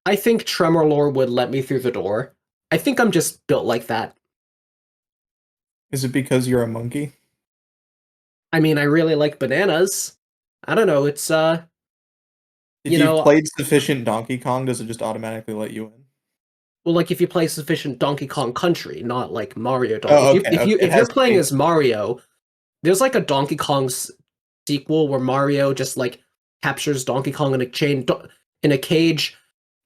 I think Tremorlore would let me through the door. I think I'm just built like that. Is it because you're a monkey? I mean, I really like bananas. I don't know, it's If you you've know, played sufficient Donkey Kong, does it just automatically let you in? well, like if you play sufficient Donkey Kong Country, not like Mario Donkey. Oh, okay, okay. It If you're has to playing be. as Mario, there's like a Donkey Kong sequel where Mario just like captures Donkey Kong in a in a cage.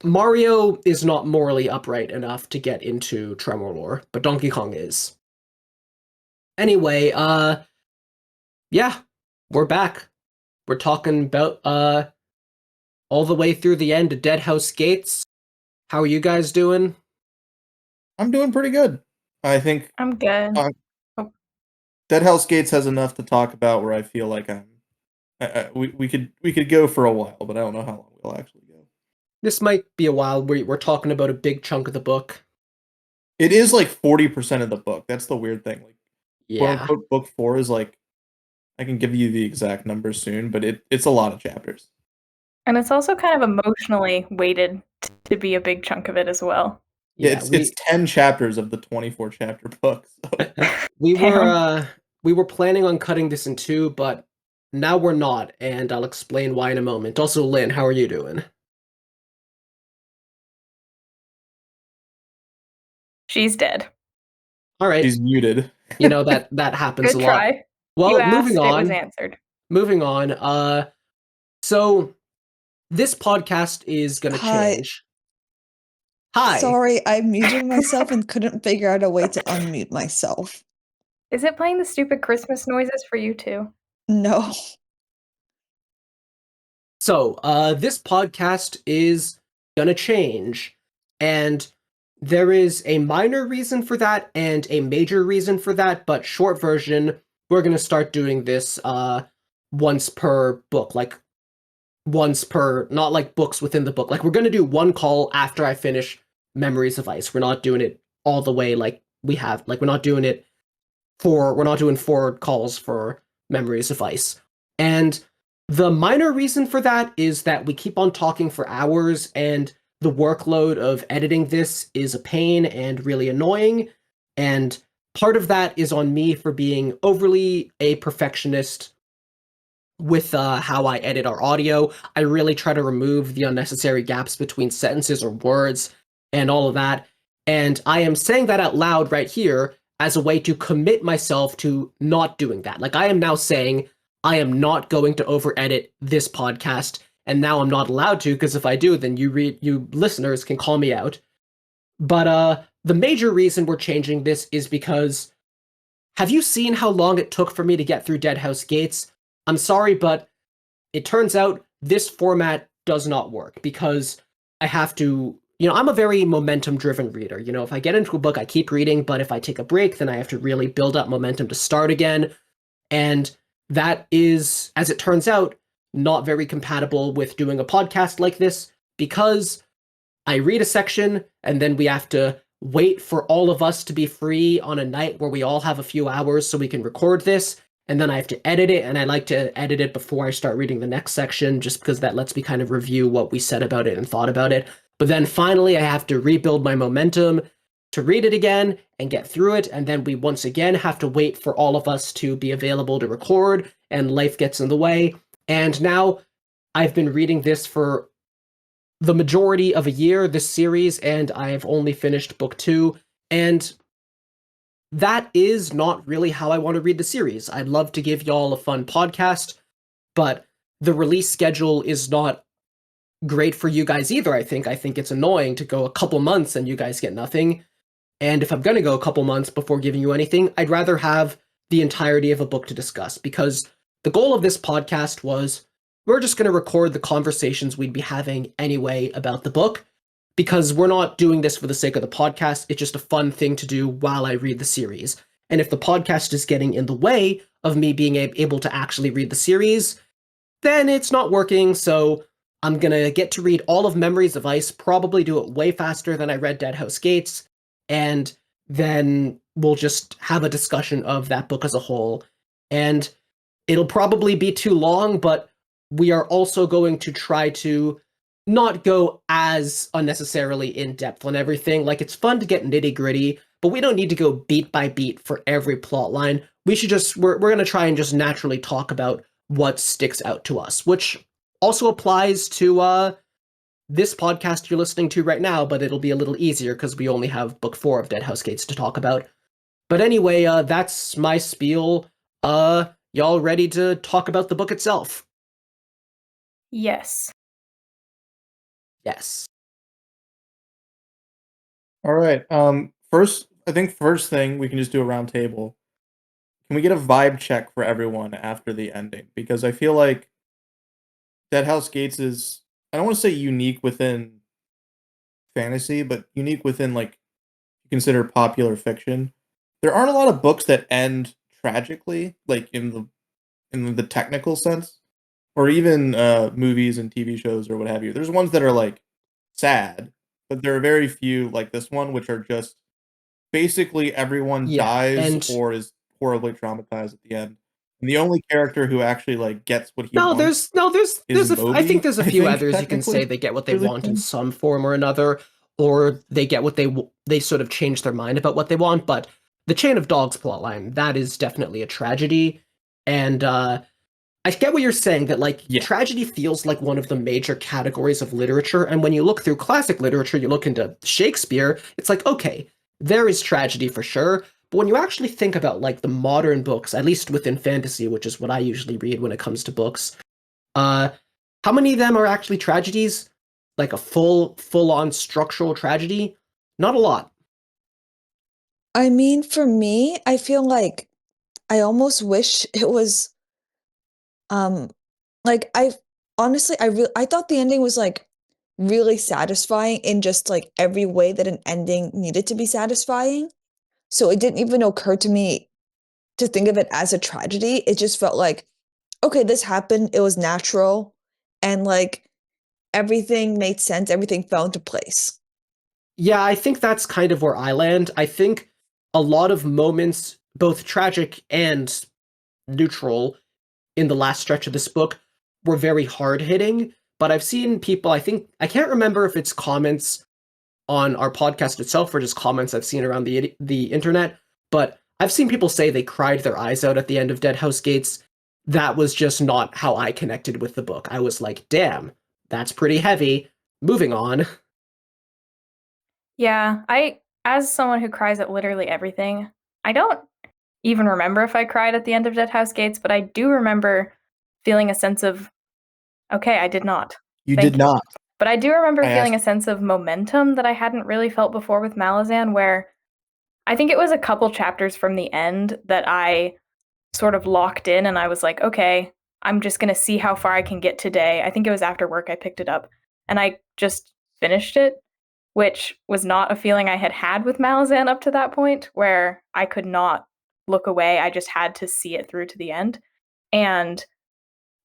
Mario is not morally upright enough to get into Tremorlore, but Donkey Kong is. Anyway, yeah, we're back. We're talking about all the way through the end of Deadhouse Gates. How are you guys doing? I'm doing pretty good. I think I'm good. uh, Oh, Deadhouse Gates has enough to talk about where I feel like we could go for a while, but I don't know how long we'll actually go. This might be a while. We're talking about a big chunk of the book. It is like 40% of the book. That's the weird thing. Like quote Yeah. unquote book four is like I can give you the exact number soon, but it's a lot of chapters. and it's also kind of emotionally weighted to be a big chunk of it as well. Yeah, Yeah, it's 10 chapters of the 24 chapter book. So we were Damn. uh we were planning on cutting this in two, but now we're not, and I'll explain why in a moment. Also, Lynn, how are you doing? She's dead. All right. she's muted. That happens a Good lot. try. You Well, moving asked, it was on. answered. Moving on. So this podcast is gonna Hi. change. Hi. Sorry, I muted myself and couldn't figure out a way to unmute myself. Is it playing the stupid Christmas noises for you too? No. So, this podcast is gonna change, and there is a minor reason for that and a major reason for that, but short version, we're gonna start doing this once per book, like once per, not like books within the book. Like we're gonna do one call after I finish Memories of Ice. We're not doing it all the way like we have. Like we're not doing four calls for Memories of Ice. And the minor reason for that is that we keep on talking for hours, and the workload of editing this is a pain and really annoying. And part of that is on me for being overly a perfectionist with how I edit our audio. I really try to remove the unnecessary gaps between sentences or words and all of that. And I am saying that out loud right here as a way to commit myself to not doing that. Like I am now saying I am not going to over edit this podcast, and now I'm not allowed to, because if I do, then you listeners can call me out. But the major reason we're changing this is because have you seen how long it took for me to get through Deadhouse Gates? I'm sorry, but it turns out this format does not work because I have to, I'm a very momentum driven reader. If I get into a book, I keep reading, but if I take a break, then I have to really build up momentum to start again. And that is, as it turns out, not very compatible with doing a podcast like this because I read a section and then we have to wait for all of us to be free on a night where we all have a few hours so we can record this. And then I have to edit it, and I like to edit it before I start reading the next section just because that lets me kind of review what we said about it and thought about it. But then finally, I have to rebuild my momentum to read it again and get through it. And then we once again have to wait for all of us to be available to record, and life gets in the way. And now I've been reading this for the majority of a year, this series, and I have only finished book 2. And that is not really how I want to read the series. I'd love to give y'all a fun podcast, but the release schedule is not great for you guys either, I think. I think it's annoying to go a couple months and you guys get nothing. And if I'm going to go a couple months before giving you anything, I'd rather have the entirety of a book to discuss, because the goal of this podcast was we're just going to record the conversations we'd be having anyway about the book, because we're not doing this for the sake of the podcast. It's just a fun thing to do while I read the series. And if the podcast is getting in the way of me being able to actually read the series, then it's not working. So I'm going to get to read all of Memories of Ice, probably do it way faster than I read Deadhouse Gates, and then we'll just have a discussion of that book as a whole. And it'll probably be too long, but we are also going to try to not go as unnecessarily in depth on everything. Like, it's fun to get nitty gritty, but we don't need to go beat by beat for every plot line. We should just, we're going to try and just naturally talk about what sticks out to us, which also applies to this podcast you're listening to right now, but it'll be a little easier because we only have book 4 of Deadhouse Gates to talk about. But anyway, that's my spiel. Y'all ready to talk about the book itself? Yes. Yes. All right. First thing we can just do a round table. Can we get a vibe check for everyone after the ending? Because I feel like Deadhouse Gates is, I don't want to say unique within fantasy, but unique within, like, you consider popular fiction. There aren't a lot of books that end tragically, like in the technical sense, or even movies and TV shows or what have you. There's ones that are like sad, but there are very few like this one, which are just basically everyone dies and or is horribly traumatized at the end. And the only character who actually like gets what he no, wants there's is I think Moby, there's a I few think, others you can say technically, they get what they for the want in game. some form or another, or they get what they sort of change their mind about what they want. But the Chain of Dogs plotline, that is definitely a tragedy, and I get what you're saying, that like Yeah. tragedy feels like one of the major categories of literature, and when you look through classic literature, you look into Shakespeare, it's like, okay, there is tragedy for sure, but when you actually think about like the modern books, at least within fantasy, which is what I usually read when it comes to books, how many of them are actually tragedies? Like a full-on structural tragedy? Not a lot. I mean, for me, I feel like I almost wish it was like I honestly I thought the ending was like really satisfying in just like every way that an ending needed to be satisfying. So it didn't even occur to me to think of it as a tragedy. It just felt like, okay, this happened, it was natural, and like everything made sense, everything fell into place. Yeah, I think that's kind of where I land. I think a lot of moments, both tragic and neutral, in the last stretch of this book were very hard hitting, but I've seen people, I can't remember if it's comments on our podcast itself or just comments I've seen around the internet, but I've seen people say they cried their eyes out at the end of Deadhouse Gates. That was just not how I connected with the book. I was like, damn, that's pretty heavy. Moving on. Yeah, as someone who cries at literally everything, I don't even remember if I cried at the end of Deadhouse Gates, but I do remember feeling a sense of, okay, I did not. You Thank did you. not. But I do remember I feeling a asked. sense of momentum that I hadn't really felt before with Malazan, where I think it was a couple chapters from the end that I sort of locked in and I was like, okay, I'm just going to see how far I can get today. I think it was after work I picked it up and I just finished it, which was not a feeling I had had with Malazan up to that point, where I could not look away. I just had to see it through to the end. And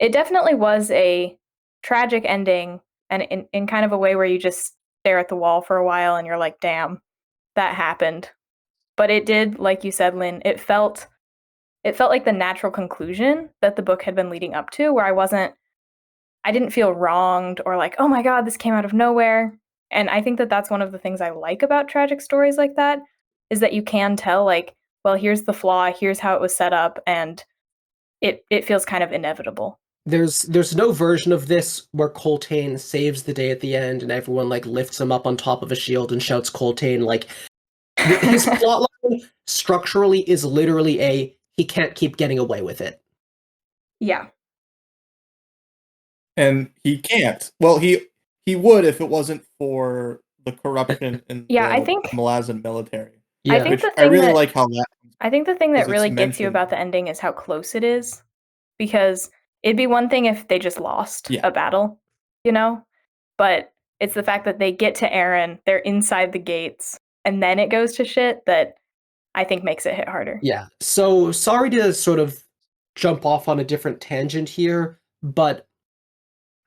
it definitely was a tragic ending, and in kind of a way where you just stare at the wall for a while and you're like, damn, that happened. But it did, like you said, Lynn, it felt like the natural conclusion that the book had been leading up to, where I didn't feel wronged or like, oh my God, this came out of nowhere. And I think that that's one of the things I like about tragic stories like that, is that you can tell, like, well, here's the flaw, here's how it was set up, and it feels kind of inevitable. There's no version of this where Coltane saves the day at the end and everyone like lifts him up on top of a shield and shouts Coltane. Like, his plotline structurally is literally he can't keep getting away with it. Yeah. And he can't. Well, he would if it wasn't for the corruption in Yeah, I the think Malazan military. Yeah. I think Which the I thing really that like how that. I think the thing that 'cause it's really gets you mentioned. about the ending is how close it is. Because it'd be one thing if they just lost Yeah. a battle, you know? But it's the fact that they get to Aaron, they're inside the gates, and then it goes to shit that I think makes it hit harder. Yeah. So sorry to sort of jump off on a different tangent here, but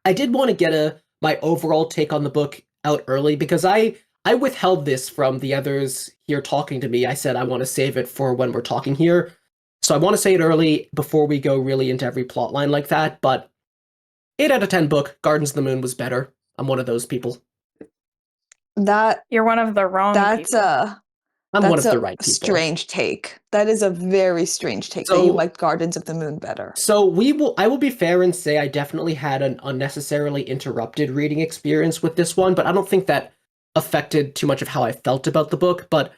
I did want to get my overall take on the book out early because I withheld this from the others here talking to me. I said I want to save it for when we're talking here. So I want to say it early before we go really into every plot line like that, but 8 out of 10 book, Gardens of the Moon was better. I'm one of those people. That You're one of the wrong that's people. I'm one that's of the a right people. strange take. That is a very strange take that So- you liked Gardens of the Moon better. So I will be fair and say I definitely had an unnecessarily interrupted reading experience with this one, but I don't think that affected too much of how I felt about the book. But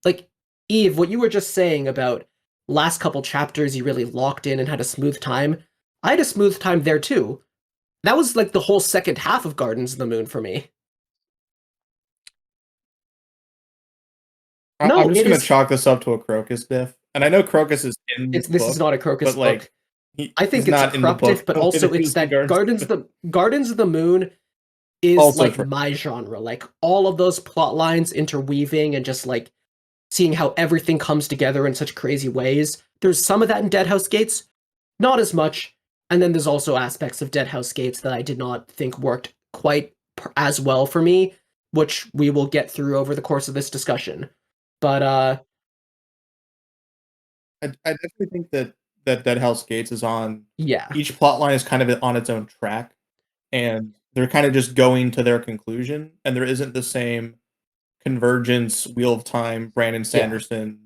like Eve, what you were just saying about last couple chapters you really locked in and had a smooth time. I had a smooth time there too. That was like the whole second half of Gardens of the Moon for me. No, I'm just it gonna is. chalk this up to a Crocus diff, and I know Crocus is in this This book, is not a Crocus but like book. I think it's a Krupp diff, but also it's that Gardens of the Moon is Also like true. my genre. Like all of those plot lines interweaving and just like seeing how everything comes together in such crazy ways. There's some of that in Deadhouse Gates, not as much. And then there's also aspects of Deadhouse Gates that I did not think worked quite as well for me, which we will get through over the course of this discussion. But I definitely think that Deadhouse Gates is on. yeah. Each plot line is kind of on its own track, and they're kind of just going to their conclusion, and there isn't the same convergence, Wheel of Time, Brandon Sanderson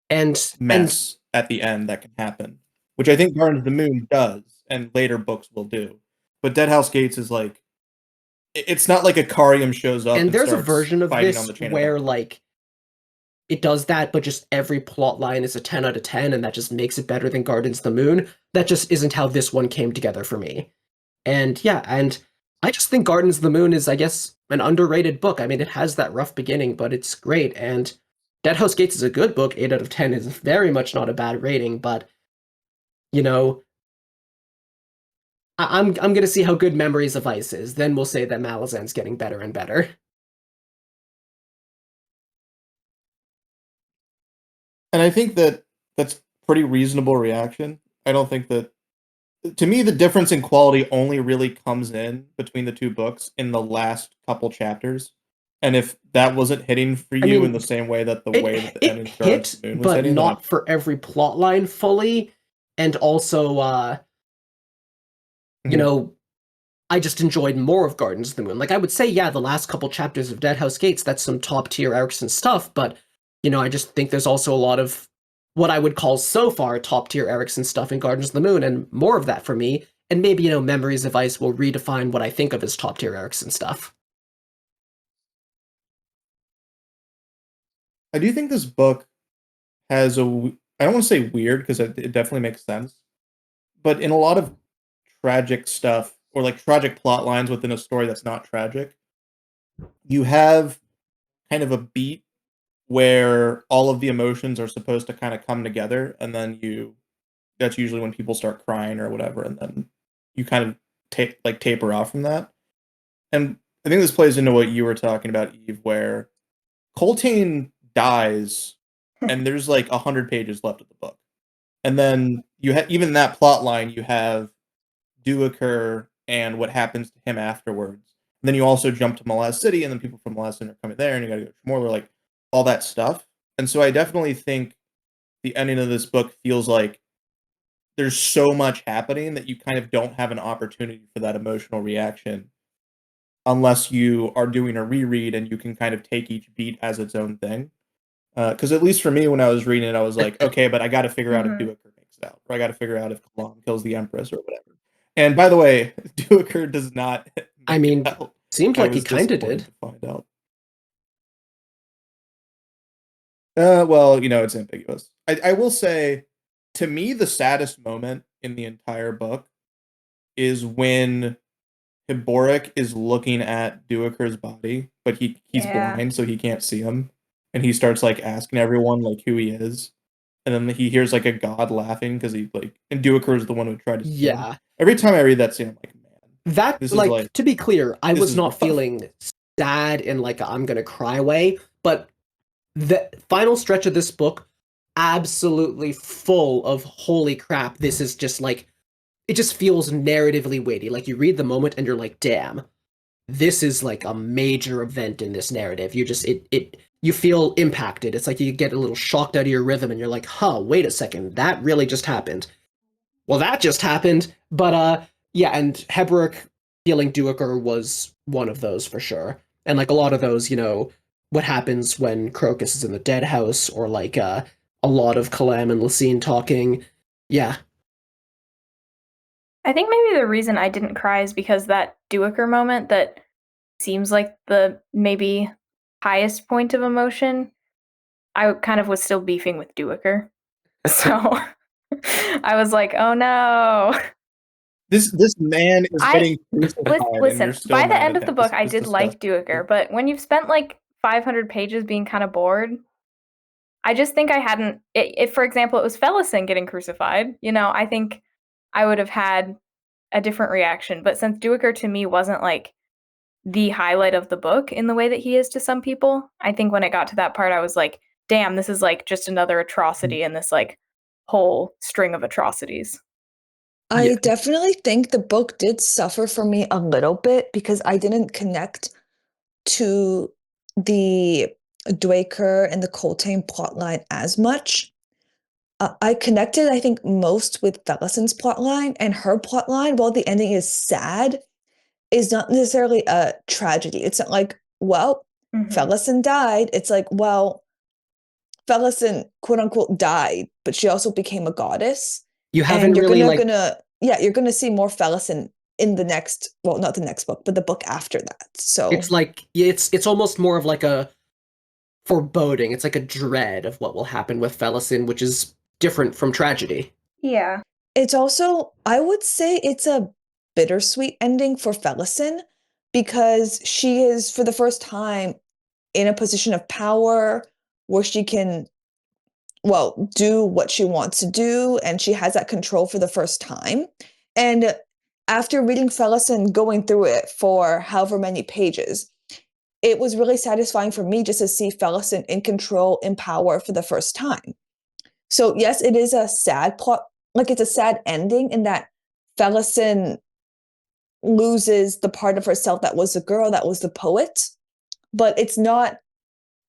And mess at the end that can happen, which I think Gardens of the Moon does, and later books will do. But Deadhouse Gates is like, it's not like Akarium shows up and there's a starts version of fighting this on the chain of where command. like it does that, but just every plot line is a 10 out of 10, and that just makes it better than Gardens of the Moon. That just isn't how this one came together for me. And yeah, and I just think Gardens of the Moon is, I guess, an underrated book. I mean, it has that rough beginning, but it's great. And Deadhouse Gates is a good book. 8 out of 10 is very much not a bad rating, but, you know, I'm going to see how good Memories of Ice is. Then we'll say that Malazan's getting better and better. And I think that that's pretty reasonable reaction. I don't think that, to me, the difference in quality only really comes in between the two books in the last couple chapters. And if that wasn't hitting for you mean, in the same way that the way that the it ending of Gardens hit, of the Moon was but hitting, then not for every plot line fully. And also, you Mhm. know, I just enjoyed more of Gardens of the Moon. Like, I would say, yeah, the last couple chapters of Deadhouse Gates, that's some top-tier Erickson stuff, but, you know, I just think there's also a lot of what I would call so far top-tier Erickson stuff in Gardens of the Moon, and more of that for me. And maybe, you know, Memories of Ice will redefine what I think of as top-tier Erickson stuff. I do think this book has I don't want to say weird because it definitely makes sense, but in a lot of tragic stuff or like tragic plot lines within a story that's not tragic, you have kind of a beat where all of the emotions are supposed to kind of come together, and then that's usually when people start crying or whatever, and then you kind of taper off from that. And I think this plays into what you were talking about, Eve, where Coltane dies and there's like 100 pages left of the book. And then you have, even that plot line, you have Duiker and what happens to him afterwards. And then you also jump to Malaz City, and then people from Malaz are coming there, and you gotta go to Tremorlor, like all that stuff. And so I definitely think the ending of this book feels like there's so much happening that you kind of don't have an opportunity for that emotional reaction unless you are doing a reread and you can kind of take each beat as its own thing. Because at least for me, when I was reading it, I was like, okay, but I got to figure out if Duiker makes it out, or I got to figure out if Kalam kills the Empress or whatever. And by the way, Duiker does not. I mean, seemed like he kind of disappointed did. to find out. Well, you know, it's ambiguous. I will say, to me, the saddest moment in the entire book is when Hiboric is looking at Duiker's body, but he's Yeah. blind, so he can't see him, and he starts like asking everyone like who he is, and then he hears like a god laughing because he like, and Duiker is the one who tried to steal him. Yeah. Every time I read that scene, I'm like, man, That, this is like, like, to be clear, I this was is not rough. feeling sad in, like, I'm gonna cry way, but the final stretch of this book, absolutely full of holy crap, this is just, like, it just feels narratively weighty. Like, you read the moment and you're like, damn, this is, like, a major event in this narrative. You just, you feel impacted. It's like you get a little shocked out of your rhythm and you're like, huh, wait a second, that really just happened. Well, that just happened, but, yeah, and Heberick feeling Duiker was one of those for sure. And like a lot of those, what happens when Crocus is in the Deadhouse, or like a lot of Kalam and Lysine talking. Yeah. I think maybe the reason I didn't cry is because that Duiker moment that seems like the maybe highest point of emotion, I kind of was still beefing with Duiker. So I was like, oh no. This man is getting crucified, and you're Listen, still by the mad end at of the him. book, This I is did like disgusting. Duiker, but when you've spent like 500 pages being kind of bored, I just think I hadn't. If, for example, it was Felison getting crucified, I think I would have had a different reaction. But since Duiker to me wasn't like the highlight of the book in the way that he is to some people, I think when it got to that part, I was like, damn, this is like just another atrocity in this like whole string of atrocities. I definitely think the book did suffer for me a little bit because I didn't connect to the Dwaker and the Coltane plotline as much. I connected, I think, most with Felison's plotline, and her plotline, while the ending is sad, is not necessarily a tragedy. It's not like, well, Felison died. It's like, well, Felison, quote unquote, died, but she also became a goddess. You haven't And you're really like you're gonna see more Felison in the next, well, not the next book, but the book after that. So it's like it's almost more of like a foreboding. It's like a dread of what will happen with Felison, which is different from tragedy. Yeah. it's also, I would say it's a bittersweet ending for Felison because she is, for the first time, in a position of power where she can, well, do what she wants to do, and she has that control for the first time. And after reading Felison, going through it for however many pages, it was really satisfying for me just to see Felison in control, in power for the first time. So yes, it is a sad plot, like it's a sad ending in that Felison loses the part of herself that was the girl, that was the poet, but it's not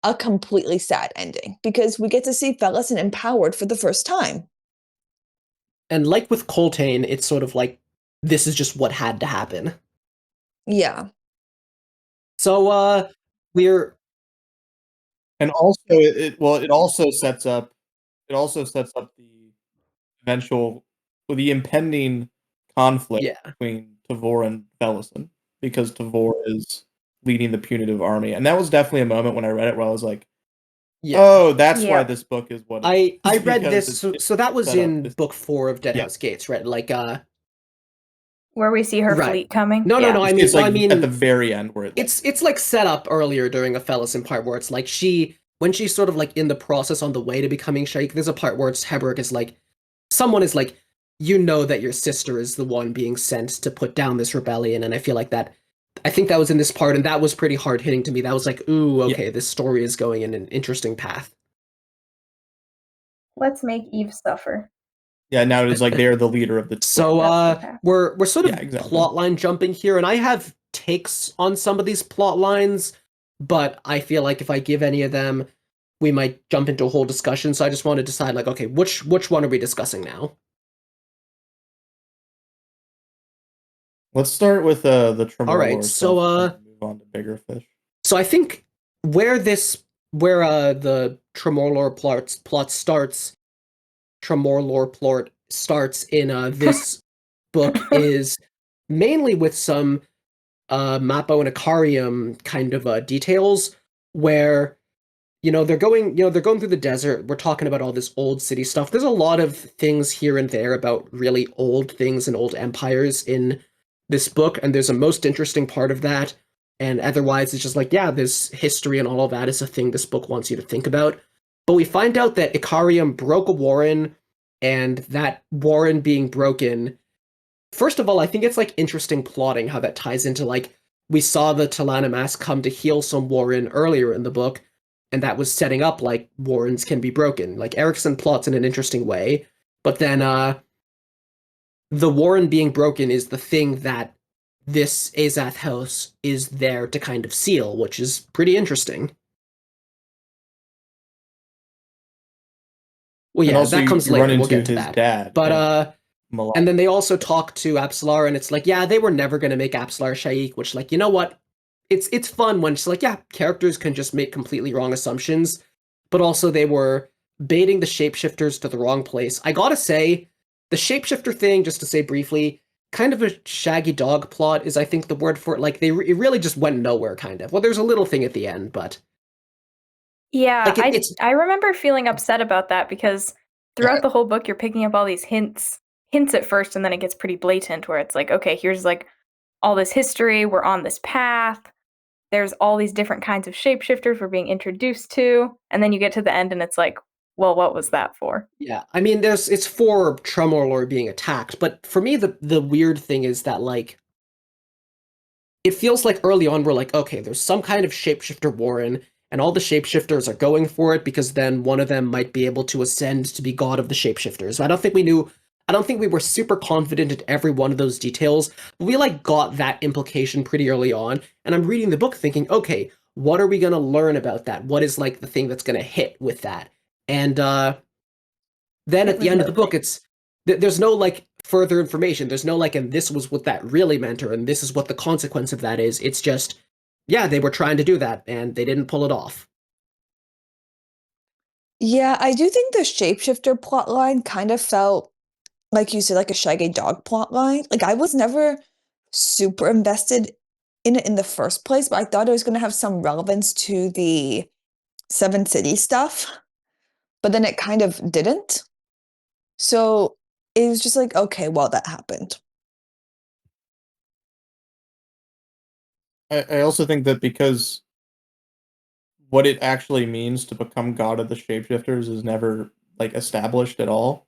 a completely sad ending because we get to see Felison empowered for the first time. And like with Coltane, it's sort of like this is just what had to happen. Yeah. So we're And also, it also sets up the eventual, the impending conflict yeah. between Tavor and Felison, because Tavor is leading the punitive army, and that was definitely a moment when I read it where I was like, Yeah. "Oh, that's why Yep. this book is what it I is." read because this it's so that was set up in this- book 4 of Deadhouse Gates, right? Like Where we see her Right. fleet coming. No, Yeah. I it's like mean at the very end where it's like set up earlier during a Felison part where it's like when she's sort of like in the process on the way to becoming Sheikh, there's a part where Hebert is like, someone is like, you know that your sister is the one being sent to put down this rebellion, and I feel like I think that was in this part, and that was pretty hard hitting to me. That was like, ooh, okay, this story is going in an interesting path. Let's make Eve suffer. Yeah, now it is like they're the leader of the. So we're sort of exactly. plotline jumping here, and I have takes on some of these plot lines, but I feel like if I give any of them, we might jump into a whole discussion. So I just want to decide, like, okay, which one are we discussing now? Let's start with the Tremolo. All right, so move on to bigger fish. So I think where the Tremorlor plot starts, in this book is mainly with some Mappo and Icarium kind of details where they're going through the desert. We're talking about all this old city stuff. There's a lot of things here and there about really old things and old empires in this book, and there's a most interesting part of that. And otherwise, it's just like, yeah, this history and all of that is a thing this book wants you to think about. But we find out that Icarium broke a warren, and that warren being broken, first of all, I think it's like interesting plotting how that ties into, like, we saw the Talanamas come to heal some warren earlier in the book, and that was setting up like warrens can be broken. Like Erickson plots in an interesting way, but then the warren being broken is the thing that this Azath house is there to kind of seal, which is pretty interesting. Well, yeah, and also that comes you later. run into We'll get to his that. dad, But right? Malazan. And then they also talk to Apsalar, and it's like, yeah, they were never going to make Apsalar Shaik, which, like, you know what? It's fun when it's like, yeah, characters can just make completely wrong assumptions, but also they were baiting the shapeshifters to the wrong place. I gotta say, the shapeshifter thing, just to say briefly, kind of a shaggy dog plot is, I think, the word for it. Like, it really just went nowhere, kind of. Well, there's a little thing at the end, but Yeah, like it's I remember feeling upset about that because throughout the whole book you're picking up all these hints at first, and then it gets pretty blatant where it's like, okay, here's like all this history, we're on this path. There's all these different kinds of shapeshifters we're being introduced to, and then you get to the end and it's like, well, what was that for? yeah. I mean, it's for Tremorlor being attacked, but for me, the weird thing is that, like, it feels like early on we're like, okay, there's some kind of shapeshifter warren, and all the shapeshifters are going for it because then one of them might be able to ascend to be god of the shapeshifters. I don't think we were super confident in every one of those details, but we like got that implication pretty early on, and I'm reading the book thinking, okay, what are we going to learn about that? What is like the thing that's going to hit with that? And then It at the was end of the book, nothing. there's no like further information. There's no like, and this was what that really meant, or and this is what the consequence of that is. It's just, yeah, they were trying to do that and they didn't pull it off. Yeah, I do think the shapeshifter plotline kind of felt, like you said, like a Shaggy Dog plotline. Like I was never super invested in it in the first place, but I thought it was going to have some relevance to the Seven City stuff, but then it kind of didn't. So it was just like, okay, well, that happened. I also think that because what it actually means to become god of the shapeshifters is never like established at all.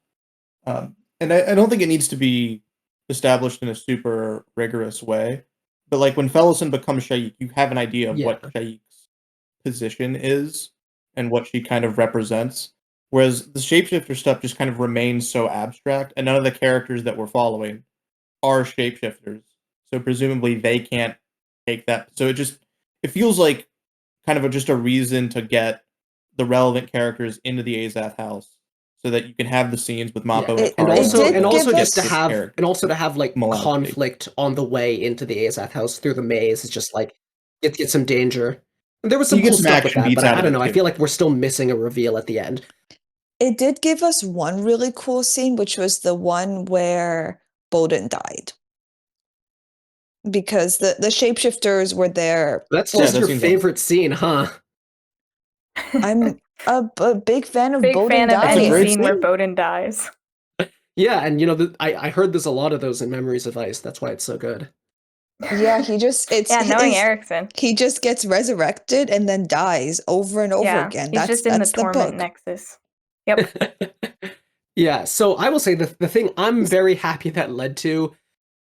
And I don't think it needs to be established in a super rigorous way. But like when Felison becomes Shaik, you have an idea of Yeah. what Shaik's position is and what she kind of represents. Whereas the shapeshifter stuff just kind of remains so abstract, and none of the characters that we're following are shapeshifters. So presumably they can't take that. So it feels like kind of just a reason to get the relevant characters into the Azath house so that you can have the scenes with Yeah, Mappo and It and Akari it also did and give also get just to this us have character like Malazan. conflict on the way into the Azath house through the maze is just like get some danger. And there was some You get cool some stuff with action that, beats but out I of don't it know. I too. feel like we're still missing a reveal at the end. it did give us one really cool scene, which was the one where Bowden died. Because the shapeshifters were there. That's Well, just That your seems awesome. favorite scene, huh? I'm a big fan of Big Bowden fan of That's a any dying. great scene where scene. Bowden dies. Yeah, and you know, I heard there's a lot of those in Memories of Ice. That's why it's so good. Yeah, he just Yeah, knowing Erickson. he just gets resurrected and then dies over and over Yeah, again. he's just in the That's the torment book. nexus. Yep. Yeah, so I will say the thing I'm very happy that led to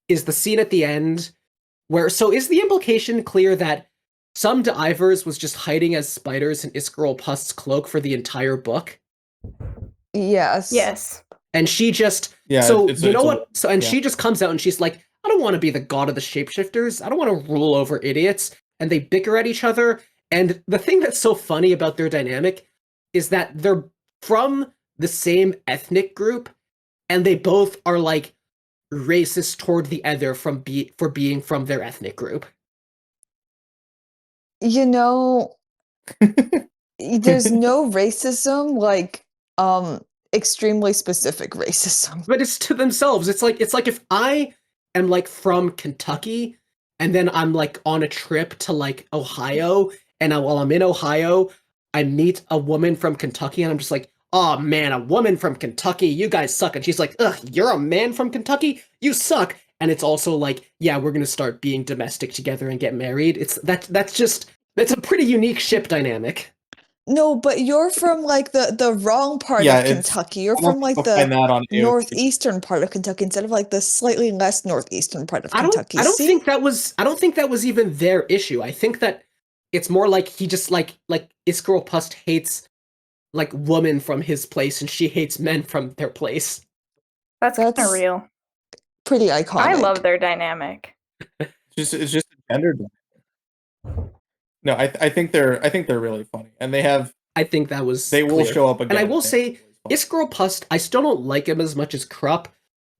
is the scene at the end where, so is the implication clear that some Divers was just hiding as spiders in Iskarol Pust's cloak for the entire book? Yes. Yes. And she just, Yeah, so it's you know a what? So, and yeah. she just comes out and she's like, I don't want to be the god of the shapeshifters. I don't want to rule over idiots. And they bicker at each other. And the thing that's so funny about their dynamic is that they're from the same ethnic group, and they both are like racist toward the other for being from their ethnic group. You know, there's no racism like extremely specific racism. But it's to themselves. It's like if I am like from Kentucky and then I'm like on a trip to like Ohio, and while I'm in Ohio, I meet a woman from Kentucky and I'm just like, oh man, a woman from Kentucky, you guys suck. And she's like, ugh, you're a man from Kentucky? You suck. And it's also like, yeah, we're gonna start being domestic together and get married. That's a pretty unique ship dynamic. No, but you're from like the wrong part Yeah, of Kentucky. You're I don't from think like you'll find the that on AOT. northeastern part of Kentucky instead of like the slightly less northeastern part of I don't Kentucky. I don't See? think that was I don't think that was even their issue. I think that it's more like he just like Iskarol Pust hates like women from his place and she hates men from their place. That's kind of That's real. pretty iconic. I love their dynamic. It's just a gender dynamic. No, I think they're really funny, and I think that was they will clear. show up again. And I will They're say really funny. Iskarol Pust, I still don't like him as much as Krupp,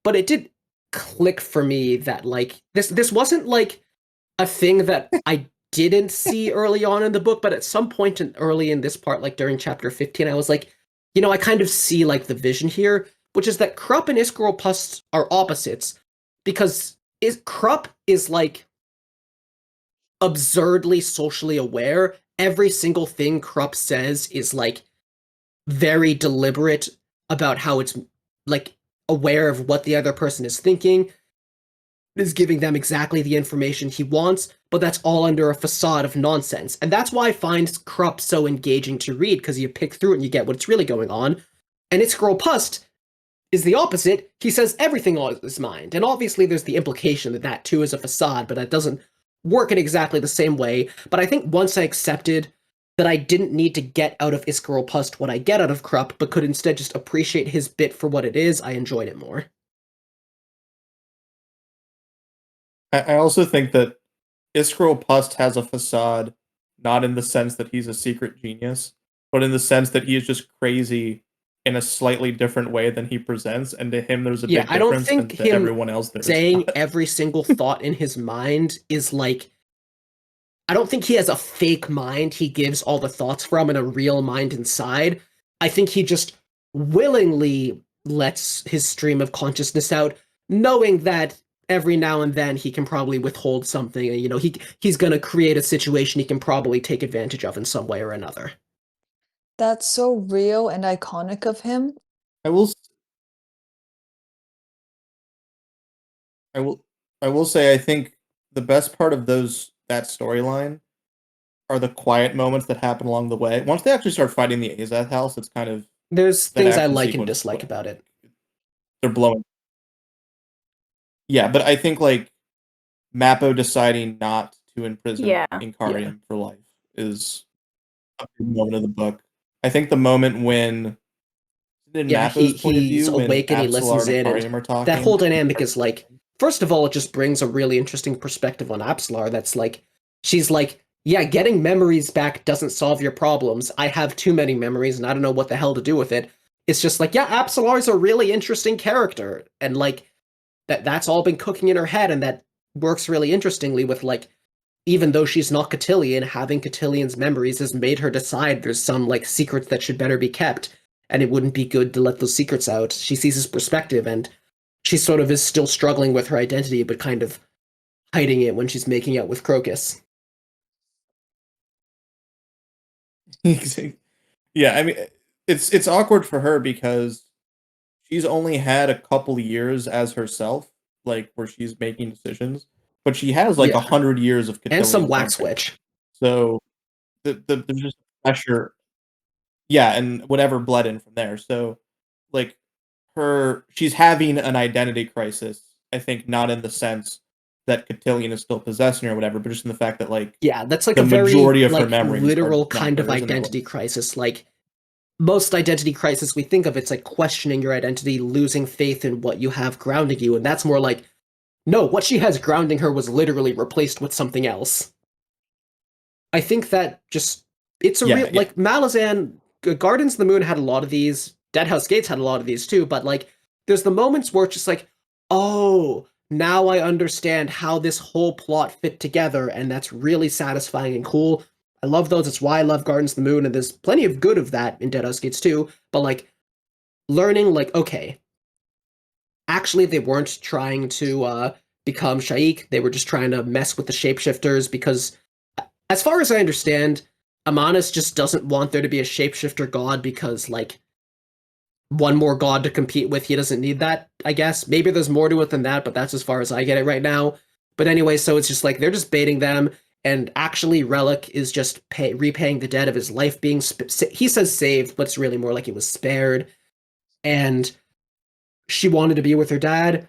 but it did click for me that like this wasn't like a thing that I didn't see early on in the book, but at some point early in this part, like during chapter 15, I was like, I kind of see like the vision here, which is that Krupp and Iskaropust are opposites, because Krupp is like absurdly socially aware. Every single thing Krupp says is like very deliberate about how it's like aware of what the other person is thinking, is giving them exactly the information he wants, but that's all under a facade of nonsense. And that's why I find Krupp so engaging to read, because you pick through it and you get what's really going on. And Iskaropust is the opposite. He says everything on his mind. And obviously there's the implication that that too is a facade, but that doesn't work in exactly the same way. But I think once I accepted that I didn't need to get out of Iskaropust what I get out of Krupp, but could instead just appreciate his bit for what it is, I enjoyed it more. I also think that Iskaropust has a facade, not in the sense that he's a secret genius, but in the sense that he is just crazy in a slightly different way than he presents, and to him there's a big I don't difference, think and to him everyone else there's saying not. every single thought in his mind is like, I don't think he has a fake mind he gives all the thoughts from and a real mind inside. I think he just willingly lets his stream of consciousness out, knowing that every now and then he can probably withhold something, and he's going to create a situation he can probably take advantage of in some way or another. That's so real and iconic of him. I will I will I will say I think the best part of that storyline are the quiet moments that happen along the way. Once they actually start fighting the Azath house, it's kind of There's that things I action like and sequence dislike about it. they're blowing. Yeah, but I think like Mappo deciding not to imprison Yeah. Inkarium for life is a big moment of the book. I think the moment when in Mappo's point of he's view, when awake and he listens Apsalar and in, Inkarium and are talking, that whole dynamic is like, first of all, it just brings a really interesting perspective on Apsalar. That's like, she's like, yeah, getting memories back doesn't solve your problems. I have too many memories and I don't know what the hell to do with it. It's just like, yeah, Apsalar's a really interesting character, and like that's all been cooking in her head, and that works really interestingly with like, even though she's not Cotillion, having Cotilion's memories has made her decide there's some like secrets that should better be kept, and it wouldn't be good to let those secrets out. She sees his perspective, and she sort of is still struggling with her identity, but kind of hiding it when she's making out with Crocus. yeah, I mean, it's awkward for her because she's only had a couple years as herself, like where she's making decisions, but she has like 100 years of and some Cotillion wax memory. switch. So there's just pressure. Yeah, and whatever bled in from there. So like she's having an identity crisis, I think, not in the sense that Cotillion is still possessing her or whatever, but just in the fact that like that's like the a very majority of her like memories literal not kind of hers, and identity crisis. Like most identity crisis we think of, it's like questioning your identity, losing faith in what you have grounding you, and that's more like, no, what she has grounding her was literally replaced with something else. I think that just, it's a real, like Malazan, Gardens of the Moon had a lot of these, Deadhouse Gates had a lot of these too, but like there's the moments where it's just like, oh, now I understand how this whole plot fit together, and that's really satisfying and cool. I love those. It's why I love Gardens of the Moon, and there's plenty of good of that in Deadhouse Gates too, but like learning like, okay, actually they weren't trying to become Shaik, they were just trying to mess with the shapeshifters, because as far as I understand, Amanus just doesn't want there to be a shapeshifter god because, like, one more god to compete with, he doesn't need that, I guess. Maybe there's more to it than that, but that's as far as I get it right now. But anyway, so it's just like, they're just baiting them, and actually Relic is just repaying the debt of his life being, he says saved, but it's really more like he was spared, and she wanted to be with her dad,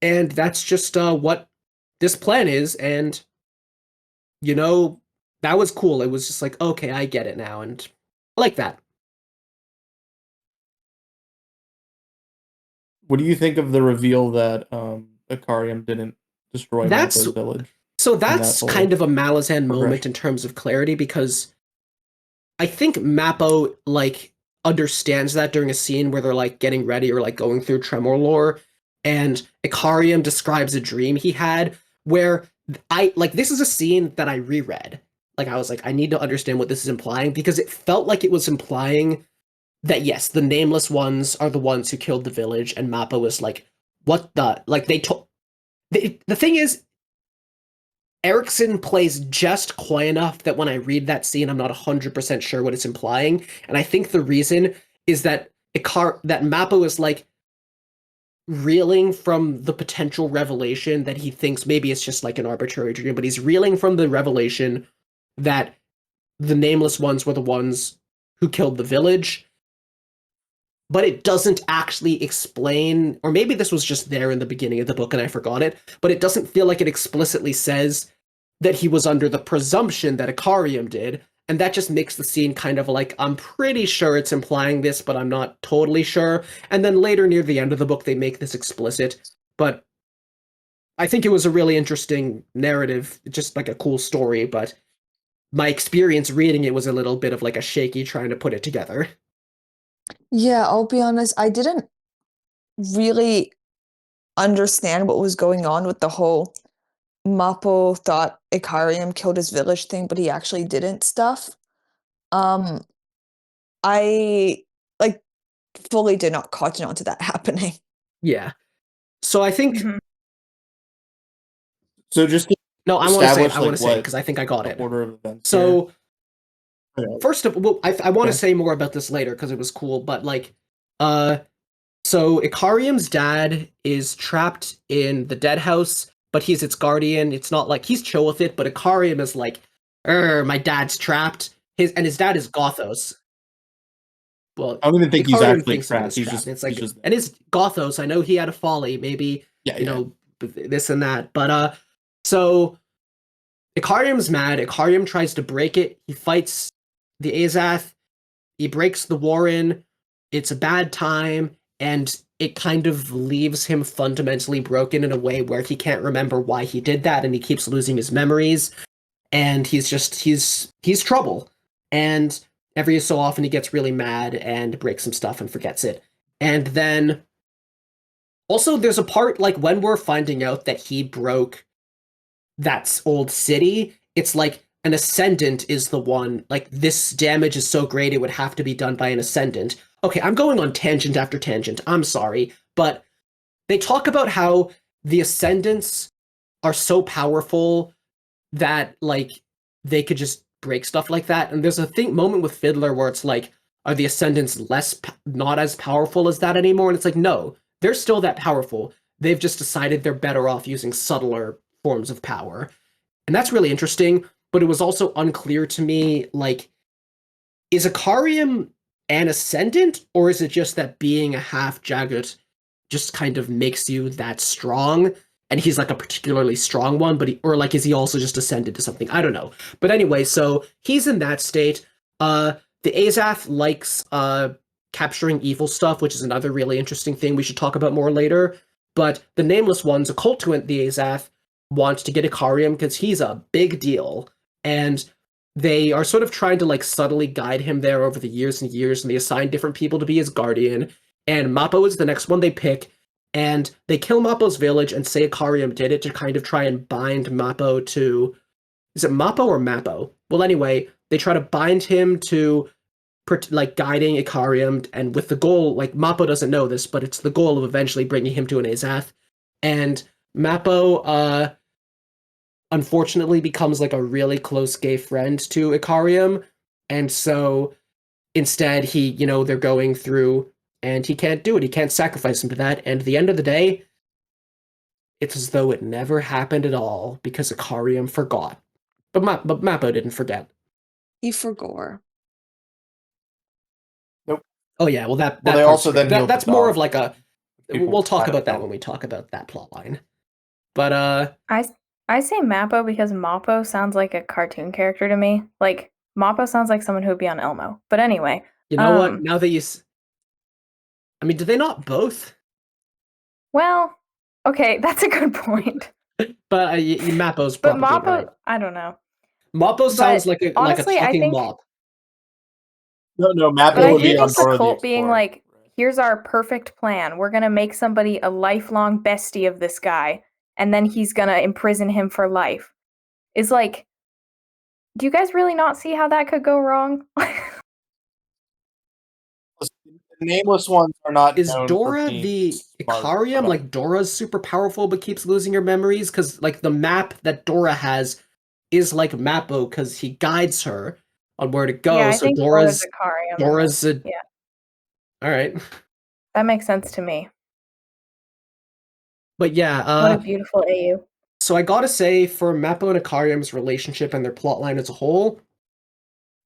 and that's just what this plan is, and that was cool. It was just like, okay, I get it now, and I like that. What do you think of the reveal that Ikariam didn't destroy Mappo's village? So that's kind of a Malazan moment in terms of clarity, because I think Mappo like understands that during a scene where they're like getting ready or like going through Tremor lore, and Ikariam describes a dream he had where this is a scene that I reread. Like I was like, I need to understand what this is implying because it felt like it was implying that yes, the nameless ones are the ones who killed the village, and Mappa was like, what the like they told the thing is Erickson plays just coy enough that when I read that scene, I'm not 100% sure what it's implying. And I think the reason is that that Mappa is like reeling from the potential revelation that he thinks maybe it's just like an arbitrary dream, but he's reeling from the revelation that the nameless ones were the ones who killed the village. But it doesn't actually explain, or maybe this was just there in the beginning of the book and I forgot it, but it doesn't feel like it explicitly says that he was under the presumption that Ikariam did, and that just makes the scene kind of like, I'm pretty sure it's implying this, but I'm not totally sure. And then later near the end of the book, they make this explicit, but I think it was a really interesting narrative, just like a cool story, but my experience reading it was a little bit of like a shaky trying to put it together. Yeah, I'll be honest, I didn't really understand what was going on with the whole Mappo thought Ikariam killed his village thing, but he actually didn't stuff. Um, I like fully did not cotton on to that happening. Yeah. So I think Mhm. So just to no, I want to say it. establish I want like to say it what because I think I got the it. order of events So here. Okay. first of all, I want to Okay. say more about this later because it was cool, but like, so Ikariam's dad is trapped in the Deadhouse, but he's its guardian. It's not like he's chill with it, but Ikariam is like, my dad's trapped. His dad is Gothos. Well, I don't even think he's Ikariam actually thinks of it trapped. as He's trapped. just It's like, he's just and his Gothos. I know he had a folly, maybe yeah. this and that, but so Ikariam's mad. Ikariam tries to break it. He fights the Azath. He breaks the Warren. It's a bad time, and it kind of leaves him fundamentally broken in a way where he can't remember why he did that, and he keeps losing his memories. And he's trouble. And every so often he gets really mad and breaks some stuff and forgets it. And then also there's a part like when we're finding out that he broke that old city, it's like an ascendant is the one, like this damage is so great it would have to be done by an ascendant. Okay, I'm going on tangent after tangent. I'm sorry, but they talk about how the ascendants are so powerful that like they could just break stuff like that. And there's a moment with Fiddler where it's like, are the ascendants not as powerful as that anymore? And it's like, no, they're still that powerful. They've just decided they're better off using subtler forms of power. And that's really interesting, but it was also unclear to me, like, is Ikariam an ascendant, or is it just that being a half Jagat just kind of makes you that strong? And he's like a particularly strong one, but or like is he also just ascended to something? I don't know. But anyway, so he's in that state. The Azath likes capturing evil stuff, which is another really interesting thing we should talk about more later. But the Nameless Ones, a cult to the Azath, want to get Ikariam because he's a big deal. And they are sort of trying to like subtly guide him there over the years and years, and they assign different people to be his guardian. And Mappo is the next one they pick, and they kill Mappo's village and say Ikariam did it to kind of try and bind Mappo to... Is it Mappo or Mappo? Well, anyway, they try to bind him to like guiding Ikariam, and with the goal, like Mappo doesn't know this, but it's the goal of eventually bringing him to an Azath. And Mappo, unfortunately becomes like a really close gay friend to Ikariam, and so instead they're going through, and he can't do it. He can't sacrifice him to that, and at the end of the day, it's as though it never happened at all because Ikariam forgot. But Mappo didn't forget. He forgot. Nope. Oh yeah, well that Well, they part's also then that, healed that's the more dog. of like a... People We'll talk might about have that known. when we talk about that plot line. But I say Mappo because Mappo sounds like a cartoon character to me. Like Mappo sounds like someone who would be on Elmo. But anyway, you know what? Now that I mean, do they not both? well, okay, that's a good point. But Mappo's But probably Mappo, right. I don't know. Mappo sounds like a honestly, I talking think- mop. No, Mappo But I would do be on think the Dora the cult being Explorer. like here's our perfect plan. We're going to make somebody a lifelong bestie of this guy, and then he's going to imprison him for life. Is like, do you guys really not see how that could go wrong? The nameless ones are not Is known for Dora being the smart Ikariam? about Like, Dora's super powerful but keeps losing her memories? Because, like, the map that Dora has is like Mappo because he guides her on where to go. Yeah, I So think Dora's Ikariam. Dora's a... Yeah. All right. That makes sense to me. But yeah, What a beautiful AU. so I gotta say, for Mappo and Ikariam's relationship and their plotline as a whole,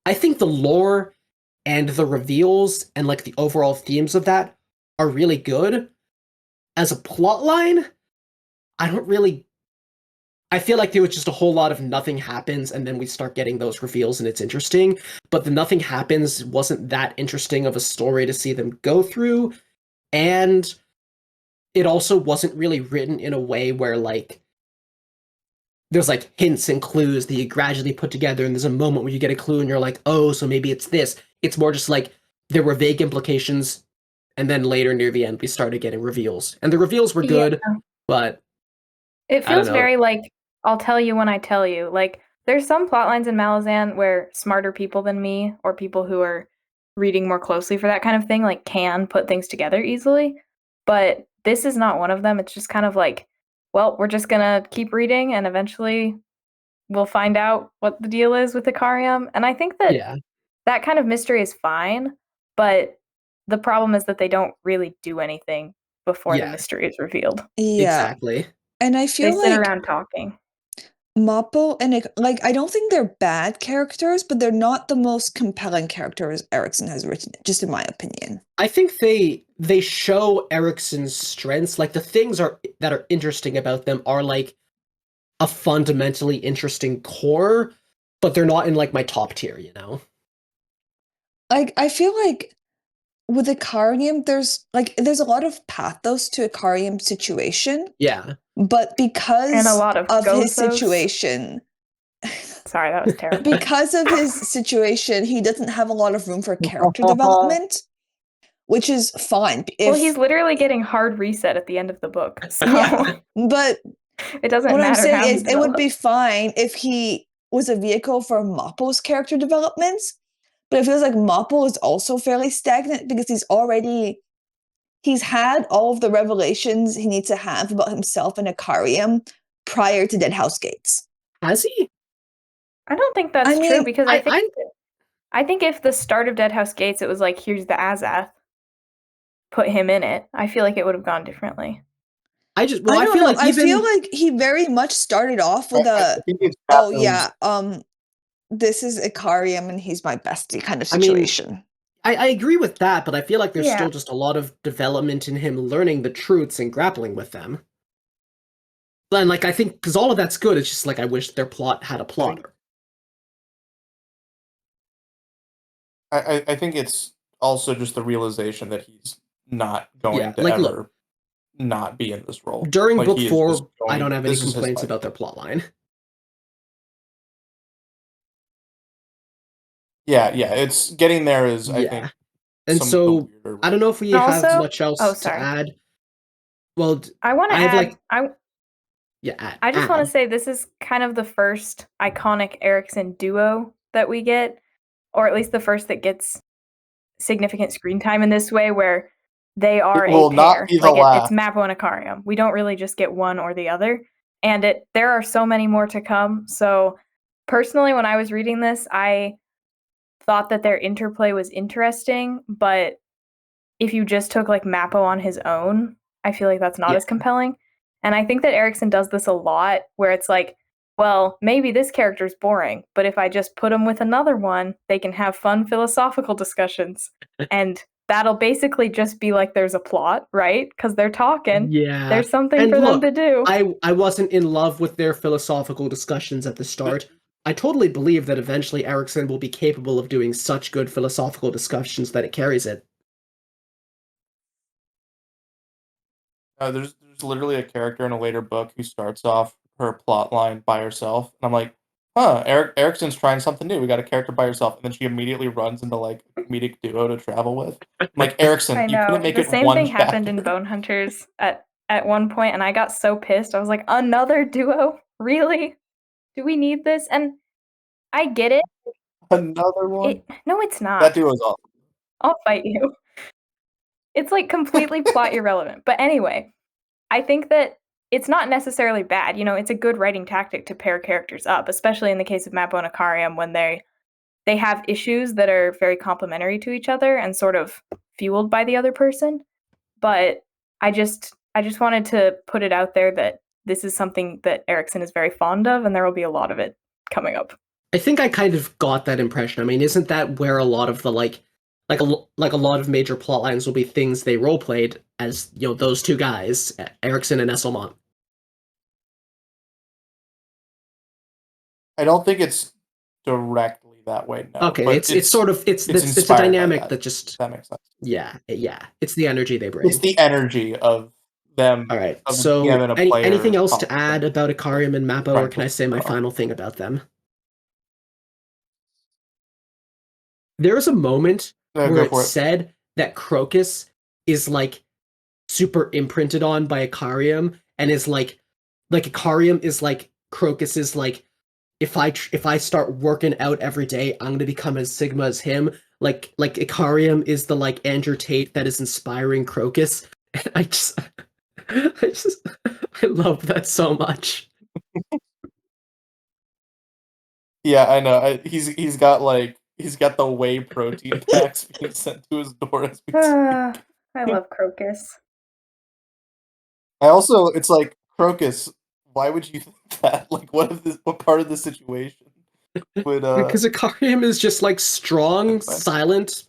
I think the lore and the reveals and like the overall themes of that are really good. As a plotline, I don't really. I feel like there was just a whole lot of nothing happens, and then we start getting those reveals, and it's interesting. But the nothing happens wasn't that interesting of a story to see them go through, and it also wasn't really written in a way where like there's like hints and clues that you gradually put together, and there's a moment where you get a clue and you're like, oh, so maybe it's this. It's more just like there were vague implications, and then later near the end we started getting reveals. And the reveals were good, but it feels very like I'll tell you when I tell you. Like there's some plot lines in Malazan where smarter people than me or people who are reading more closely for that kind of thing like can put things together easily. But this is not one of them. It's just kind of like, well, we're just gonna keep reading and eventually we'll find out what the deal is with Ikariam. And I think that that kind of mystery is fine, but the problem is that they don't really do anything before the mystery is revealed. Yeah. Exactly. And I They feel sit like around talking. Mappo and like I don't think they're bad characters, but they're not the most compelling characters Erickson has written, just in my opinion. I think they show Erickson's strengths. Like the things that are interesting about them are like a fundamentally interesting core, but they're not in like my top tier, you know? Like I feel like with Ikariam, there's a lot of pathos to Ikariam's situation. Yeah. But because and a lot of his situation, sorry, that was terrible. Because of his situation, he doesn't have a lot of room for character development, which is fine. Well, he's literally getting hard reset at the end of the book. So yeah, but it doesn't what matter. I'm saying how is it would be fine if he was a vehicle for Mappo's character developments. But it feels like Mappo is also fairly stagnant because he's had all of the revelations he needs to have about himself and Ikariam prior to Deadhouse Gates. Has he? I don't think that's true mean, because I think if the start of Deadhouse Gates, it was like, here's the Azath, put him in it, I feel like it would have gone differently. I feel like I feel like he very much started off with this is Ikariam and he's my bestie kind of situation. I agree with that, but I feel like there's still just a lot of development in him learning the truths and grappling with them. And like I think because all of that's good, it's just like I wish their plot had a plotter. I think it's also just the realization that he's not going to ever not be in this role. During book 4, I don't have any complaints about their plotline. Yeah, it's getting there is I think. And so I don't know if we have much else to add. Well, I want to add. I just want to say this is kind of the first iconic Erickson duo that we get, or at least the first that gets significant screen time in this way, where they are a pair. Not be the last. It's Mappo and Ikariam. We don't really just get one or the other, and there are so many more to come. So personally, when I was reading this, I thought that their interplay was interesting, but if you just took like Mappo on his own, I feel like that's not as compelling. And I think that Erickson does this a lot where it's like, well, maybe this character's boring, but if I just put him with another one, they can have fun philosophical discussions. And that'll basically just be like there's a plot, right? Because they're talking. Yeah. There's something for them to do. I wasn't in love with their philosophical discussions at the start. I totally believe that eventually Erickson will be capable of doing such good philosophical discussions that it carries it. There's literally a character in a later book who starts off her plot line by herself, and I'm like, Erickson's trying something new. We got a character by herself, and then she immediately runs into like comedic duo to travel with. I'm like, Erickson, I you know. couldn't make The it same one thing happened in chapter. Bone Hunters at one point, and I got so pissed. I was like, another duo? Really? Do we need this? And I get it. Another one? No, it's That not. duo is awesome. I'll fight you. It's like completely plot irrelevant. But anyway, I think that it's not necessarily bad. You know, it's a good writing tactic to pair characters up, especially in the case of Mappo and Akarium when they have issues that are very complementary to each other and sort of fueled by the other person. But I just wanted to put it out there that this is something that Erickson is very fond of, and there will be a lot of it coming up. I think I kind of got that impression. I mean, isn't that where a lot of the like a lot of major plot lines will be things they role played as, you know, those two guys, Erickson and Esselmont? I don't think it's directly that way, no. Okay, but it's sort of it's a inspired by dynamic that just that makes sense. yeah, it's the energy they bring. It's the energy of them. All right. Of So, DM and a player anything else to conflict. add about Akarium and Mappo, or can I say my Right. final thing about them? There's a moment where Go it for it. said that Crocus is like super imprinted on by Akarium, and is like Akarium is like Crocus is like, if I start working out every day, I'm gonna become as Sigma as him. Like Ikarium is the like Andrew Tate that is inspiring Crocus. And I love that so much. Yeah, I know. He's got the whey protein packs being sent to his door as we speak. I love Crocus. It's like, Crocus, why would you think that? Like, what part of the situation would Because Akarium is just like strong, silent,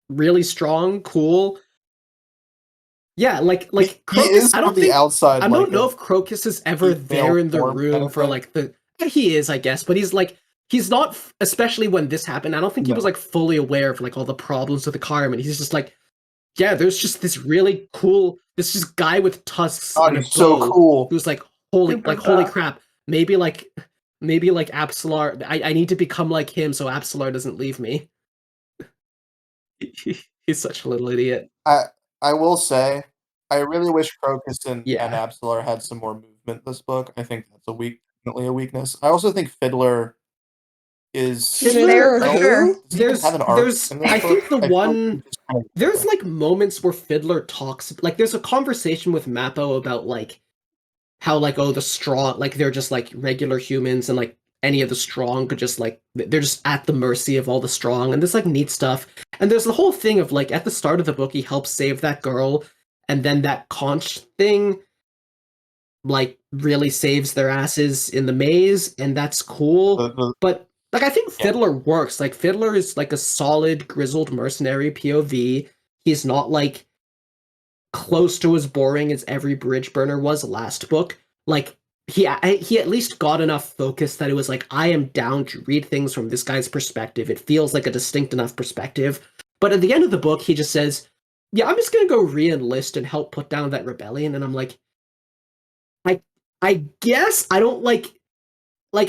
really strong, cool. Yeah, like Crocus. He is I don't from the think outside. I like don't know if Crocus is ever there in the form kind room of for thing. like the. He is, I guess, but he's not. Especially when this happened, I don't think he was No. like fully aware of like all the problems with Akarium, and he's just like, yeah, there's just this really cool, this just guy with tusks God, and a he's so bow cool. who's like holy Super holy buff. crap. Maybe like Apsalar. I need to become like him so Apsalar doesn't leave me. He's such a little idiot. I will say, I really wish Crocus and Yeah. Absolar had some more movement this book. I think that's definitely a weakness. I also think Fiddler is He's there for I don't- sure. Does he even have an arc in this I think book? the I feel one he just kind of- there's like moments where Fiddler talks, like there's a conversation with Mappo about like how like, oh, the strong, like they're just like regular humans, and like any of the strong could just like, they're just at the mercy of all the strong, and this like neat stuff. And there's the whole thing of like at the start of the book he helps save that girl, and then that conch thing like really saves their asses in the maze, and that's cool. But like I think Fiddler works. Like Fiddler is like a solid grizzled mercenary POV. He's not like close to as boring as every bridge burner was last book. Like he at least got enough focus that it was like, I am down to read things from this guy's perspective. It feels like a distinct enough perspective. But at the end of the book, he just says, yeah, I'm just gonna go re-enlist and help put down that rebellion. And I'm like, I guess I don't like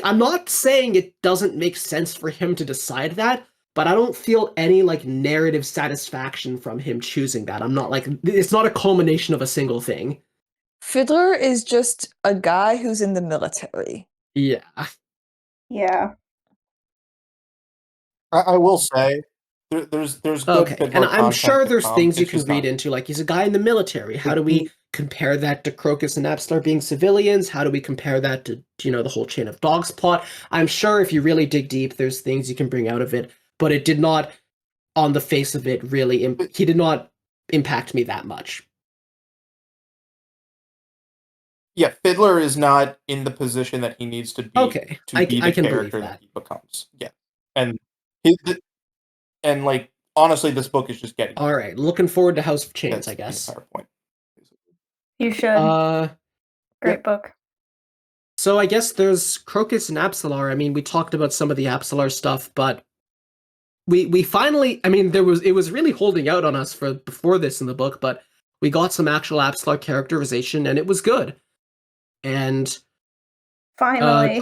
I'm not saying it doesn't make sense for him to decide that, but I don't feel any like narrative satisfaction from him choosing that. I'm not like, it's not a culmination of a single thing. Fiddler is just a guy who's in the military. Yeah. Yeah. I will say, there's good Okay, Fiddler and I'm content sure to there's come. things you It's can just read not- into, like he's a guy in the military. How do we compare that to Crocus and Apslar being civilians? How do we compare that to, you know, the whole Chain of Dogs plot? I'm sure if you really dig deep, there's things you can bring out of it, but it did not, on the face of it, really, he did not impact me that much. Yeah, Fiddler is not in the position that he needs to be Okay, to be I the can believe character that. he becomes. Yeah, and and like honestly, this book is just getting. All right, looking forward to House of Chains, That's I guess. the entire point. You should. Great book. So I guess there's Crocus and Apsalar. I mean, we talked about some of the Apsalar stuff, but we finally, I mean, it was really holding out on us for before this in the book, but we got some actual Apsalar characterization, and it was good. And Finally.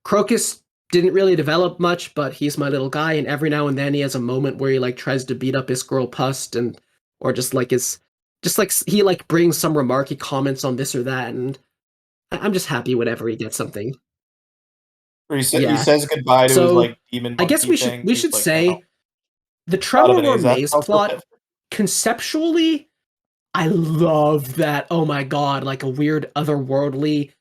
Crocus didn't really develop much, but he's my little guy, and every now and then he has a moment where he like tries to beat up his girl Pust, and or just like he like brings some remarky comments on this or that, and I'm just happy whenever he gets something. Or he Yeah. says goodbye to his So like demon I guess monkey thing. we He's should like, say the out of an Tremor Azaz Maze house plot forever. conceptually, I love that. Oh my god, like a weird otherworldly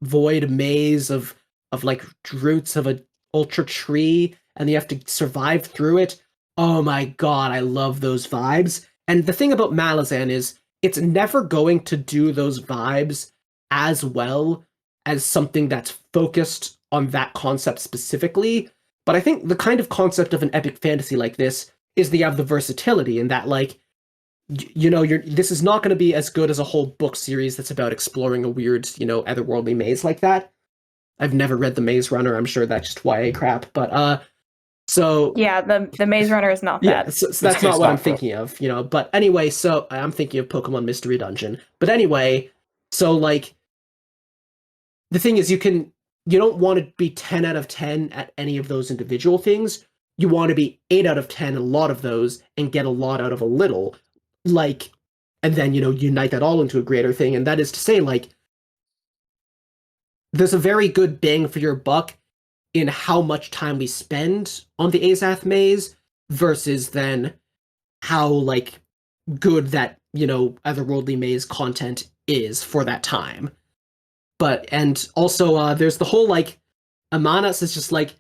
void maze of like roots of a ultra tree, and you have to survive through it. Oh my god, I love those vibes. And the thing about Malazan is it's never going to do those vibes as well as something that's focused on that concept specifically. But I think the kind of concept of an epic fantasy like this is you have the versatility in that like you know this is not going to be as good as a whole book series that's about exploring a weird otherworldly maze like that. I've never read the Maze Runner. I'm sure that's just YA crap, but so Yeah, the Maze Runner is not yeah, that. so that's not It's what not I'm good. thinking of, but anyway, so I'm thinking of Pokemon Mystery Dungeon. But anyway, so like the thing is you don't want to be 10 out of 10 at any of those individual things. You want to be 8 out of 10 at a lot of those and get a lot out of a little. Like, and then, unite that all into a greater thing. And that is to say, like, there's a very good bang for your buck in how much time we spend on the Azath maze versus then how, like, good that, otherworldly maze content is for that time. But, and also, there's the whole, like, Amanas is just like,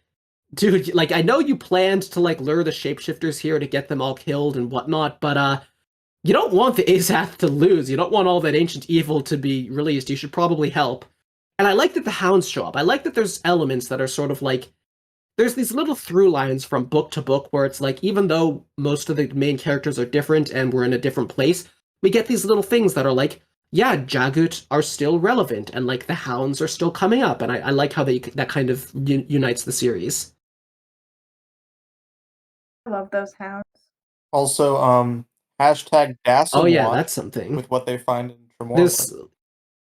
dude, like, I know you planned to, like, lure the shapeshifters here to get them all killed and whatnot, but, you don't want the Azath to lose. You don't want all that ancient evil to be released. You should probably help. And I like that the hounds show up. I like that there's elements that are sort of like, there's these little through lines from book to book where it's like, even though most of the main characters are different and we're in a different place, we get these little things that are like, yeah, Jagut are still relevant, and like the hounds are still coming up, and I like how that kind of unites the series. I love those hounds. Also, hashtag Dassam Oh yeah, watch that's something. with what they find in Tremor. There's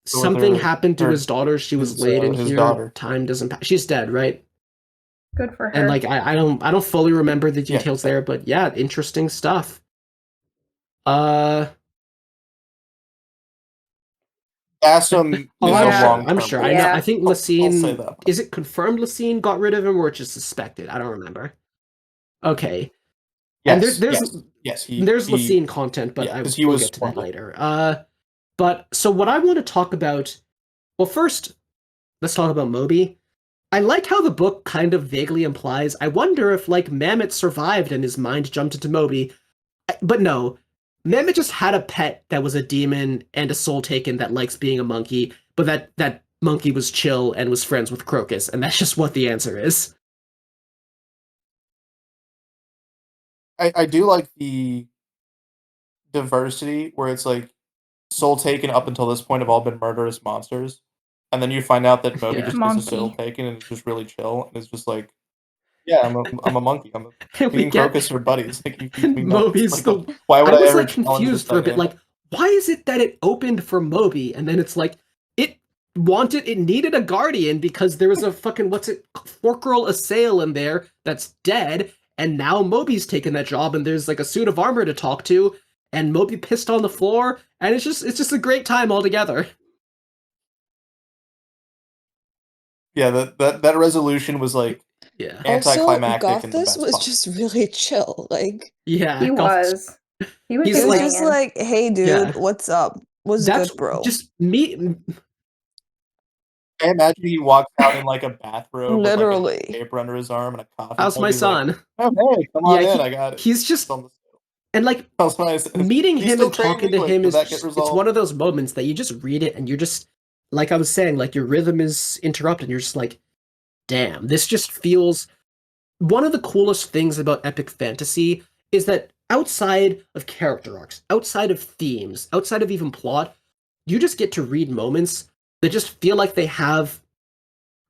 something happened to his daughter. She was his, laid in his here. daughter. Time doesn't pass. She's dead, right? Good for her. And like I don't fully remember the Yeah, details so- there, but yeah, interesting stuff. Dassam Oh, is I'm a sure. long-term I'm sure. I lead. know. Yeah. I think I'll say Lacine. that. Is it confirmed Lacine got rid of him, or just suspected? I don't remember. Okay. And Yes, yes. there's Lacine content, but yeah, 'cause we'll was get to that spoiled. later. But so what I want to talk about. Well, first, let's talk about Moby. I like how the book kind of vaguely implies. I wonder if like Mammoth survived and his mind jumped into Moby. But no, Mammoth just had a pet that was a demon and a soul taken that likes being a monkey, but that monkey was chill and was friends with Crocus, and that's just what the answer is. I do like the diversity where it's like soul taken up until this point have all been murderous monsters, and then you find out that Moby Yeah. just is a Monkey. soul taken and is just really chill and is just like, yeah, I'm a monkey. And Me we and get Crocus are buddies. Like he feeds me nuts. Moby's Like, the. why would I I was ever like challenge this confused for a bit, dynamic? like, why is it that it opened for Moby and then it's like it needed a guardian because there was a fucking Forkerl Assail in there that's dead, and now Moby's taken that job, and there's like a suit of armor to talk to, and Moby pissed on the floor, and it's just a great time altogether. Yeah, that resolution was like Yeah. Also, anticlimactic in the Gothus best was possible. just really chill. Like Yeah. He was. He was He's he just was like- just hanging. like, "Hey, dude, Yeah. what's up? What's That's good, bro?" just me. I imagine he walks out in like a bathrobe with like Literally. a paper under his arm and a coffee How's mug. my He's like, son? oh hey, come on Yeah, in, I got it. He's just It's on the- and like That's nice. meeting He's him still and talking to training, like, him did is that get it's resolved? one of those moments that you just read it and you're just like I was saying, like your rhythm is interrupted and you're just like, damn, this just feels one of the coolest things about epic fantasy is that outside of character arcs, outside of themes, outside of even plot, you just get to read moments that just feel like they have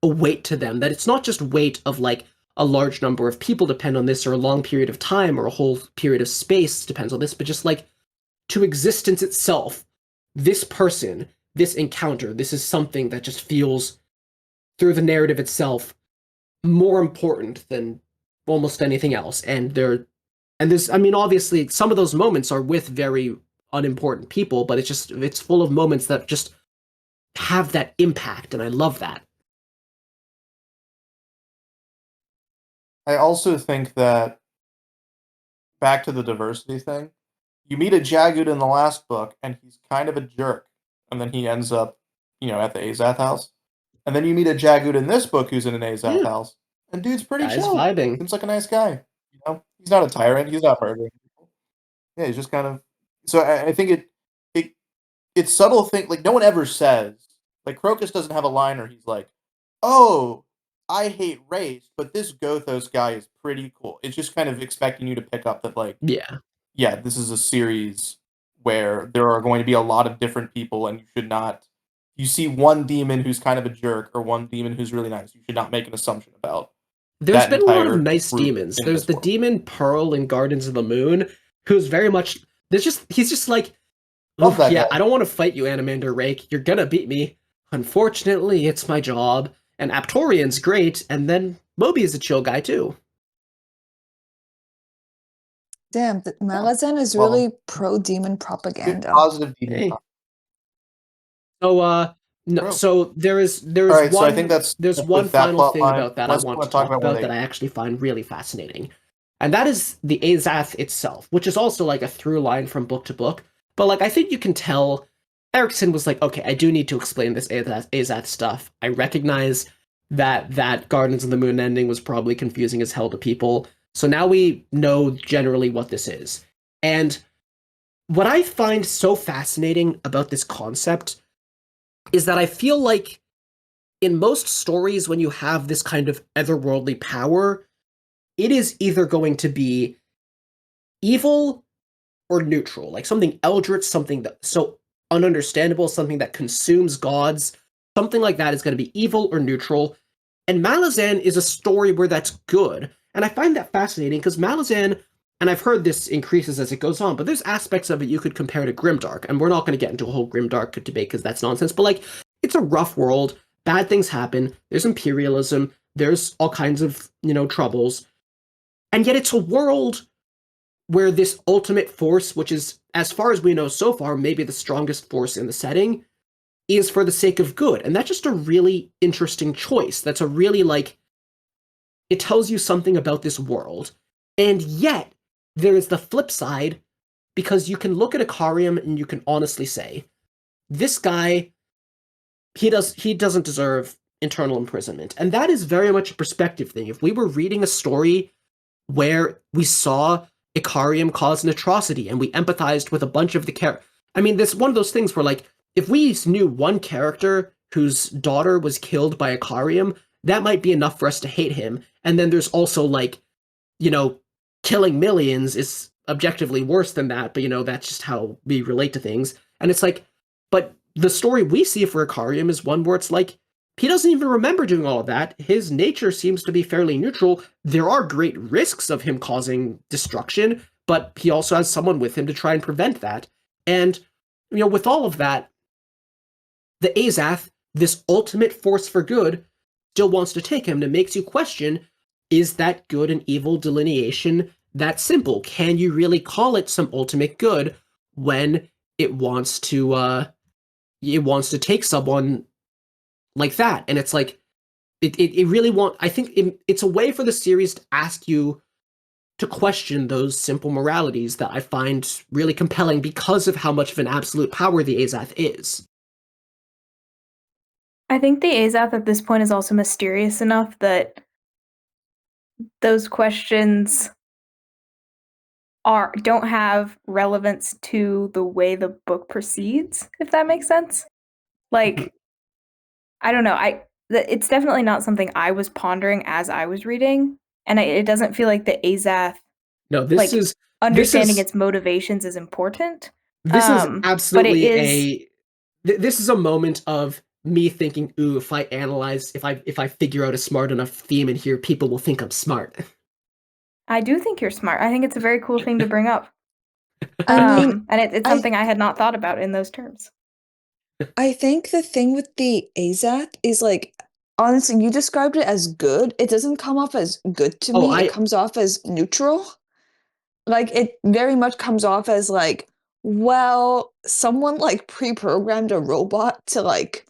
a weight to them, that it's not just weight of like a large number of people depend on this or a long period of time or a whole period of space depends on this, but just like to existence itself, this person, this encounter, this is something that just feels through the narrative itself more important than almost anything else. And there's, I mean, obviously some of those moments are with very unimportant people, but it's full of moments that just have that impact, and I love that. I also think that back to the diversity thing, you meet a Jagood in the last book, and he's kind of a jerk, and then he ends up, at the Azath house. And then you meet a Jagood in this book who's in an Azath Yeah, house, and dude's pretty guys chill. vibing. Seems like a nice guy. He's not a tyrant. He's not murdering people. Yeah, he's just kind of. So I think it it's subtle thing. Like no one ever says. Like Crocus doesn't have a line where he's like, "Oh, I hate race, but this Gothos guy is pretty cool." It's just kind of expecting you to pick up that like, Yeah. yeah, this is a series where there are going to be a lot of different people, and you should not. You see one demon who's kind of a jerk, or one demon who's really nice. You should not make an assumption about There's that been a lot of entire nice group demons. in There's this the world. demon Pearl in Gardens of the Moon, who's very much he's just like, Love oh that yeah, guy. I don't want to fight you, Animander Rake. You're gonna beat me. Unfortunately, it's my job. And Aptorian's great, and then Moby is a chill guy too. Damn, Malazan is Love him. really pro-demon Good propaganda. positive demon. Hey. So no, True. so there's All right, so I think that's one with that final plot thing line. about that I Let's want to talk talk about where about they that I actually find really fascinating. And that is the Azath itself, which is also like a through line from book to book. But like I think you can tell Erickson was like, okay, I do need to explain this Azath stuff. I recognize that Gardens of the Moon ending was probably confusing as hell to people. So now we know generally what this is. And what I find so fascinating about this concept is that I feel like in most stories, when you have this kind of otherworldly power, it is either going to be evil or neutral, like something eldritch, something that so ununderstandable, something that consumes gods, something like that is going to be evil or neutral. And Malazan is a story where that's good. And I find that fascinating because Malazan, and I've heard this increases as it goes on, but there's aspects of it you could compare to Grimdark. And we're not going to get into a whole Grimdark debate because that's nonsense. But like, it's a rough world. Bad things happen. There's imperialism. There's all kinds of, troubles. And yet it's a world where this ultimate force, which is, as far as we know so far, maybe the strongest force in the setting, is for the sake of good. And that's just a really interesting choice. That's a really, it tells you something about this world. And yet, there is the flip side, because you can look at Ikariam and you can honestly say, this guy, he doesn't deserve eternal imprisonment. And that is very much a perspective thing. If we were reading a story where we saw Ikariam cause an atrocity and we empathized with a bunch of the characters. I mean, this one of those things where, if we knew one character whose daughter was killed by Ikariam, that might be enough for us to hate him. And then there's also, killing millions is objectively worse than that, but, that's just how we relate to things. And it's like, but the story we see for Ikariam is one where it's like, he doesn't even remember doing all of that. His nature seems to be fairly neutral. There are great risks of him causing destruction, but he also has someone with him to try and prevent that. And, with all of that, the Azath, this ultimate force for good, still wants to take him, and it makes you question, is that good and evil delineation that simple? Can you really call it some ultimate good when it wants to take someone like that? And it's like, it really I think it's a way for the series to ask you to question those simple moralities that I find really compelling because of how much of an absolute power the Azath is. I think the Azath at this point is also mysterious enough that those questions don't have relevance to the way the book proceeds, if that makes sense. Like, I don't know. It's definitely not something I was pondering as I was reading, and it doesn't feel like the Azath, No, this understanding is its motivations is important. this is But it absolutely is. this is a moment of me thinking, ooh, if I figure out a smart enough theme in here, people will think I'm smart. I do think you're smart. I think it's a very cool thing to bring up. I mean, And it's I something I had not thought about in those terms. I think the thing with the Azath is Honestly, you described it as good. It doesn't come off as good to Oh, me. It comes off as neutral. Like it very much comes off as like, well, someone like pre-programmed a robot to like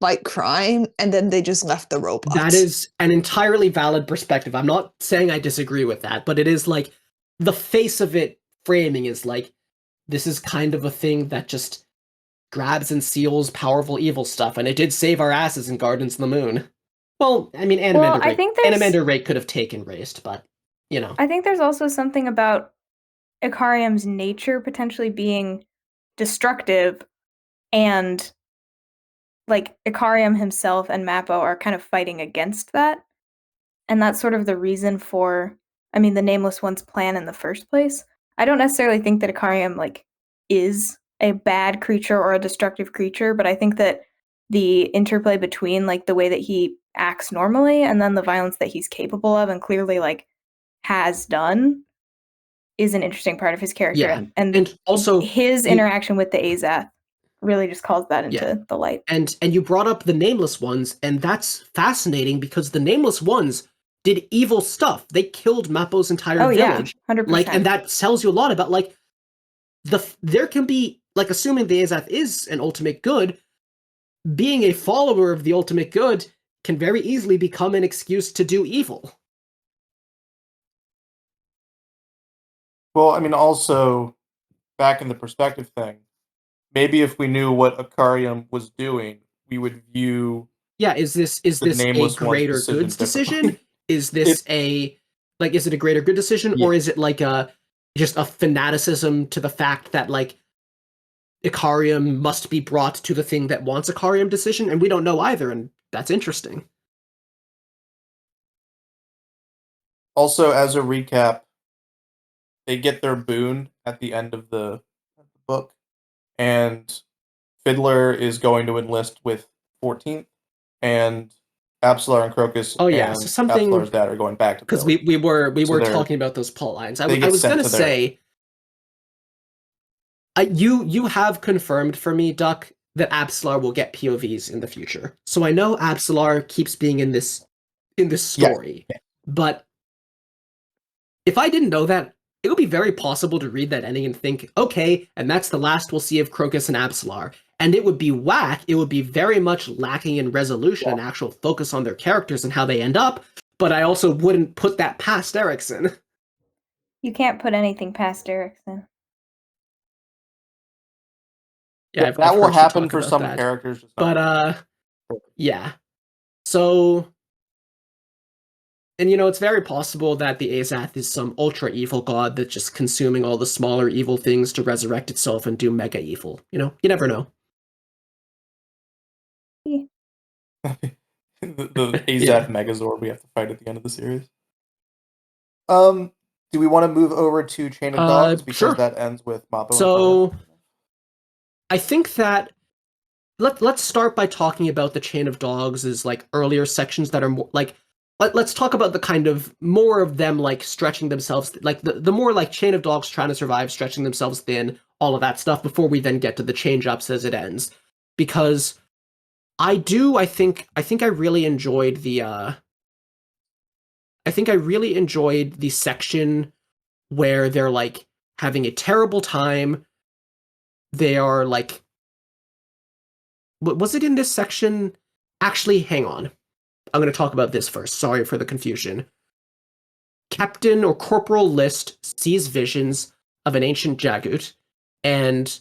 fight crime and then they just left the that robot. is an entirely valid perspective. I'm not saying I disagree with that, but it is like the face of it framing is like this is kind of a thing that just grabs and seals powerful evil stuff, and it did save our asses in Gardens of the Moon. Well, I mean, Well, I think there's Animander Rake could have taken Raced, but you know. I think there's also something about Ikariam's nature potentially being destructive, and like Ikariam himself and Mappo are kind of fighting against that. And that's sort of the reason for, I mean, the Nameless One's plan in the first place. I don't necessarily think that Ikariam like is a bad creature or a destructive creature, but I think that the interplay between like the way that he acts normally and then the violence that he's capable of and clearly like has done is an interesting part of his character. Yeah, And and also his interaction with the Azath really just calls that into the light. And you brought up the Nameless Ones, and that's fascinating because the Nameless Ones did evil stuff. They killed Mappo's entire village. 100%. Like, and that tells you a lot about like there can be like assuming the Azath is an ultimate good, being a follower of the ultimate good can very easily become an excuse to do evil. Well, I mean, also back in the perspective thing, maybe if we knew what Ikariam was doing, we would view is this a Nameless One's greater decision goods decision? differently. Is this is it a greater good decision, Yeah. or is it like just a fanaticism to the fact that like Ikariam must be brought to the thing that wants Ikariam decision, and we don't know either, and that's interesting. Also, as a recap, they get their boon at the end of the book, and Fiddler is going to enlist with 14th, and Absalar and Crocus Oh yeah, and so something Absalar's dad are going back to the because village. we were So talking about those plot lines. I they get was sent gonna to their- say, you have confirmed for me, Duck, that Absalar will get POVs in the future. So I know Absalar keeps being in this story, but if I didn't know that, it would be very possible to read that ending and think, okay, and that's the last we'll see of Crocus and Absalar. And it would be whack. It would be very much lacking in resolution and actual focus on their characters and how they end up. But I also wouldn't put that past Erickson. You can't put anything past Erickson. Yeah, that will happen for some characters. But yeah. So, and it's very possible that the Azath is some ultra evil god that's just consuming all the smaller evil things to resurrect itself and do mega evil. You never know. the Azath Megazord we have to fight at the end of the series. Do we want to move over to Chain of Dogs because sure. that ends with Mappo? So, I think that let's start by talking about the Chain of Dogs as like earlier sections that are more like let's talk about the kind of more of them like stretching themselves, like the more like Chain of Dogs trying to survive, stretching themselves thin, all of that stuff before we then get to the change ups as it ends, because I think I really enjoyed the section where they're like having a terrible time. They are like, was it in this section? Actually, hang on. I'm going to talk about this first. Sorry for the confusion. Captain or Corporal List sees visions of an ancient Jagut, and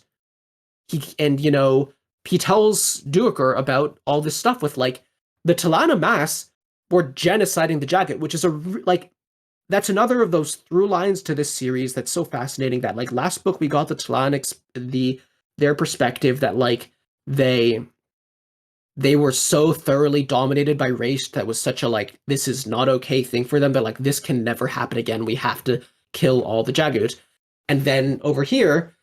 he tells Duiker about all this stuff with like the Talana Mass were genociding the Jagut, which is that's another of those through lines to this series that's so fascinating. That like last book we got the Talanics, their perspective that like they were so thoroughly dominated by race that was such a like this is not okay thing for them that like this can never happen again. We have to kill all the Jagut. And then over here,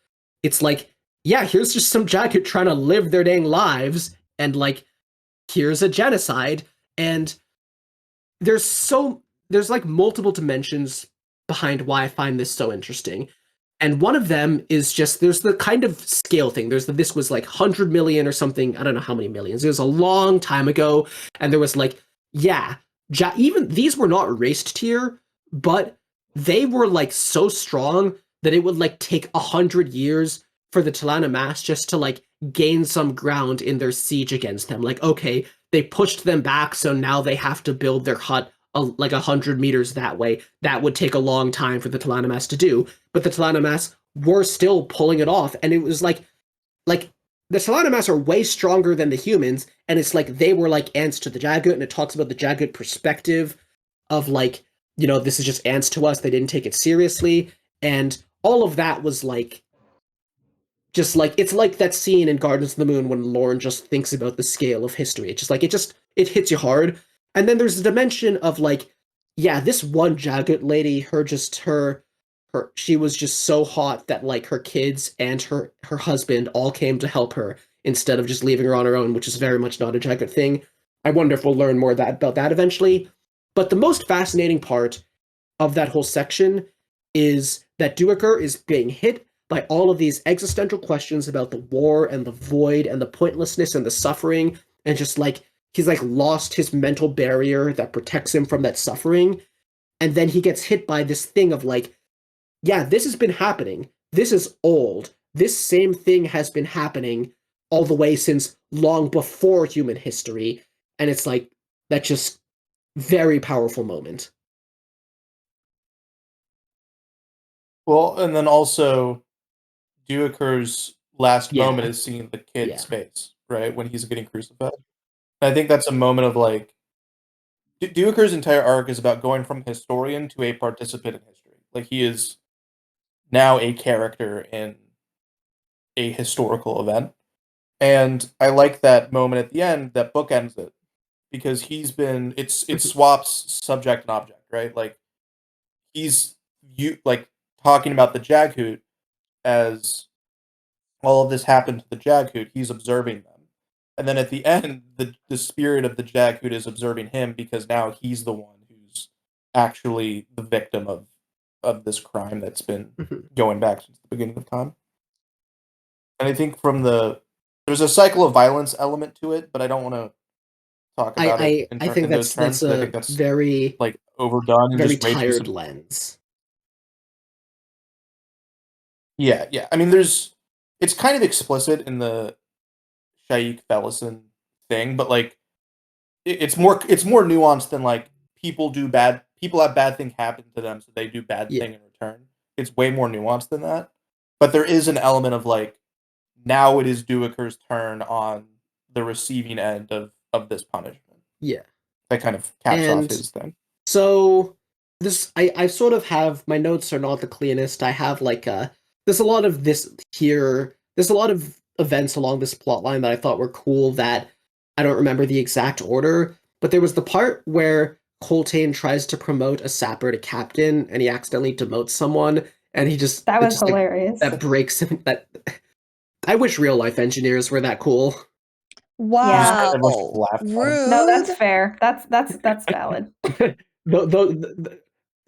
it's like, yeah, here's just some Jagut trying to live their dang lives, and like here's a genocide. And there's like multiple dimensions behind why I find this so interesting. And one of them is just there's the kind of scale thing. This was like 100 million or something. I don't know how many millions. It was a long time ago, and there was like yeah, even these were not raced tier, but they were like so strong that it would like take 100 years for the Talana Mass just to like gain some ground in their siege against them. Like okay, they pushed them back, so now they have to build their hut like 100 meters that way. That would take a long time for the Talana Mass to do, but the Talana Mass were still pulling it off, and it was like the Talana Mass are way stronger than the humans, and it's like they were like ants to the Jagut, and it talks about the Jagut perspective of like, this is just ants to us. They didn't take it seriously, and all of that was like just like it's like that scene in Gardens of the Moon when Lauren just thinks about the scale of history. It hits you hard. And then there's the dimension of like, yeah, this one Jagut lady, she was just so hot that like her kids and her husband all came to help her instead of just leaving her on her own, which is very much not a Jagut thing. I wonder if we'll learn more about that eventually. But the most fascinating part of that whole section is that Duiker is being hit by all of these existential questions about the war and the void and the pointlessness and the suffering, and just like he's like lost his mental barrier that protects him from that suffering. And then he gets hit by this thing of like, yeah, this has been happening. This is old. This same thing has been happening all the way since long before human history. And it's like that just very powerful moment. Well, and then also Duiker's last Yeah. moment is seeing the kid's face, right? When he's getting crucified. And I think that's a moment of like Duiker's entire arc is about going from historian to a participant in history. Like he is now a character in a historical event. And I like that moment at the end that bookends it because it swaps subject and object, right? Like he's talking about the Jaghoot as all of this happened to the Jaghoot, he's observing them. And then at the end, the spirit of the Jaghoot is observing him because now he's the one who's actually the victim of this crime that's been going back since the beginning of time. And I think there's a cycle of violence element to it, but I don't want to talk about it I think in those terms. that's I think that's very like overdone and very just way too tired simple. lens. Yeah. I mean, it's kind of explicit in the Shaikh Bellison thing, but like it's more nuanced than like people have bad things happen to them, so they do bad thing in return. It's way more nuanced than that. But there is an element of like now it is Duiker's turn on the receiving end of this punishment. Yeah. That kind of caps off his thing. So I sort of have my notes are not the cleanest. I have like there's a lot of this here. There's a lot of events along this plot line that I thought were cool that I don't remember the exact order, but there was the part where Coltane tries to promote a sapper to captain and he accidentally demotes someone and that was hilarious. That breaks him. That I wish real life engineers were that cool. Wow. Rude. No, that's fair. That's valid.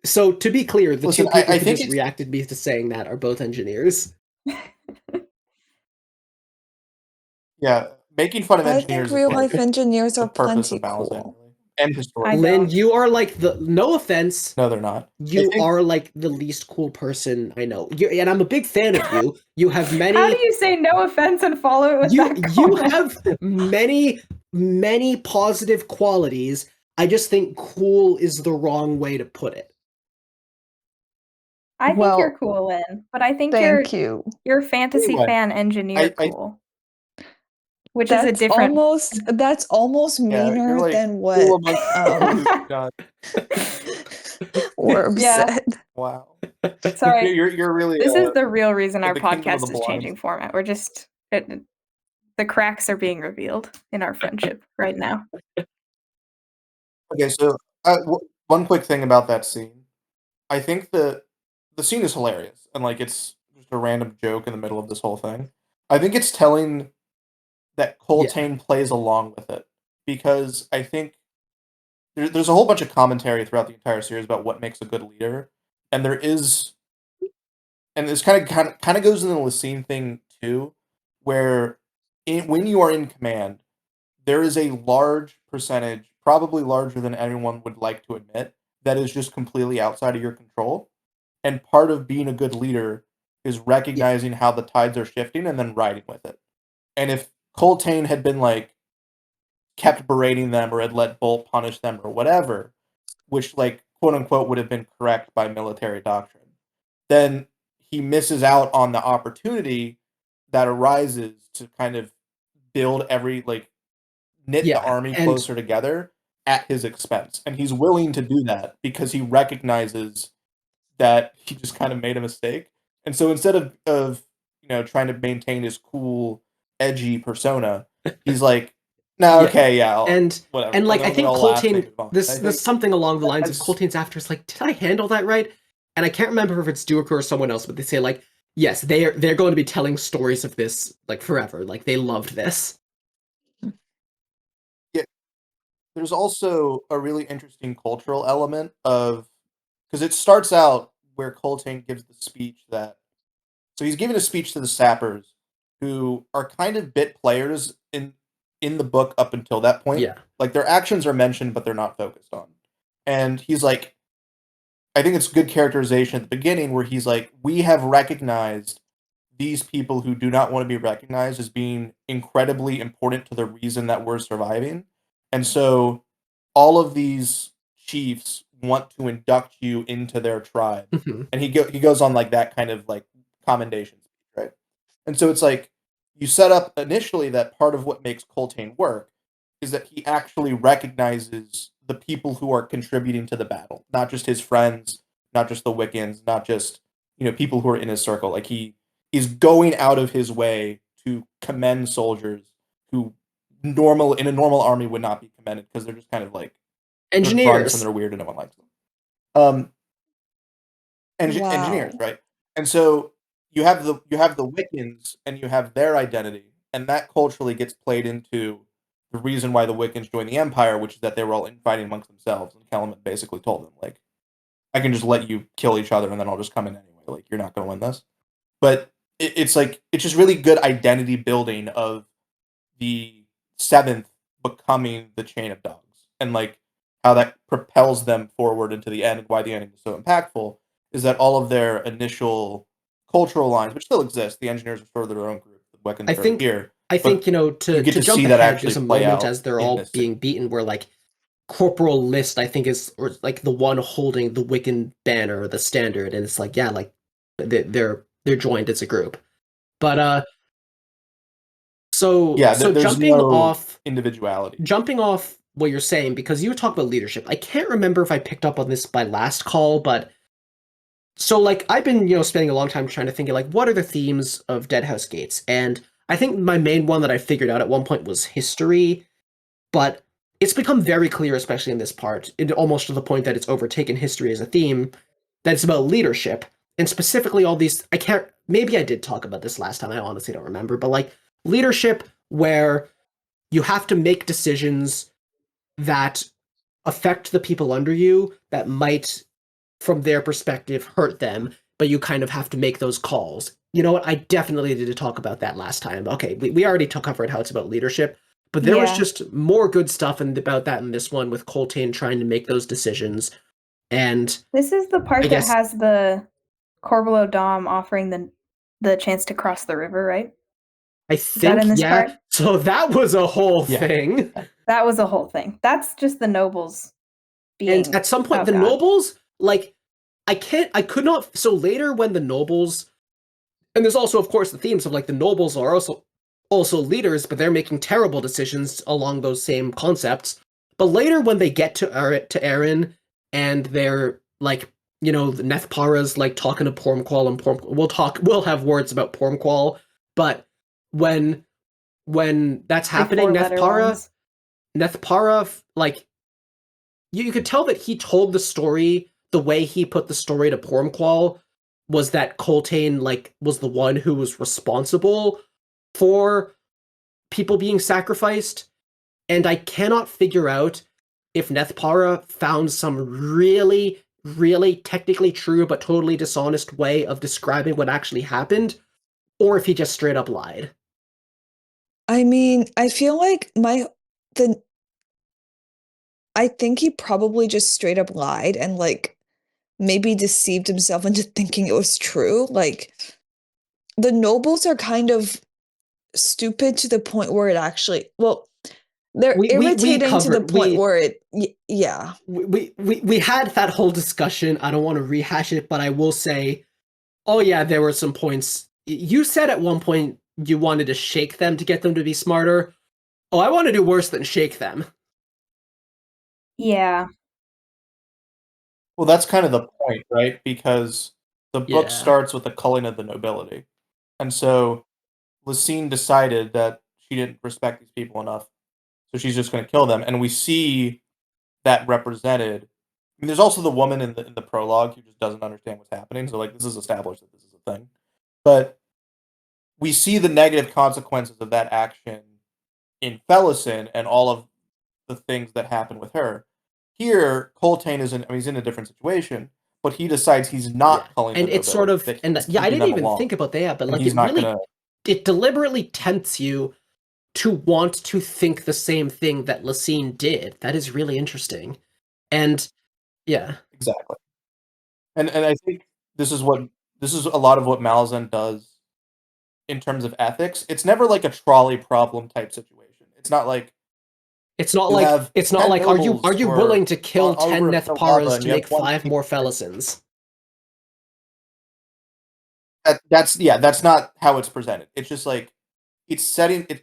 So to be clear, the two people I who think just reacted me to saying that are both engineers. Yeah, making fun of I engineers. think real life engineers are the purpose plenty of Malazan, cool. and historical. Lynn, you are like no offense. No, they're not. You are like the least cool person I know. And I'm a big fan of you. You have many. How do you say no offense and follow it with that comment? You have many positive qualities. I just think cool is the wrong way to put it. I think you're cool, Lynn, but I think you're fantasy fan engineer cool. Which is a different that's almost meaner like, than what Werb said. Wow. Sorry. You're really this is the real reason our the kingdom of podcast the is blind. changing format. We're just the cracks are being revealed in our friendship right now. Okay, so one quick thing about that scene. I think the scene is hilarious and like it's just a random joke in the middle of this whole thing. I think it's telling that Coltane plays along with it because I think there's a whole bunch of commentary throughout the entire series about what makes a good leader, and there is and this kind of goes into the Lysine thing too, where when you are in command, there is a large percentage, probably larger than anyone would like to admit, that is just completely outside of your control. And part of being a good leader is recognizing how the tides are shifting and then riding with it. And if Coltane had been like kept berating them or had let Bolt punish them or whatever, which like quote unquote would have been correct by military doctrine, then he misses out on the opportunity that arises to kind of build knit the army and closer together at his expense. And he's willing to do that because he recognizes that he just kind of made a mistake. And so instead of trying to maintain his cool, edgy persona, he's like, no, okay, yeah, whatever. And like I think Coltane, this something along the lines of that's- Coltane's after is like, did I handle that right? And I can't remember if it's Duiker or someone else, but they say like, yes, they're going to be telling stories of this like forever. Like they loved this. Yeah, there's also a really interesting cultural element of because it starts out where Coltane gives the speech that so he's giving a speech to the sappers who are kind of bit players in the book up until that point. Yeah. Like their actions are mentioned, but they're not focused on. And he's like, I think it's good characterization at the beginning where he's like, we have recognized these people who do not want to be recognized as being incredibly important to the reason that we're surviving. And so all of these chiefs want to induct you into their tribe. Mm-hmm. And he goes on like that kind of like commendation speech, right? And so it's like you set up initially that part of what makes Coltane work is that he actually recognizes the people who are contributing to the battle, not just his friends, not just the Wiccans, not just people who are in his circle. Like he's going out of his way to commend soldiers who in a normal army would not be commended because they're just kind of like engineers and they're weird and no one likes them. Engineers, right? And so you have the Wiccans and you have their identity, and that culturally gets played into the reason why the Wiccans joined the Empire, which is that they were all infighting amongst themselves, and Kellerman basically told them, like, I can just let you kill each other and then I'll just come in anyway. Like, you're not going to win this. But it's just really good identity building of the Seventh becoming the Chain of Dogs, and like how that propels them forward into the end, and why the ending is so impactful is that all of their initial cultural lines, which still exist, the engineers are sort of their own group, the Wiccans are here. I think to jump ahead, there's a moment as they're all being beaten where like Corporal List, I think, is or like the one holding the Wiccan banner or the standard, and it's like, yeah, like they're joined as a group. But so jumping off individuality. Jumping off what you're saying, because you talk about leadership. I can't remember if I picked up on this by last call, but so like I've been, spending a long time trying to think of like what are the themes of Deadhouse Gates, and I think my main one that I figured out at one point was history, but it's become very clear, especially in this part, almost to the point that it's overtaken history as a theme, that it's about leadership, and specifically all these, maybe I did talk about this last time, I honestly don't remember, but like leadership where you have to make decisions that affect the people under you that might, from their perspective, hurt them, but you kind of have to make those calls. You know what? I definitely did talk about that last time. Okay, we already covered how it's about leadership, but there was just more good stuff about that in this one with Coltane trying to make those decisions. And this is the part that has the Corbeau Dom offering the chance to cross the river, right? I think, in this part? So that was a whole thing. That was a whole thing. That's just the nobles being... And at some point, the nobles, like, I could not... So later when the nobles... And there's also, of course, the themes of, like, the nobles are also leaders, but they're making terrible decisions along those same concepts. But later when they get to Aaron, and they're, like, Nethpara's, like, talking to Pormqual, and we'll have words about Pormqual, but when that's happening, Nethpara, like, you could tell that he told the story, the way he put the story to Pormqual was that Coltane, like, was the one who was responsible for people being sacrificed, and I cannot figure out if Nethpara found some really, really technically true but totally dishonest way of describing what actually happened, or if he just straight up lied. I mean, I feel like I think he probably just straight up lied and like maybe deceived himself into thinking it was true. Like the nobles are kind of stupid to the point where it actually, well, they're We irritating to the covered point where yeah. we had that whole discussion. I don't want to rehash it, but I will say, oh yeah, there were some points. You said at one point you wanted to shake them to get them to be smarter. Oh, I want to do worse than shake them. Yeah. Well, that's kind of the point, right? Because the book Yeah. starts with the culling of the nobility. And so Lysine decided that she didn't respect these people enough, so she's just going to kill them. And we see that represented. I mean, there's also the woman in the prologue who just doesn't understand what's happening. So like this is established that this is a thing, but we see the negative consequences of that action in Felison and all of the things that happen with her. Here, Coltane is he's in a different situation, but he decides he's not culling and the it's sort nobility, of, that and he's yeah, I keeping didn't them even along, think about that, but and like he's it not really, gonna. it deliberately tempts you to want to think the same thing that Lysine did. That is really interesting. And yeah, Exactly. And I think this is a lot of what Malazan does in terms of ethics. It's never like a trolley problem type situation. It's not like it's not you like have it's not 10 like are nobles you who willing are to kill 10 over a pit of lava Nethparas and to you have make one 5 king. more Felisons? That's not how it's presented. It's just like it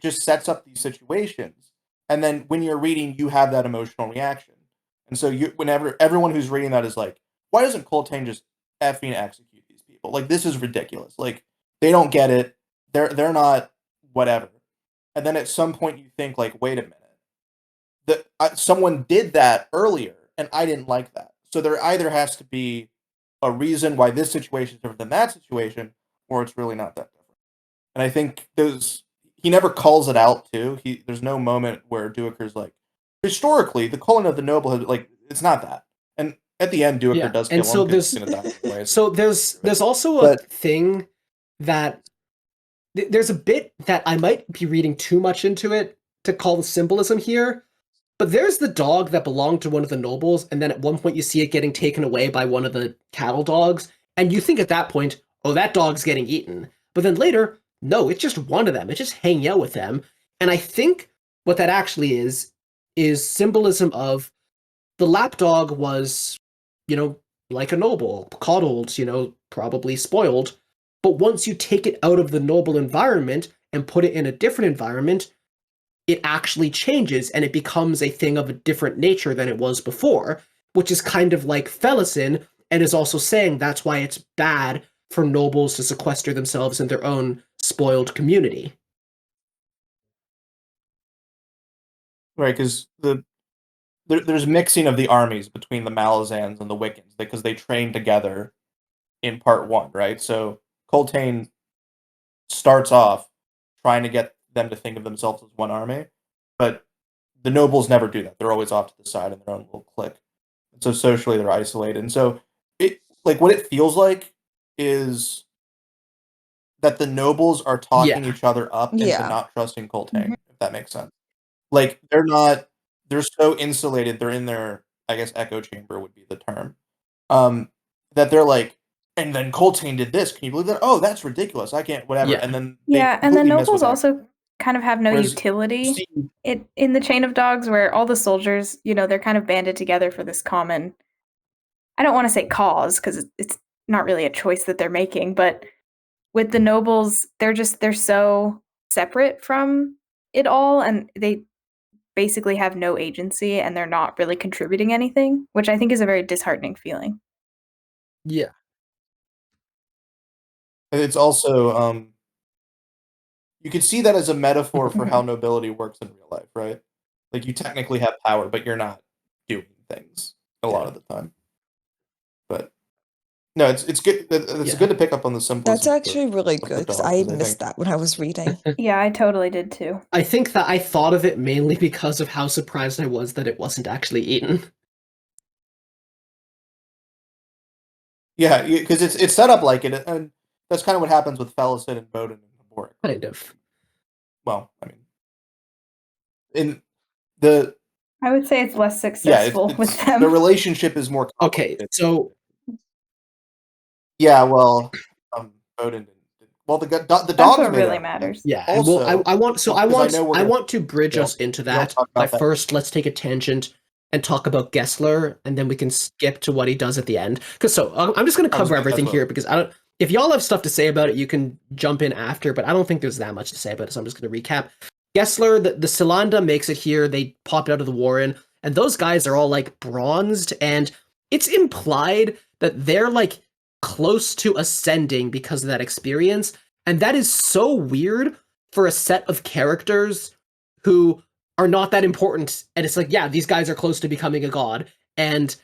just sets up these situations, and then when you're reading, you have that emotional reaction, and so whenever everyone who's reading that is like, why doesn't Coltane just effing execute these people? Like this is ridiculous. Like they don't get it. They're not whatever. And then at some point you think like, wait a minute, someone did that earlier, and I didn't like that. So there either has to be a reason why this situation is different than that situation, or it's really not that different. And I think he never calls it out too. There's no moment where Duiker's like, historically, the culling of the noble has like it's not that. And at the end, Duiker Yeah, does and kill him so because he's there's gonna die anyway. so there's also a But thing that there's a bit that I might be reading too much into it to call the symbolism here, but there's the dog that belonged to one of the nobles, and then at one point you see it getting taken away by one of the cattle dogs, and you think at that point, oh, that dog's getting eaten. But then later, no, it's just one of them. It's just hanging out with them. And I think what that actually is symbolism of the lapdog was, you know, like a noble, coddled, probably spoiled. But once you take it out of the noble environment and put it in a different environment, it actually changes and it becomes a thing of a different nature than it was before, which is kind of like Felison, and is also saying that's why it's bad for nobles to sequester themselves in their own spoiled community. right, because there's mixing of the armies between the Malazans and the Wiccans because they train together in part one, right? So Coltane starts off trying to get them to think of themselves as one army, but the nobles never do that. They're always off to the side in their own little clique. So socially they're isolated. And so it like what it feels like is that the nobles are talking Yeah. each other up into Yeah. not trusting Coltane, Mhm. if that makes sense. Like they're so insulated, they're in their I guess echo chamber would be the term. That they're like, and then Coltane did this. Can you believe that? Oh, that's ridiculous. I can't whatever. Yeah. And then they Yeah, and the completely miss nobles what also kind of have no Whereas you utility see in the chain of dogs where all the soldiers, they're kind of banded together for this common, I don't want to say cause because it's not really a choice that they're making, but with the nobles, they're so separate from it all and they basically have no agency and they're not really contributing anything, which I think is a very disheartening feeling. Yeah. it's also you could see that as a metaphor for how nobility works in real life, right? Like you technically have power, but you're not doing things a lot Yeah. of the time. But no, it's good. It's Yeah. good to pick up on the That's symbolism actually really of the good because dog I because I missed think that when I was reading. Yeah, I totally did too. I think that I thought of it mainly because of how surprised I was that it wasn't actually eaten. Yeah, because it's set up like it, and that's kind of what happens with Felicid and Bowden and Boric. Kind of. Well, I mean, in the I would say it's less yeah, successful it's with them. the relationship is more Okay, complicated. so Yeah, well, Bowden didn't. Well, the That's dogs what made really out. matters. yeah, and Also, well, I want because I know we're I gonna want to bridge us into we don't that. talk But about that. first, let's take a tangent and talk about Gessler, and then we can skip to what he does at the end. Because I'm just going to I was cover gonna- that's everything what- here because I don't. If y'all have stuff to say about it, you can jump in after. But I don't think there's that much to say about it, so I'm just going to recap. Gessler, the Silanda makes it here. They pop out of the Warren, and those guys are all like bronzed, and it's implied that they're like close to ascending because of that experience. And that is so weird for a set of characters who are not that important. And it's like, yeah, these guys are close to becoming a god. And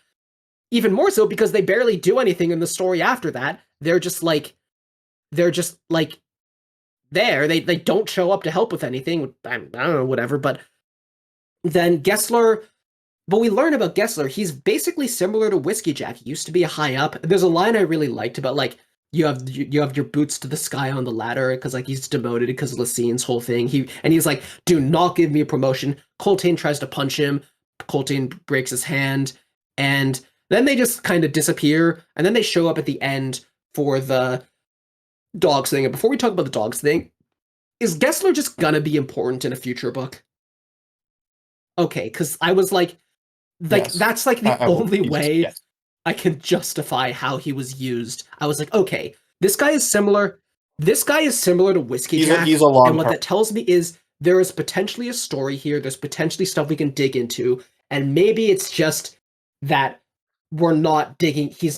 even more so because they barely do anything in the story after that. They're just like there. They don't show up to help with anything. I don't know, whatever. But then Gessler, but we learn about Gessler. He's basically similar to Whiskey Jack. He used to be a high up. There's a line I really liked about like you have your boots to the sky on the ladder because like he's demoted because of Lacine's whole thing. He's like, do not give me a promotion. Coltane tries to punch him. Coltane breaks his hand, and then they just kind of disappear. And then they show up at the end for the dogs thing. And before we talk about the dogs thing, is Gessler just gonna be important in a future book? Okay, because I was like Yes. that's like the I will- only Jesus, way yes. I can justify how he was used. I was like, okay, this guy is similar. This guy is similar to Whiskey Jack. He's a long and what term. that tells me is there is potentially a story here. There's potentially stuff we can dig into, and maybe it's just that we're not digging. It's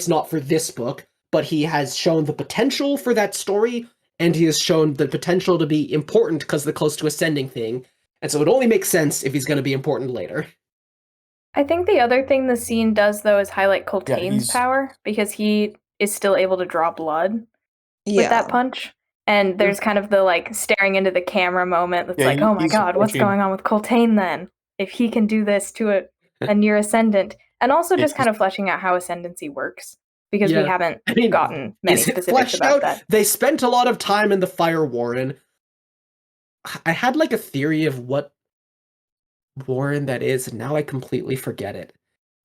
not for this book, but he has shown the potential for that story, and he has shown the potential to be important because of the close to ascending thing. And so it only makes sense if he's going to be important later. I think the other thing the scene does, though, is highlight Yeah, Coltane's he's- power because he is still able to draw blood with Yeah. that punch. And there's kind of the like staring into the camera moment that's Yeah, like, oh my he's god, what's approaching- going on with Coltane then? If he can do this to a near ascendant. And also just kind of fleshing out how ascendancy works. Because we Yeah. haven't I mean, gotten many is it specifics fleshed about out? that. They spent a lot of time in the Fire Warren. I had like a theory of what Warren that is, and now I completely forget it.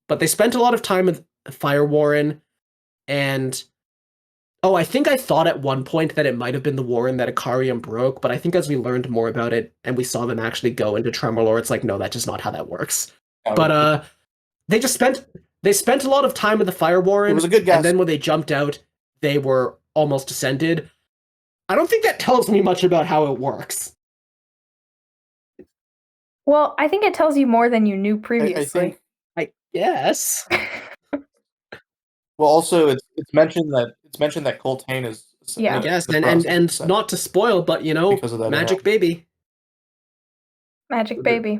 But they spent a lot of time in the Fire Warren, and I think I thought at one point that it might have been the Warren that Ikariam broke, but I think as we learned more about it and we saw them actually go into Tremorlore, it's like, no, that's just not how that works. But they spent a lot of time in the Fire Warren. It was a good guess. And then when they jumped out, they were almost ascended. I don't think that tells me much about how it works. Well, I think it tells you more than you knew I previously. think. I guess. Well, also it's mentioned that Coltane is. Yeah. I guess. the And process, not to spoil, but because of that Magic arrow. Baby. Magic baby.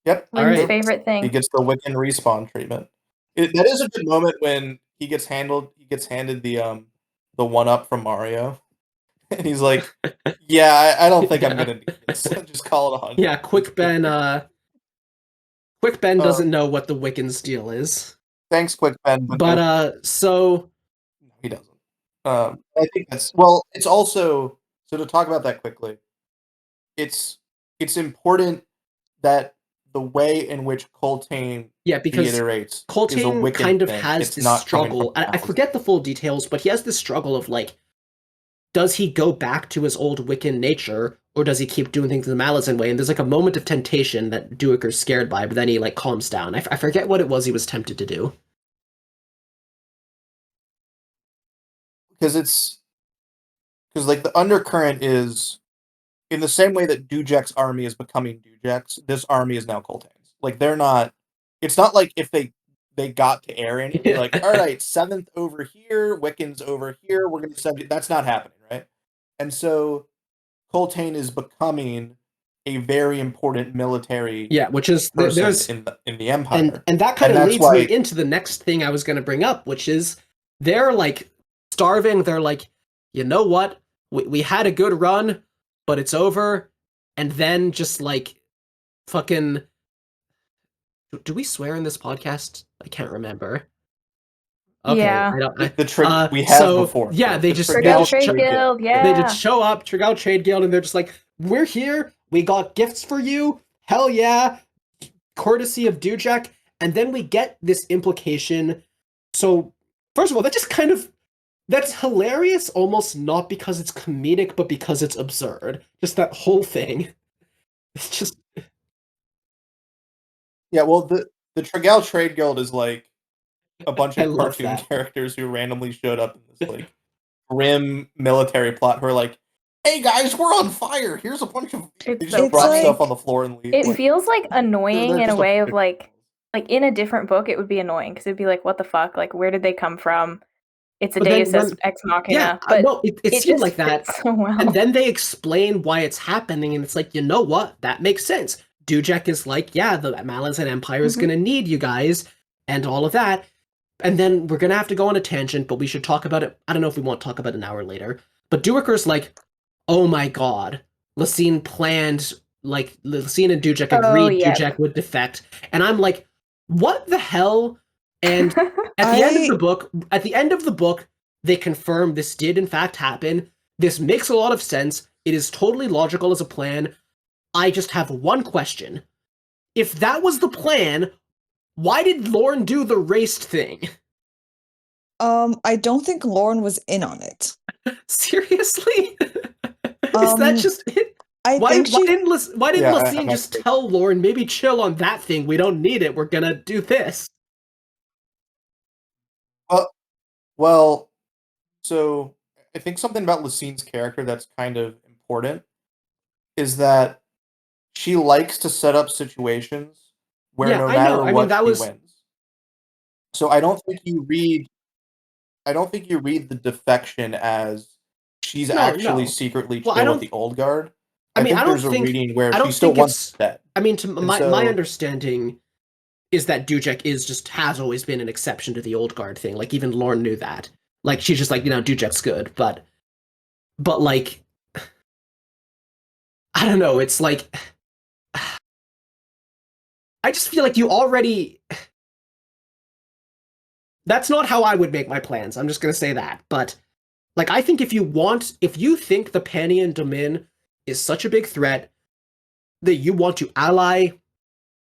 Yep. Lynn's Alright. favorite thing. He gets the Wiccan respawn treatment. That is a good moment when he gets handed the one up from Mario, and he's like, "Yeah, I don't think I'm gonna need this. Just call it 100." Yeah, Quick Ben doesn't know what the Wiccan's deal is. Thanks, Quick Ben. But so he doesn't. I think that's well. It's also so to talk about that quickly. It's important that the way in which Coltane yeah, because reiterates is a Coltane Wiccan kind of thing. has It's this not coming struggle. from I forget the full details, but he has this struggle of like, does he go back to his old Wiccan nature, or does he keep doing things the Malazan way? And there's like a moment of temptation that Duiker's scared by, but then he like calms down. I forget what it was he was tempted to do. because like the undercurrent is in the same way that Dujak's army is becoming Dujak's, this army is now Coltane's. Like they're not. It's not like if they got to Aaron, and be like, all right, 7th over here, Wiccan's over here. We're gonna send you. That's not happening, right? And so Coltane is becoming a very important military Yeah, which is person there's in the Empire. and that kind And of that's leads why- me into the next thing I was going to bring up, which is they're like starving. They're like, you know what? We had a good run, but it's over. And then just like fucking. Do we swear in this podcast? I can't remember. Okay, Yeah. I don't. We have So before. yeah, The they Trigel just Trade Guild, yeah. They just show up, Trigel Trade Guild, and they're just like, "We're here. We got gifts for you. Hell yeah, courtesy of Dujek." And then we get this implication. So first of all, that's hilarious, almost not because it's comedic, but because it's absurd. Just that whole thing. It's just Yeah, well, the Trigel Trade Guild is like a bunch I of love cartoon that. characters who randomly showed up in this like grim military plot who are like, "Hey guys, we're on fire. Here's a bunch of." They It's just so drop funny. stuff on the floor and leave. It like, feels like annoying they're in a just way of big like criminals. in a different book it would be annoying because it'd be like, what the fuck? Like, where did they come from? It's a But then Deus Ex yeah, Machina, but no, it it seemed just like that. fits so well. And then they explain why it's happening, and it's like, you know what? That makes sense. Dujek is like, yeah, the Malazan Empire is Mhm. gonna need you guys, and all of that. And then we're gonna have to go on a tangent, but we should talk about it. I don't know if we want to talk about it an hour later. But Duiker's like, oh my god, Lysine planned, like, Lysine and Dujek Oh, agreed yep. Dujek would defect. And I'm like, what the hell? And at the end of the book, they confirm this did in fact happen. This makes a lot of sense. It is totally logical as a plan. I just have one question. If that was the plan, why did Lorne do the raced thing? I don't think Lauren was in on it. Seriously? Is that just it? I think Why didn't Yeah, Lysine just tell Lorne, maybe chill on that thing, we don't need it, we're gonna do this? Well, so I think something about Lysine's character that's kind of important is that she likes to set up situations where Yeah, no I know. matter I mean, what that she was wins. So I don't think you read the defection as she's no, actually no. secretly Well, chill with the old guard. I I mean, think there's a reading where she still wants that. I mean, to And my so understanding is that Dujek has always been an exception to the old guard thing. Like even Lorne knew that. Like she's just like, Dujek's good, but like I don't know, it's like I just feel like you already that's not how I would make my plans. I'm just gonna say that. But like I think if you think the Panian Domin is such a big threat that you want to ally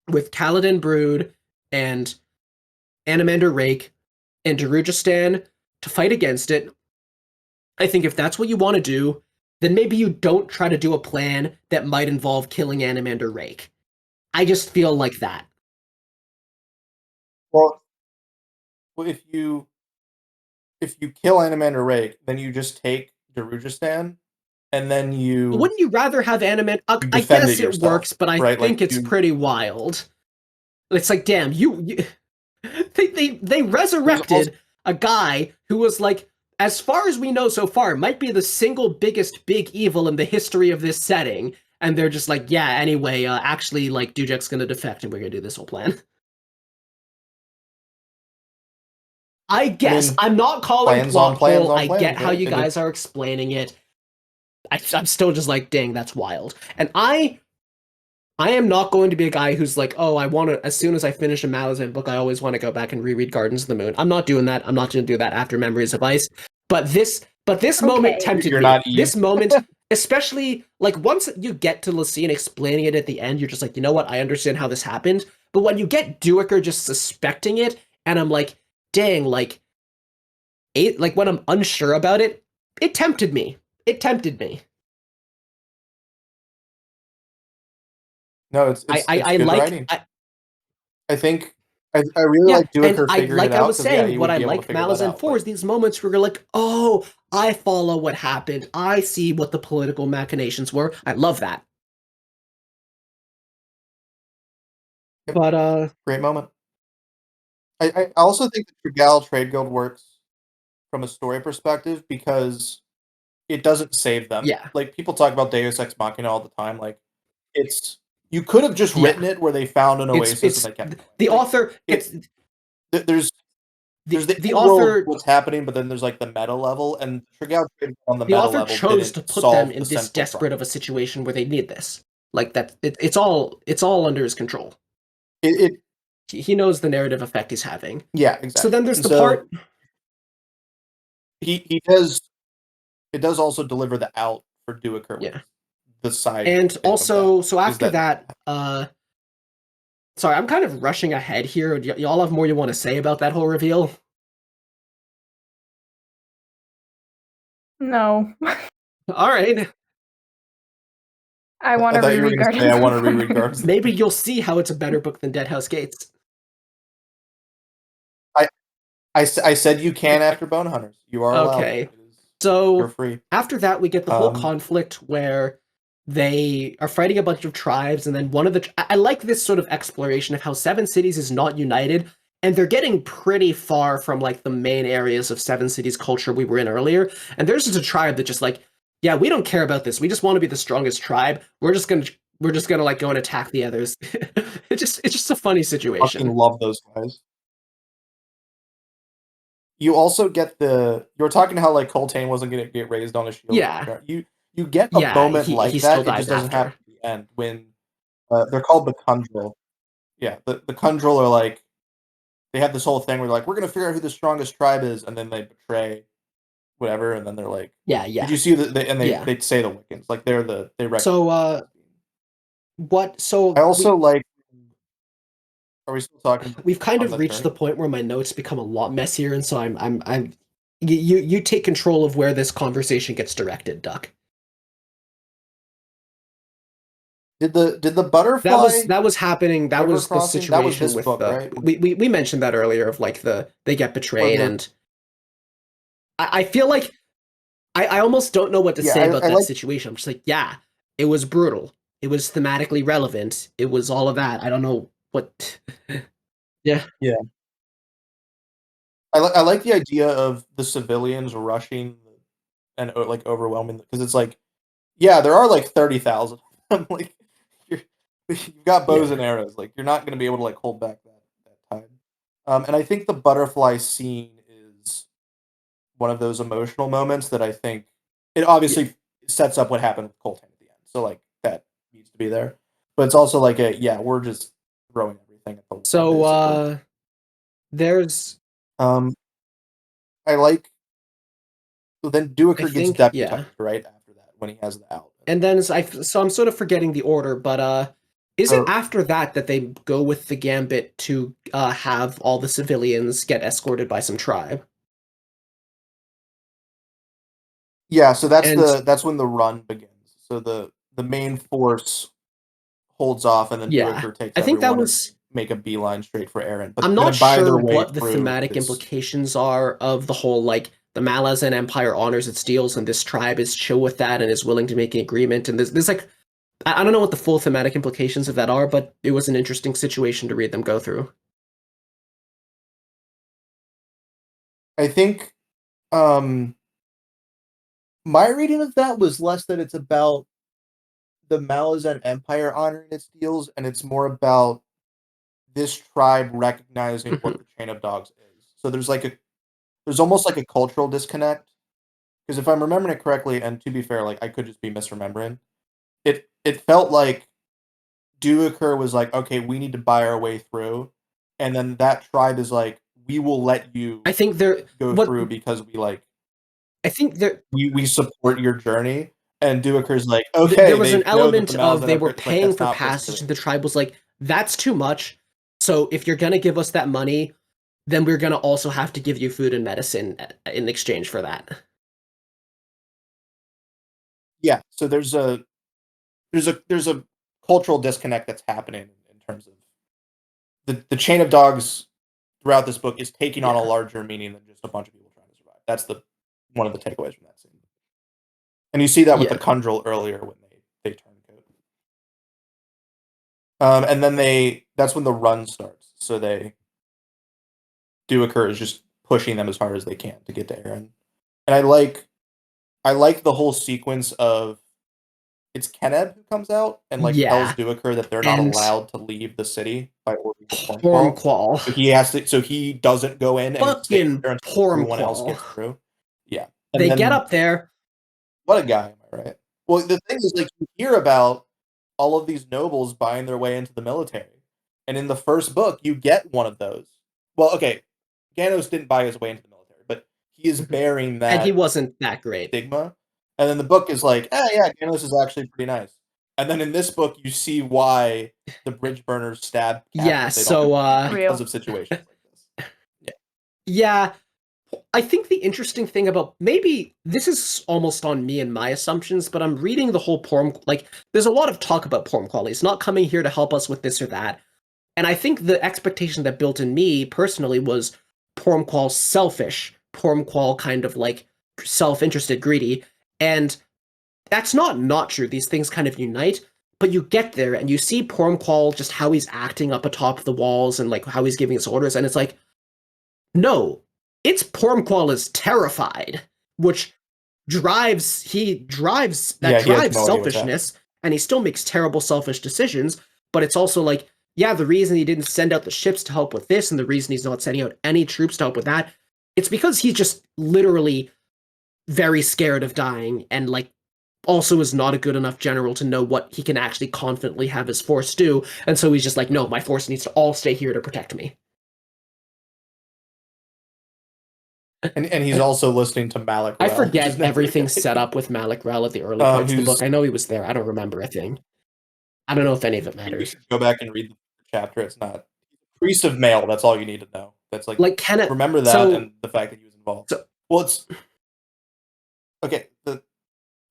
with Kaladin Brood and Animander Rake and Darujistan to fight against it, I think if that's what you want to do, then maybe you don't try to do a plan that might involve killing Animander Rake. I just feel like that. well, if you kill Animander Rake, then you just take Darujistan and then Wouldn't you rather have Animander? I defend guess it it yourself, works, but I right? think Like it's pretty wild. It's like, damn, you they resurrected a guy who was like, as far as we know so far, might be the single biggest big evil in the history of this setting. And they're just like, yeah, anyway, actually, like, Dujek's gonna defect and we're gonna do this whole plan. I guess. mean, I'm not calling plans plot on plans hole. on I plans, get how right? you And guys are explaining it. I'm still just like, dang, that's wild. And I am not going to be a guy who's like, oh, I want to, as soon as I finish a Malazan book, I always want to go back and reread Gardens of the Moon. I'm not doing that. I'm not going to do that after Memories of Ice. But this moment Okay. tempted You're me. not Eve. This moment, especially, like, once you get to Lysine explaining it at the end, you're just like, you know what? I understand how this happened. But when you get Duiker just suspecting it, and I'm like, dang, like when I'm unsure about it, it tempted me. It tempted me. No, it's I good like writing. I think I really like and Duiker figuring it I out was because saying, he what would I be able to like figure that Malazan out. for is these moments where you're like, oh, I follow what happened. I see what the political machinations were. I love that. Yep. But Great moment. I also think the Trigel Trade Guild works from a story perspective because it doesn't save them. yeah, Like people talk about Deus Ex Machina all the time. Like it's you could have just Yeah. written it where they found an oasis it's and they kept going. the Like, author. it's there's the The end world author what's happening, but then there's like the meta level, and Trigel Trade Guild on the the meta author level chose didn't to put them solve in the this central desperate of problem. a situation where they need this. Like that, it's all under his control. It He knows the narrative effect he's having. yeah, exactly. So then there's And the so part. He does. It does also deliver the out for Duiker, which Yeah. is the side. And thing of also, that, so is after that, sorry, I'm kind of rushing ahead here. Y'all have more you want to say about that whole reveal? No. All right. I want I to thought you were reread going to say Gardens I want to of reread Wonder. Gardens. Maybe you'll see how it's a better book than Deadhouse Gates. I said you can after Bone Hunters. You are allowed. Okay. It is, So you're free. after that, we get the whole conflict where they are fighting a bunch of tribes, and then one of the... I like this sort of exploration of how Seven Cities is not united, and they're getting pretty far from, like, the main areas of Seven Cities culture we were in earlier, and there's just a tribe that just, like, yeah, we don't care about this. We just want to be the strongest tribe. We're just gonna like go and attack the others. It's just a funny Fucking situation. love those guys. You also get you were talking how like Coltane wasn't gonna get raised on a shield. Yeah. You get a Yeah, moment he like still that. It just dies doesn't happen after. at the end when they're called the Kundral. Yeah, the Kundral are like they have this whole thing where like we're gonna figure out who the strongest tribe is, and then they betray whatever, and then they're like, Yeah, did you see and yeah. they say the Wiccans like they recognize. So what? So I also like. Are we still talking about we've kind on of the reached the journey? point where my notes become a lot messier, and so I'm you take control of where this conversation gets directed, Duck. Did the butterfly That was happening. That river was the crossing? That was situation this with book, the right? we mentioned that earlier of like they get Where betrayed, they're and I feel like I almost don't know what to yeah, say about I that like situation. I'm just like, yeah, it was brutal. It was thematically relevant. It was all of that. I don't know what. Yeah. yeah. I like the idea of the civilians rushing and like overwhelming because it's like, yeah, there are like 30,000. Like you've got bows and Yeah. arrows. Like you're not going to be able to like hold back that tide. And I think the butterfly scene is one of those emotional moments that I think it Yeah. obviously sets up what happened with Colton at the end. So like that needs to be there, but it's also like we're just throwing everything at the wall So basically. there's Um, I like. So then I Duiker gets think yeah. deputized right after that when he has the out. And then so I'm sort of forgetting the order, but is it So after that that they go with the gambit to have all the civilians get escorted by some tribe? yeah, so And that's when the run begins. So the main force holds off, and then yeah, Duiker takes I think that everyone and was... make a beeline straight for Aaron. But I'm they're not gonna buy their sure way what the through thematic this. implications are of the whole, like, the Malazan Empire honors its deals, and this tribe is chill with that and is willing to make an agreement. And there's like, I don't know what the full thematic implications of that are, but it was an interesting situation to read them go through. I think my reading of that was less that it's about the Malazan Empire honoring its deals, and it's more about this tribe recognizing what the Chain of Dogs is. So there's almost like a cultural disconnect. Because if I'm remembering it correctly, and to be fair, like I could just be misremembering, it felt like Duiker was like, okay, we need to buy our way through, and then that tribe is like, we will let you I think there go what through because we like I think there we support your journey. And Duiker's like, there okay, was an they know that the element of Malazan they were Empire. It's like paying that's for not what's passage, really and the tribe was like, that's too much. So if you're gonna give us that money, then we're gonna also have to give you food and medicine in exchange for that. yeah. So there's a cultural disconnect that's happening in terms of the chain of dogs throughout this book is taking on a Yeah. larger meaning than just a bunch of people trying to survive. That's the one of the takeaways from that scene. And you see that with the Yeah. Kundral earlier when they turn coat. And then that's when the run starts. So Duiker is just pushing them as hard as they can to get to Aaron. And I like the whole sequence of it's Keneb who comes out and like tells Yeah. Duiker that they're not And allowed to leave the city by order of Hornquall. Hornquall. So he doesn't go in and he stays Fucking there until everyone else Hornquall. gets through. Yeah. And They get then up there. what a guy, am I right? Well, the thing is like you hear about all of these nobles buying their way into the military. And in the first book, you get one of those. Well, okay, Ganos didn't buy his way into the military, but he is bearing that And he wasn't that great. stigma. And then the book is like, yeah, Thanos is actually pretty nice. And then in this book, you see why the bridge burners stab Yeah, Captain so because of situations like this. Yeah, I think the interesting thing about, maybe this is almost on me and my assumptions, but I'm reading the whole Porm, like, there's a lot of talk about Pormqual. He's not coming here to help us with this or that. And I think the expectation that built in me personally was Pormqual selfish, Pormqual kind of like self-interested, greedy. And that's not true. These things kind of unite, but you get there and you see Pormqual, just how he's acting up atop the walls and like how he's giving us orders, and it's like, no, it's Pormqual is terrified, which drives no selfishness, and he still makes terrible selfish decisions, but it's also like, yeah, the reason he didn't send out the ships to help with this and the reason he's not sending out any troops to help with that, it's because he's just literally very scared of dying, and like also is not a good enough general to know what he can actually confidently have his force do, and so he's just like, no, my force needs to all stay here to protect me. And he's also listening to Malik I Rel, forget everything's set up with Malik Rel at the early parts of the book. I know he was there. I don't remember a thing. I don't know if any of it matters. Go back and read the chapter. It's not priest of Mail. That's all you need to know. That's like Kenneth, remember that and the fact that he was involved. Well, it's okay.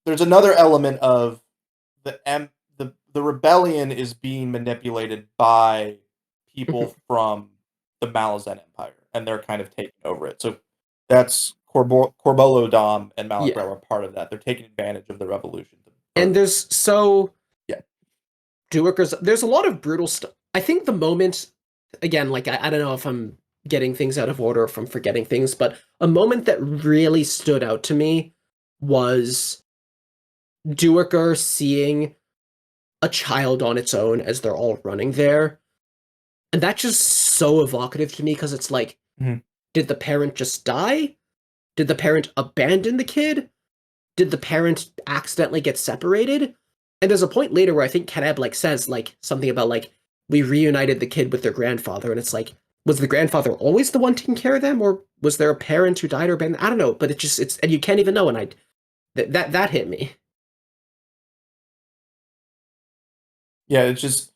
There's another element of the rebellion is being manipulated by people from the Malazan Empire, and they're kind of taking over it. So that's Corbolo Dom and Malik Rel are part of that. They're taking advantage of the revolution. And there's there's a lot of brutal stuff. I think the moment, again, like I don't know if I'm getting things out of order, if I'm forgetting things, but a moment that really stood out to me was Duiker seeing a child on its own as they're all running there. And that's just so evocative to me, because it's like, did the parent just die? Did the parent abandon the kid? Did the parent accidentally get separated? And there's a point later where I think Caleb like says like something about like, we reunited the kid with their grandfather, and it's like, was the grandfather always the one taking care of them, or was there a parent who died or abandoned? I don't know, but it's and you can't even know, and that hit me. Yeah, it's just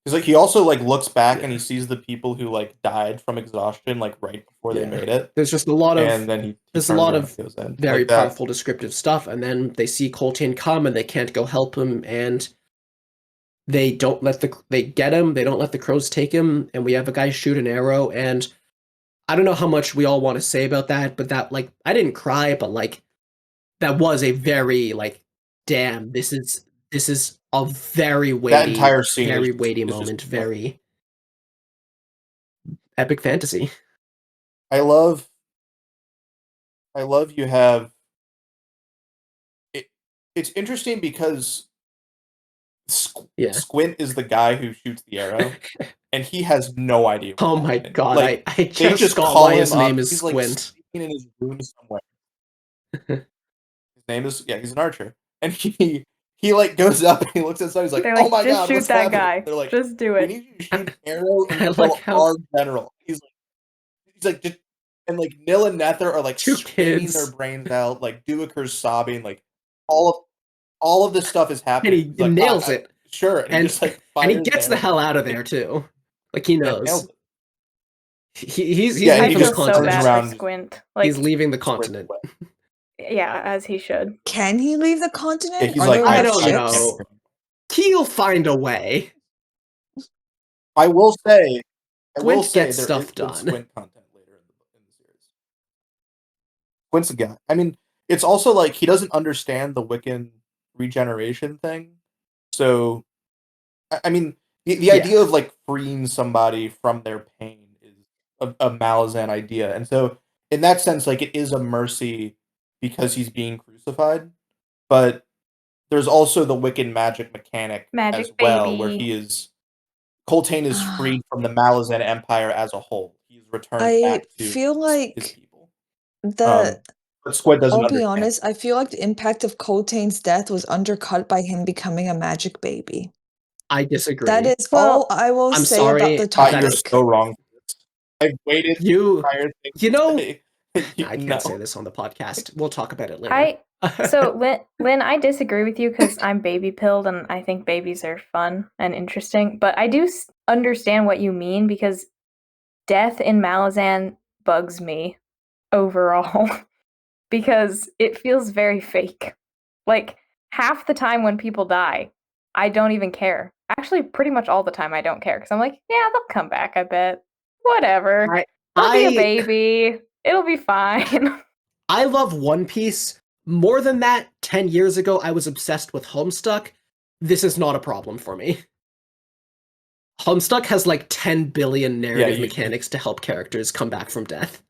it's like he also like looks back and he sees the people who like died from exhaustion like right before they made it. There's just a lot of and then there's a lot of very like powerful descriptive stuff, and then they see Coltane come and they can't go help him, and they don't let they get him, they don't let the crows take him, and we have a guy shoot an arrow, and I don't know how much we all want to say about that, but that like I didn't cry, but like that was a very like, damn, this is a very weighty, that entire scene very weighty moment, very epic fantasy. I love you have it. It's interesting because Squint is the guy who shoots the arrow, and he has no idea. Oh my god! Like, I just got why his name is he's Squint. Like in his room somewhere. His name is he's an archer, and he like goes up and he looks outside. He's like, "Oh my god, shoot what's that happening?" guy. They're like, just do it. We need you to shoot an arrow and kill our general. He's like, just, and like Nil and Nether are like screaming their brains out. Like Duiker's sobbing. Like all of this stuff is happening. And he nails it. Sure, and he just like and he gets the hell out of there too. Like he knows. He's leaving the continent. Squint. Like, he's leaving the continent. Yeah, as he should. Can he leave the continent? Yeah, he's like, I don't know. He'll find a way. I will say, Squint gets stuff done. Squint content later in the series. Squint's a guy. I mean, it's also like he doesn't understand the Wiccan regeneration thing. So, I mean, the idea of like freeing somebody from their pain is a Malazan idea, and so in that sense, like it is a mercy because he's being crucified, but there's also the Wiccan magic mechanic as well, where he is Coltane is freed from the Malazan Empire as a whole. He's returned back to feel like his people. But Squid doesn't I'll be understand. honest, I feel like the impact of Coltane's death was undercut by him becoming a magic baby. I disagree. That is all I will say about the topic. You're so wrong. I've waited you know, I can't say this on the podcast. We'll talk about it later. Lynn, I disagree with you because I'm baby pilled and I think babies are fun and interesting. But I do understand what you mean because death in Malazan bugs me overall because it feels very fake. Like half the time when people die, I don't even care. Actually, pretty much all the time I don't care because I'm like, yeah, they'll come back, I bet. Whatever. They'll be a baby. It'll be fine. I love One Piece. More than that, 10 years ago, I was obsessed with Homestuck. This is not a problem for me. Homestuck has like 10 billion narrative mechanics to help characters come back from death.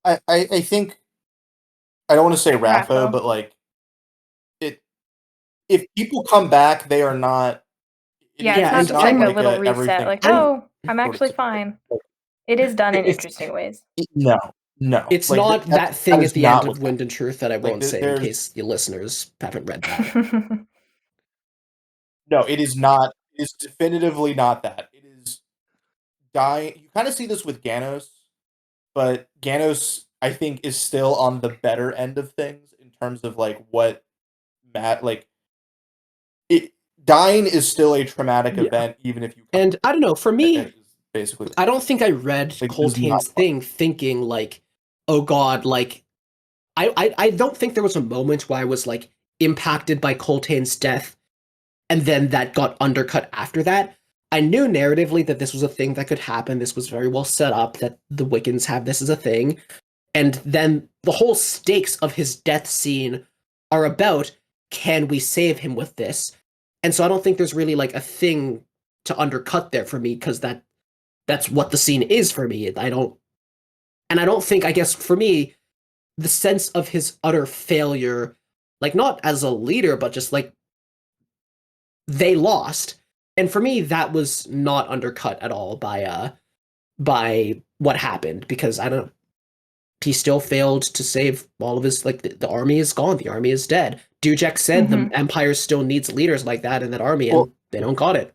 I think I don't want to say Raffo, but like if people come back, they are not. Yeah, it's not just like a little reset. Like, no, I'm actually fine. It is done in interesting ways. No. It's like, not that thing at the end of Wind and Truth that I won't say in case your listeners haven't read that. No, it is not. It is definitively not that. It is dying. You kind of see this with Ganos, but Ganos, I think, is still on the better end of things in terms of like what dying is still a traumatic event, even if you. And I don't know. For me, basically, I don't think I read like, Coltane's thing thinking like, oh God, like, I don't think there was a moment where I was like impacted by Coltane's death, and then that got undercut after that. I knew narratively that this was a thing that could happen. This was very well set up that the Wiccans have this as a thing, and then the whole stakes of his death scene are about, can we save him with this? And so I don't think there's really like a thing to undercut there for me, because that's what the scene is for me. I don't think, I guess for me, the sense of his utter failure, like not as a leader, but just like they lost. And for me, that was not undercut at all by what happened, because he still failed to save all of his, like the army is gone, the army is dead. Dujek said the Empire still needs leaders like that in that army, and they don't got it.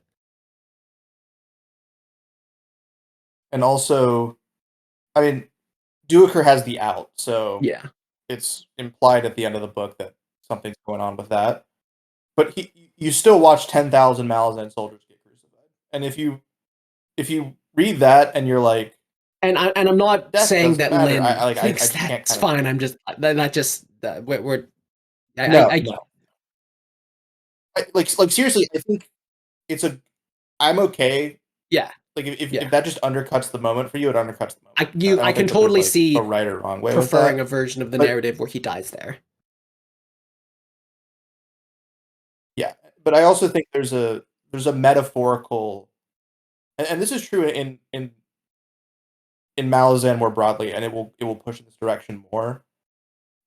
And also, I mean, Duiker has the out, so yeah, it's implied at the end of the book that something's going on with that. But you still watch 10,000 Malazan soldiers get crucified, and if you read that and you're like, and I'm not saying that Lynn thinks I that's fine. I'm just that just we're no. Like seriously, I think I'm okay. Yeah. Like if that just undercuts the moment for you, it undercuts the moment. I can totally see a right or wrong way preferring a version of the narrative where he dies there. Yeah, but I also think there's a metaphorical, and this is true in Malazan more broadly, and it will push in this direction more.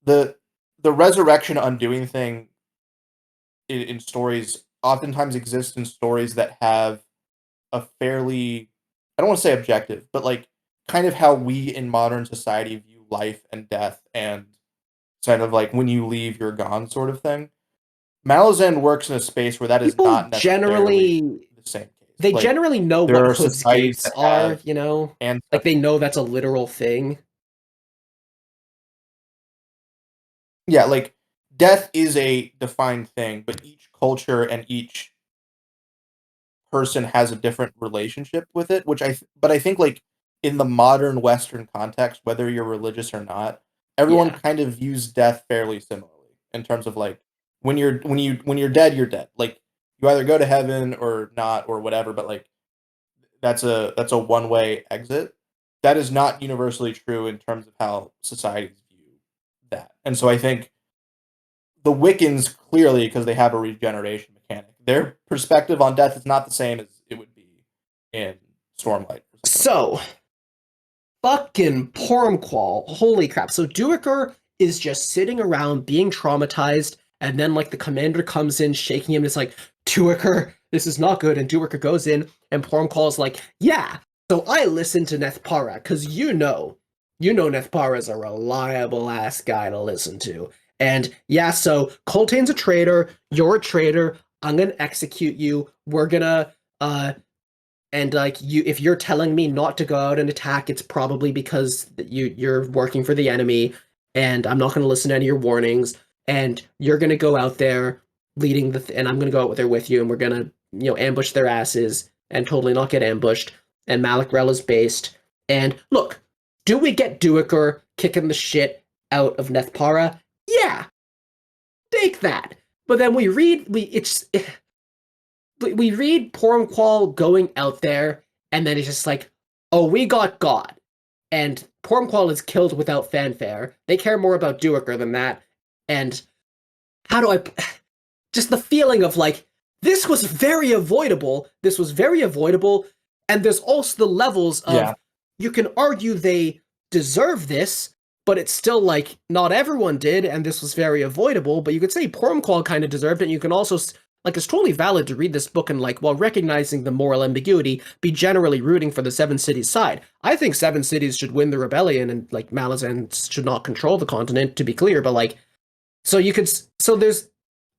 The resurrection undoing thing in stories oftentimes exists in stories that have a fairly, I don't want to say objective, but like kind of how we in modern society view life and death, and kind of like when you leave, you're gone sort of thing. Malazan works in a space where that is not necessarily the same case. They like, generally know what Hood's gates are, you know? And like they know that's a literal thing. Yeah, like death is a defined thing, but each culture and each person has a different relationship with it, but I think like in the modern Western context, whether you're religious or not, everyone kind of views death fairly similarly in terms of like when you're dead, you're dead. Like you either go to heaven or not or whatever, but like that's a one-way exit. That is not universally true in terms of how societies view that. And so I think the Wiccans, clearly, because they have a regeneration mechanic, their perspective on death is not the same as it would be in Stormlight. So, fucking Pormqual, holy crap. So Duiker is just sitting around being traumatized, and then like the commander comes in shaking him, and it's like, Duiker, this is not good, and Duiker goes in, and Pormqual is like, yeah, so I listened to Nethpara, because you know Nethpara is a reliable ass guy to listen to. And yeah, so Coltane's a traitor, you're a traitor, I'm gonna execute you, we're gonna and like if you're telling me not to go out and attack, it's probably because you're working for the enemy, and I'm not going to listen to any of your warnings, and you're going to go out there leading and I'm going to go out there with you, and we're going to ambush their asses and totally not get ambushed. And Malik Rel is based. And look, do we get Duiker kicking the shit out of Nethpara? Yeah, take that. But then we read Pormqual going out there, and then it's just like, oh, we got God. And Pormqual is killed without fanfare. They care more about Duiker than that. And how do I... Just the feeling of like, this was very avoidable. This was very avoidable. And there's also the levels of, you can argue they deserve this, but it's still like, not everyone did, and this was very avoidable. But you could say Pormqual kind of deserved it. And you can also... Like, it's totally valid to read this book and, like, while recognizing the moral ambiguity, be generally rooting for the Seven Cities side. I think Seven Cities should win the rebellion, and, like, Malazan should not control the continent, to be clear, but, like, so there's,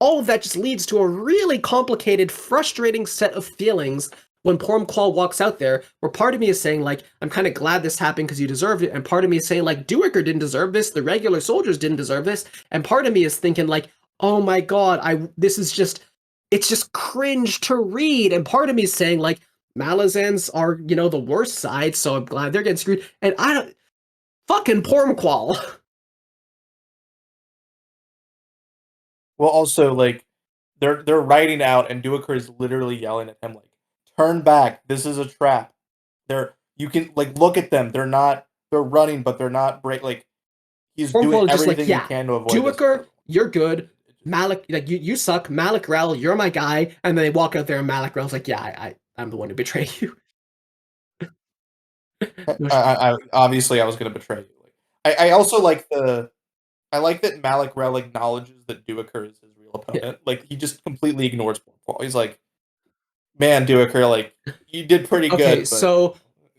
all of that just leads to a really complicated, frustrating set of feelings when Pormqual walks out there, where part of me is saying, like, I'm kind of glad this happened because you deserved it, and part of me is saying, like, Duiker didn't deserve this, the regular soldiers didn't deserve this, and part of me is thinking, like, oh my god, this is just... It's just cringe to read, and part of me is saying, like, Malazans are, the worst side, so I'm glad they're getting screwed, and I don't... Fucking Pormqual! Well, also, like, they're writing out, and Duiker is literally yelling at him, like, turn back, this is a trap. You can, like, look at them, they're running, but they're not like, he's Pormqual doing just everything like, he can to avoid Duiker, this. you're good. Malik, like, you suck. Malik Rel, you're my guy. And then they walk out there, and Malik Rel's like, yeah, I'm the one who betrayed you. Obviously, I was going to betray you. I also like I like that Malik Rel acknowledges that Duiker is his real opponent. Yeah. Like, he just completely ignores Pormqual. He's like, man, Duiker, like, you did pretty good. Okay, so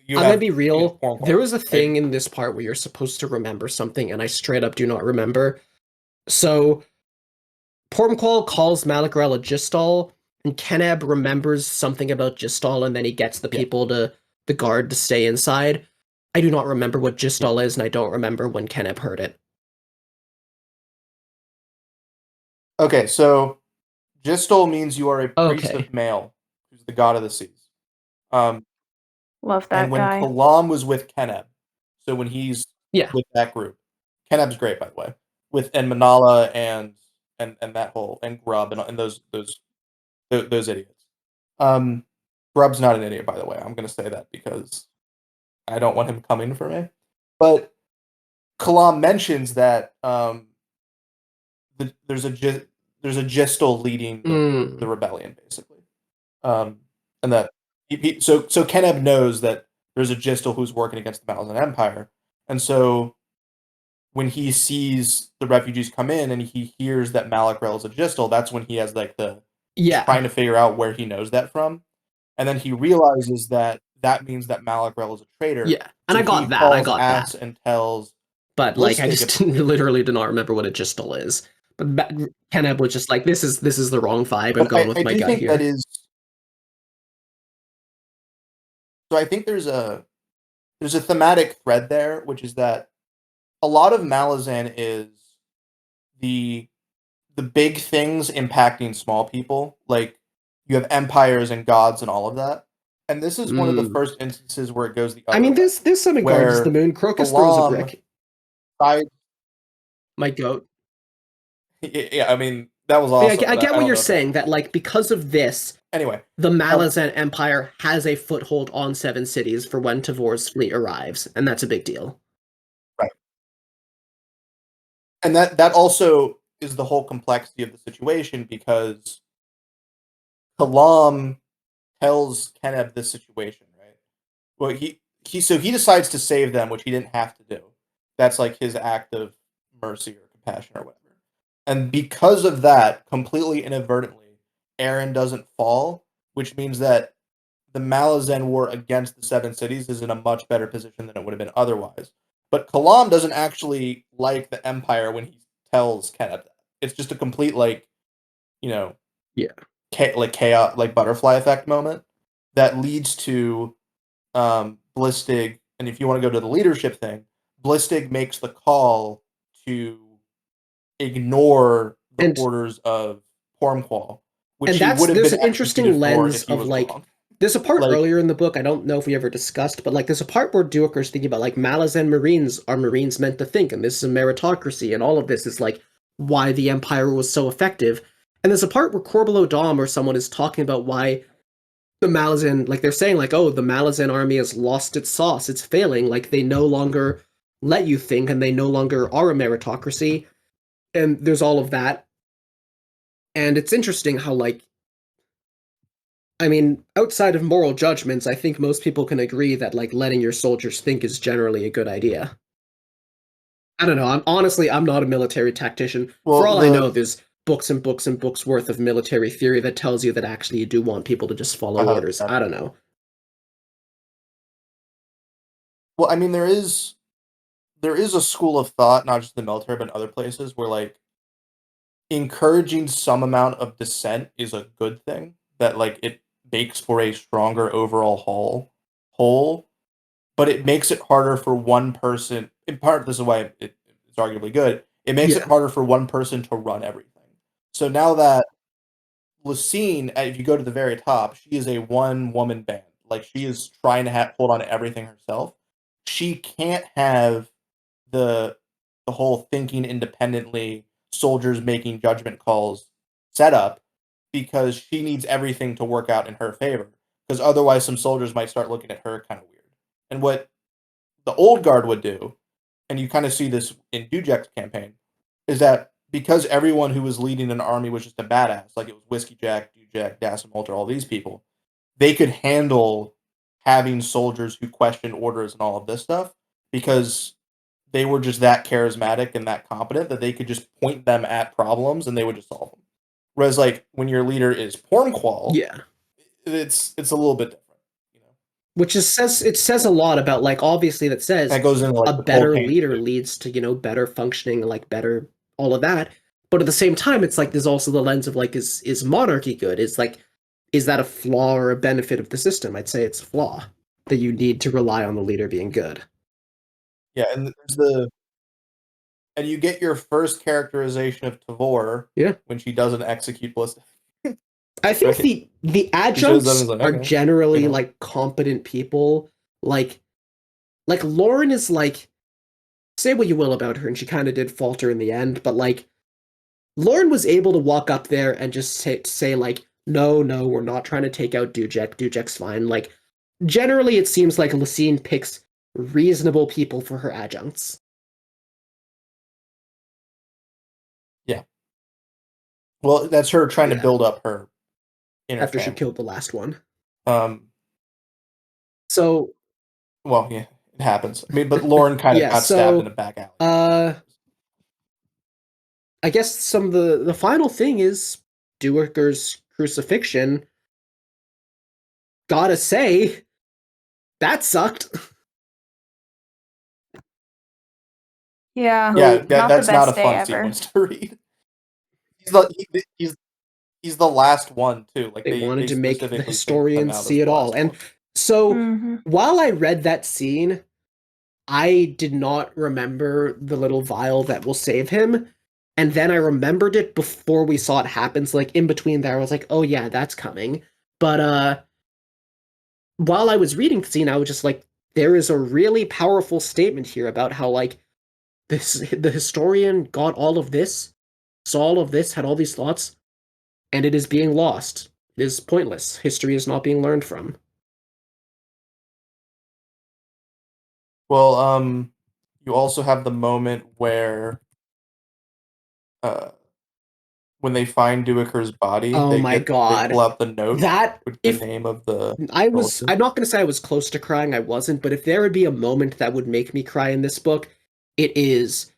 I'm gonna be real. There was a thing in this part where you're supposed to remember something, and I straight up do not remember. So Pormqual calls Malik Rel a Gistal, and Keneb remembers something about Gistal, and then he gets the people the guard to stay inside. I do not remember what Gistal is, and I don't remember when Keneb heard it. Okay, so Gistal means you are a priest of Male, who's the god of the seas. Love that and when guy. Kalam was with Keneb, so when he's with that group, Keneb's great, by the way, and Manala and that whole, and Grub and those idiots. Grub's not an idiot, by the way. I'm gonna say that because I don't want him coming for me. But Kalam mentions that there's a Gistal leading the rebellion, basically, and that so Keneb knows that there's a Gistal who's working against the Malazan Empire, and so when he sees the refugees come in and he hears that Malik Rel is a Gistal, that's when he has like trying to figure out where he knows that from, and then he realizes that means that Malik Rel is a traitor. Yeah, and so I got that. And tells, but like I just literally do not remember what a Gistal is. But Keneb was just like, this is the wrong vibe. I'm going with my gut here. That is. So I think there's a thematic thread there, which is that a lot of Malazan is the big things impacting small people. Like, you have empires and gods and all of that. And this is one of the first instances where it goes the other way. This sun guards the moon. Crocus throws a brick. My goat. Yeah, I mean, that was awesome. Yeah, I get what you're saying, that like because of this, anyway, the Malazan Empire has a foothold on Seven Cities for when Tavor's fleet arrives, and that's a big deal. Right. And that also is the whole complexity of the situation, because Kalam tells Keneb this situation, right? Well, he decides to save them, which he didn't have to do. That's like his act of mercy or compassion or whatever. And because of that, completely inadvertently, Aaron doesn't fall, which means that the Malazan war against the Seven Cities is in a much better position than it would have been otherwise. But Kalam doesn't actually like the Empire when he tells Keneb that. It's just a complete, like, chaos, like butterfly effect moment. that leads to Blistig, and if you want to go to the leadership thing, Blistig makes the call to ignore the And orders of Pormqual, which and he would have there's been an interesting executed for lens if he of was like wrong. there's a part Like, earlier in the book, I don't know if we ever discussed, but like there's a part where Duiker's thinking about like Malazan Marines are Marines meant to think, and this is a meritocracy, and all of this is like why the Empire was so effective. And there's a part where Corbelow Dom or someone is talking about why the Malazan, like they're saying like, oh, the Malazan army has lost its sauce, it's failing, like they no longer let you think, and they no longer are a meritocracy, and there's all of that. And it's interesting how like I mean, outside of moral judgments, I think most people can agree that like letting your soldiers think is generally a good idea. I don't know. I'm not a military tactician. For well, all I know, there's books and books and books worth of military theory that tells you that actually you do want people to just follow orders. I don't know. well, I mean, there is a school of thought, not just in the military, but in other places, where like encouraging some amount of dissent is a good thing. That like it makes for a stronger overall whole, but it makes it harder for one person. In part, this is why it's arguably good. It makes it Yeah. harder for one person to run everything. So now that Lucine, if you go to the very top, she is a one-woman band. Like, she is trying to hold on to everything herself. She can't have the whole thinking independently, soldiers making judgment calls setup, because she needs everything to work out in her favor. Because otherwise, some soldiers might start looking at her kind of weird. And what the old guard would do, and you kind of see this in Dujak's campaign, is that because everyone who was leading an army was just a badass, like it was Whiskey Jack, Dujak, Dasimulter, all these people, they could handle having soldiers who question orders and all of this stuff because they were just that charismatic and that competent that they could just point them at problems and they would just solve them. Whereas, like, when your leader is Pormqual, Yeah. it's a little bit different, you know. Which is says a lot about like obviously that says That goes into like a the better cocaine leader too. leads to, better functioning, like better all of that. But at the same time, it's like there's also the lens of like is monarchy good? Is that a flaw or a benefit of the system? I'd say it's a flaw that you need to rely on the leader being good. Yeah, and you get your first characterization of Tavor Yeah. when she doesn't execute Ballistic. I think Right. the shows up and adjuncts is like, are okay, generally like competent people. Like Lauren is like, say what you will about her, and she kind of did falter in the end, but like Lauren was able to walk up there and just say like, no, no, we're not trying to take out Dujek. Dujak's fine. Like, generally, it seems like Lucine picks reasonable people for her adjuncts. Yeah. Well, that's her trying to Yeah. build up her inner After she family. killed the last one. So, well, yeah, it happens. I mean, but Lauren kind of yeah, got stabbed in a back alley. I guess some of the final thing is Duiker's crucifixion. Gotta say, that sucked. Yeah. Yeah, Not the that's not a best day fun ever. sequence to read. He's the last one too. Like They wanted to make the specifically picked him historians out as see it the all. last And one. so while I read that scene, I did not remember the little vial that will save him. And then I remembered it before we saw it happen. So like in between there, I was like, oh yeah, that's coming. But while I was reading the scene, I was just like, there is a really powerful statement here about how like the historian got all of this, saw all of this, had all these thoughts, and it is being lost. It is pointless. History is not being learned from. Well, you also have the moment where, when they find Duiker's body, Oh my they pull god. out the note That with the if name of the relative. I'm not going to say I was close to crying, I wasn't, but if there would be a moment that would make me cry in this book, it is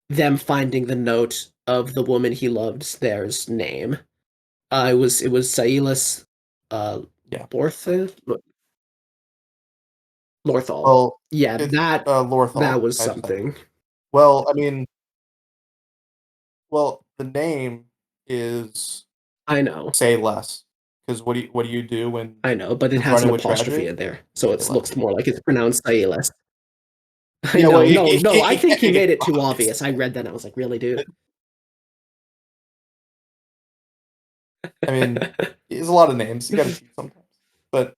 them finding the note of the woman he loved there's name. It was Silas Yeah. Lorthal. Well, Yeah, it's that Lorthal. was I just something. well, I mean, the name is I know. Say Less. Because what do you do when I know, but it has confronted an with apostrophe tragedy? in there, so Make it it looks less. more like it's pronounced Silas. I Yeah, well, know, you, no, I you think can't he make made it it too obvious. obvious. I read that and I was like, really, dude? I mean, there's a lot of names. You got to cheat sometimes. But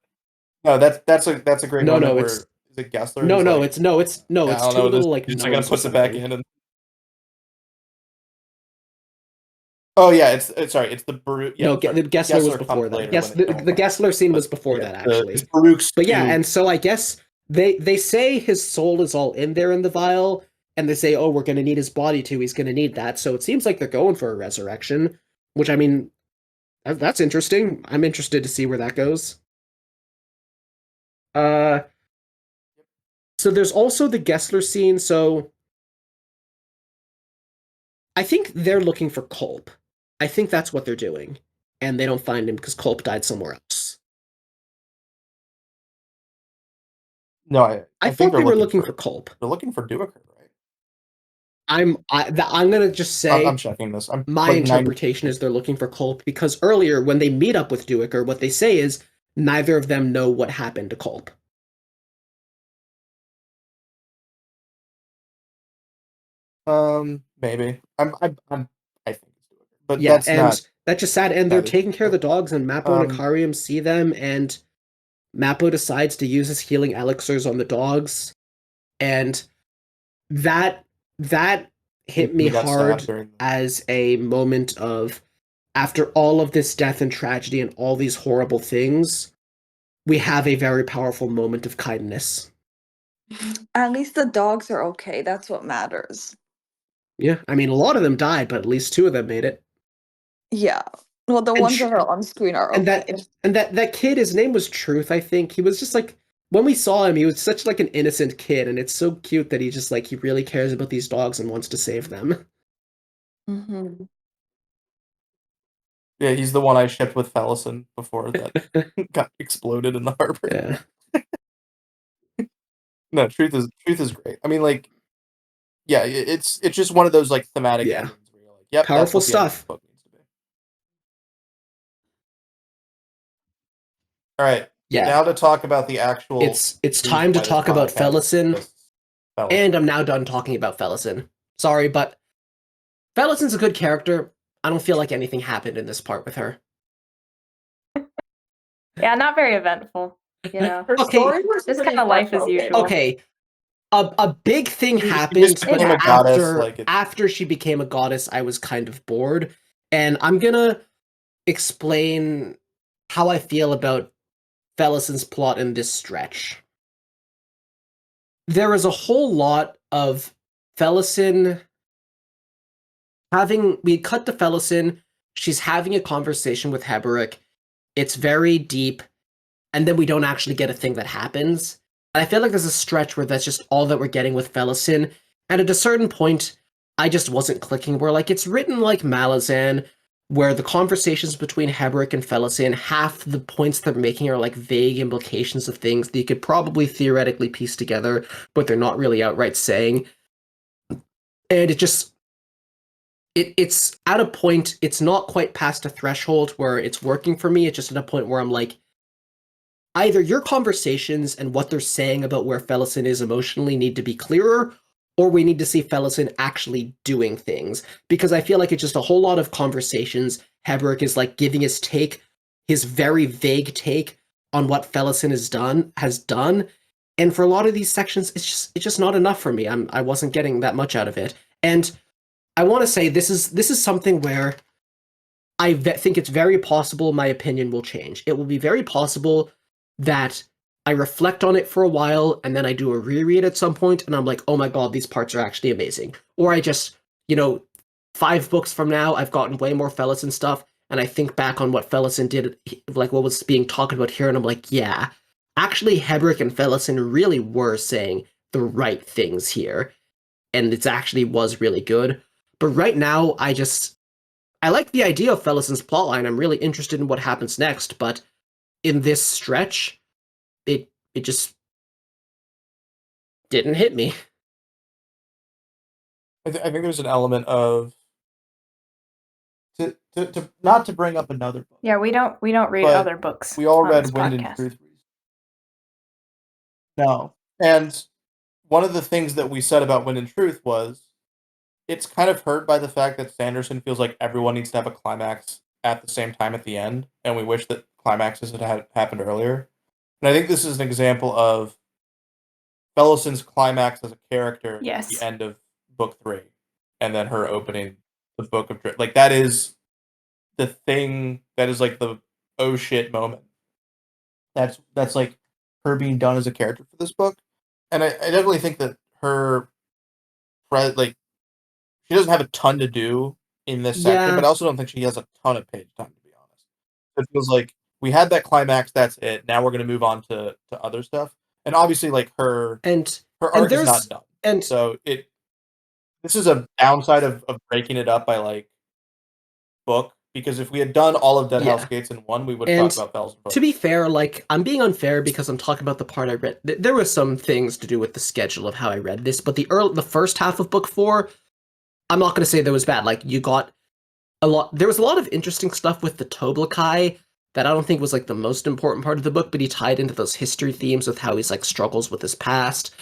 no, that's a great No, moment no, where it's is it Gessler no, who's no, like, it's no, it's no, yeah, I it's don't two know, this little like just gonna gnomes or puts it back something. in and oh yeah, it's sorry, it's the Baruch. Yeah, No, sorry. the Gessler was Gessler before comes that. later when Yes, it's the going. Gessler scene But was before yeah, that it's actually. Baruch's But yeah, two. and so I guess they say his soul is all in there in the vial, and they say, oh, we're gonna need his body too. He's gonna need that. So it seems like they're going for a resurrection, which I mean, that's interesting. I'm interested to see where that goes. Uh, so there's also the Gessler scene. So I think they're looking for Culp. I think that's what they're doing, and they don't find him because Culp died somewhere else. No, I I think thought they were looking for Culp. they're looking for Duiker, right? I'm gonna just I'm say checking this. I'm my like 90. interpretation is they're looking for Culp because earlier when they meet up with Duiker, what they say is neither of them know what happened to Culp. Maybe. I think it's Duiker, but Yeah, that's and not that's just sad. And they're that taking care of the interesting. dogs, and Mappo and Akarium see them, and Mappo decides to use his healing elixirs on the dogs, and that that hit me He got stabbed hard during as a moment of after all of this death and tragedy and all these horrible things, we have a very powerful moment of kindness. At least the dogs are okay. That's what matters. Yeah, I mean, a lot of them died, but at least two of them made it. Yeah. Well, the And ones that are on screen are and okay. that kid, his name was Truth, I think. He was just like when we saw him, he was such like an innocent kid, and it's so cute that he just like he really cares about these dogs and wants to save them. Mm-hmm. Yeah, he's the one I shipped with Fallison before that got exploded in the harbor. Yeah. No, truth is great. I mean, like, yeah, it's just one of those like thematic Yeah. endings where you're like, yep, that's Powerful what the end of stuff. this book needs to be. All right, Yeah. now to talk about the actual. It's reason time to why this talk about podcast Fellison, exists. Fallison. and I'm now done talking about Fellison. Sorry, but Fellison's a good character. I don't feel like anything happened in this part with her. Yeah, not very eventful. You know, Her Okay, story was just pretty kind of life as special. usual. Okay, a big thing She happened, just but became a goddess, after like it. after she became a goddess, I was kind of bored. And I'm gonna explain how I feel about Fellison's plot in this stretch. There is a whole lot of Fellison we cut to Fellison, she's having a conversation with Heberick. It's very deep, and then we don't actually get a thing that happens. And I feel like there's a stretch where that's just all that we're getting with Fellison. And at a certain point, I just wasn't clicking. Where like it's written like Malazan, where the conversations between Heberick and Fellison, half the points they're making are like vague implications of things that you could probably theoretically piece together, but they're not really outright saying. And it's at a point, it's not quite past a threshold where it's working for me. It's just at a point where I'm like, either your conversations and what they're saying about where Fellison is emotionally need to be clearer, or we need to see Fellison actually doing things. Because I feel like it's just a whole lot of conversations. Heberick is like giving his take, his very vague take on what Fellison has done. And for a lot of these sections, it's just not enough for me. I wasn't getting that much out of it. And I want to say this is something where think it's very possible my opinion will change. It will be very possible that I reflect on it for a while and then I do a reread at some point and I'm like, oh my god, these parts are actually amazing. Or I just, 5 books from now, I've gotten way more Fellison stuff and I think back on what Fellison did, like what was being talked about here, and I'm like, yeah, actually Heberick and Fellison really were saying the right things here. And it actually was really good. But right now, I like the idea of Fellison's plotline. I'm really interested in what happens next, but in this stretch, it just didn't hit me. I think there's an element of to not to bring up another book. Yeah, we don't read But other books. We all on read this Wind and podcast. Truth. No. And one of the things that we said about Wind and Truth was it's kind of hurt by the fact that Sanderson feels like everyone needs to have a climax at the same time at the end, and we wish that climaxes had happened earlier. And I think this is an example of Fellison's climax as a character Yes. at the end of book 3, and then her opening the book of Drift. Like, that is the thing that is like the oh shit moment. That's like her being done as a character for this book. And I definitely think that her, like, she doesn't have a ton to do in this section, Yeah. but I also don't think she has a ton of page time, to be honest. It feels like we had that climax, that's it. Now we're going to move on to other stuff. And obviously, like, her arc is not done. And so this is a downside of breaking it up by, like, book, because if we had done all of Deadhouse Gates in one, we would have talked about Fells. To be fair, like, I'm being unfair because I'm talking about the part I read. There were some things to do with the schedule of how I read this, but the first half of book 4, I'm not going to say that was bad. Like, you got there was a lot of interesting stuff with the Toblakai that I don't think was, like, the most important part of the book, but he tied into those history themes with how he's, like, struggles with his past.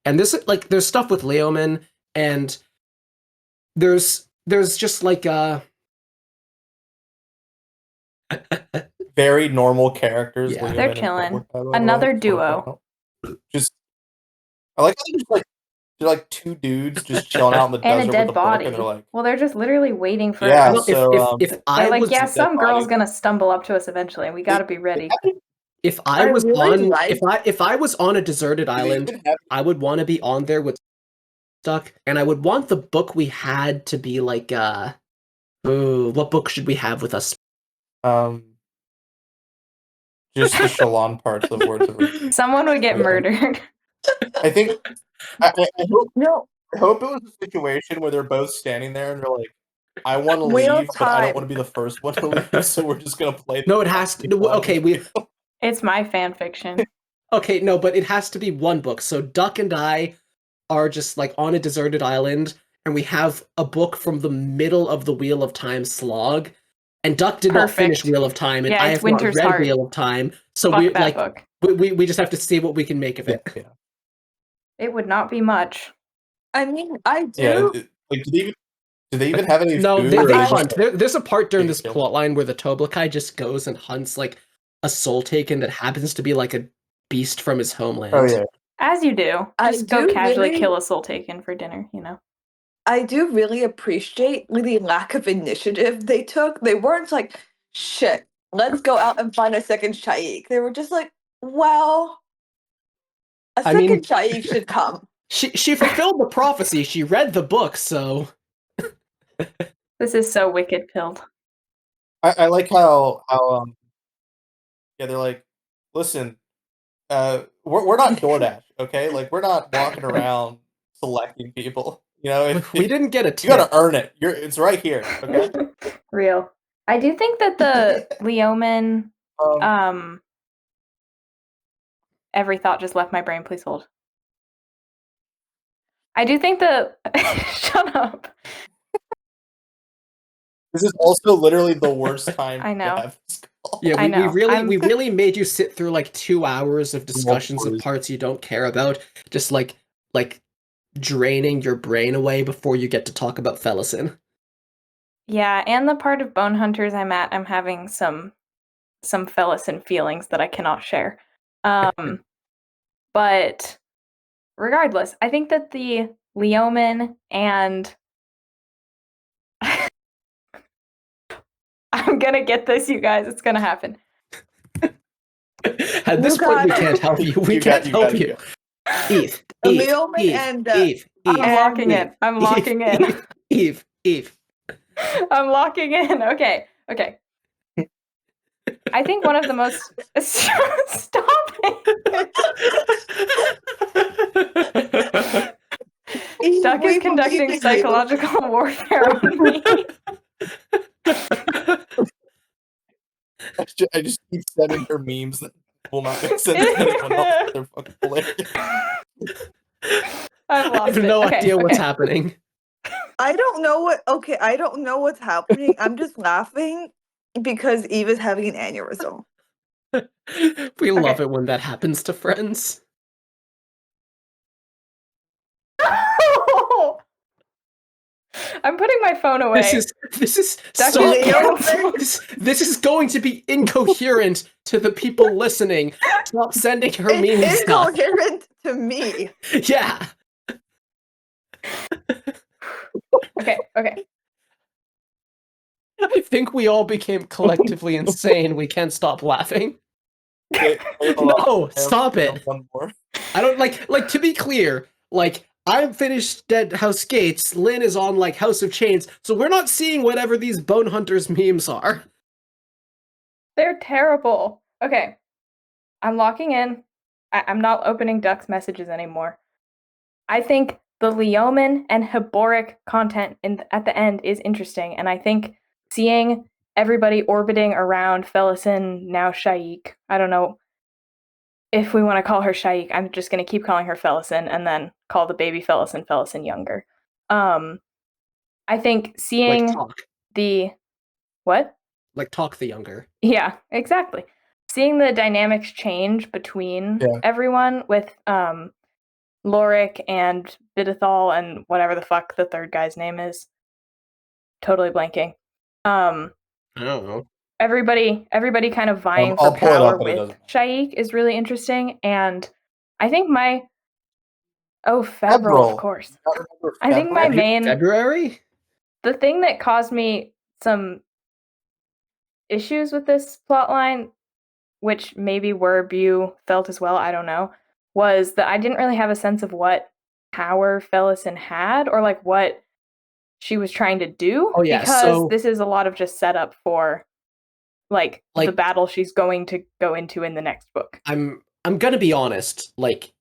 And this, like, there's stuff with Leoman, and there's just, like, very normal characters. Yeah. They're chilling. Another duo. Just, I like how they're like two dudes just chilling out in the And desert a dead with a body. book, and they're like, Well, they're just literally waiting for yeah. us. So if They're I like, was yeah, some dead girl's body. gonna stumble up to us eventually, and we gotta be ready. if I was really on like- if I was on a deserted Do they island, even have- I would want to be on there with stuck, and I would want the book we had to be like ooh, what book should we have with us? Just the Shalon parts of Words of Wisdom. Someone would get Okay. murdered. I think I hope No, I hope it was a situation where they're both standing there and they're like, I want to Wheel leave, but I time. don't want to be the first one to leave, so we're just gonna play. No, it has to. Okay, It's my fan fiction. okay, no, but it has to be one book. So Duck and I are just like on a deserted island, and we have a book from the middle of the Wheel of Time slog. And Duck did not finish Perfect. Wheel of Time, and Yeah, I it's have not Winter's read Heart. Wheel of Time. So Fuck we that like book. we just have to see what we can make of it. Yeah. It would not be much. I mean, I do. Yeah. Like, do they even have any No, food? they or is it hunt. just, There's a part during they this kill? plotline where the Toblakai just goes and hunts like a soul taken that happens to be like a beast from his homeland. Oh yeah. As you do. I Just go do casually really- kill a soul taken for dinner, you know? I do really appreciate the lack of initiative they took. They weren't like, shit, let's go out and find a second Shaikh. They were just like, well, a I mean- second Shaikh should come. She fulfilled the prophecy. She read the book, so This is so wicked pilled. I like how yeah, they're like, listen, we're not DoorDash, okay? Like, we're not walking around selecting people. You know, we didn't get a tip. you gotta earn it. It's right here, okay? Real. I do think that the Leoman, every thought just left my brain. Please hold. I do think the shut up. This is also literally the worst time I know. to have this call. Yeah, I know. we really made you sit through like 2 hours of discussions of Multiple parts you don't care about, just like draining your brain away before you get to talk about Fellison. Yeah, and the part of Bone Hunters I'm at, I'm having some Fellison feelings that I cannot share. But regardless, I think that the Leoman and I'm gonna get this, you guys. It's gonna happen. At this You point, we got it. can't help you. We You can't help got you. Eve, Leoman Eve, and, Eve, I'm Eve, locking in. I'm locking in. Eve. I'm locking in. Okay. I think one of the most stop it. Duck is conducting psychological warfare on me. I just keep sending her memes that will not make sense to anyone else. They're fucking hilarious. I've I lost have no it. Okay, idea what's okay. happening. I don't know what. Okay, I don't know what's happening. I'm just laughing because Eva's having an aneurysm. We love Okay. it when that happens to friends. I'm putting my phone away. This is Duck so is canceled. this is going to be incoherent to the people listening. Stop sending her It's memes stuff. incoherent to me. Yeah. Okay. I think we all became collectively insane. We can't stop laughing. Okay, No, stop I have it. one more. I don't like to be clear, like I'm finished Deadhouse Gates, Lynn is on like House of Chains, so we're not seeing whatever these Bone Hunters memes are. They're terrible. Okay. I'm locking in. I'm not opening Duck's messages anymore. I think the Leoman and Hiboric content at the end is interesting, and I think seeing everybody orbiting around Felisin, now Shaik, I don't know if we want to call her Shaik, I'm just going to keep calling her Felisin and then call the baby Felisin younger. I think Like seeing Talk. the what? Like Talk the Younger. Yeah, exactly. Seeing the dynamics change between Yeah. everyone with Lorik and Bidithal and whatever the fuck the third guy's name is. Totally blanking. I don't know. Everybody kind of vying I'll for pull it power up, but it with doesn't matter. Shaik is really interesting, and I think Febril, of Febril. course. I remember I think my Febril. main February? the thing that caused me some issues with this plotline, which maybe Werb you felt as well, I don't know, was that I didn't really have a sense of what power Felisin had or like what she was trying to do. Oh, yeah, because so- this is a lot of just setup for like the battle she's going to go into in the next book. I'm gonna be honest, like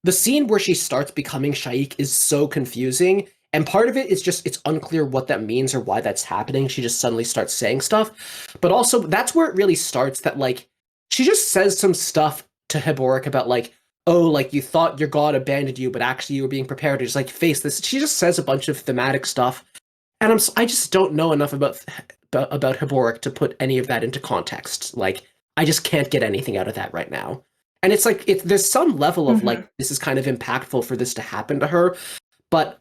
the scene where she starts becoming Shaik is so confusing, and part of it is just it's unclear what that means or why that's happening. She just suddenly starts saying stuff. But also that's where it really starts that like she just says some stuff to Hiboric about like, oh, like you thought your god abandoned you, but actually you were being prepared to just like face this. She just says a bunch of thematic stuff. And I just don't know enough about Hiboric to put any of that into context. Like I just can't get anything out of that right now. And it's like there's some level of like this is kind of impactful for this to happen to her, but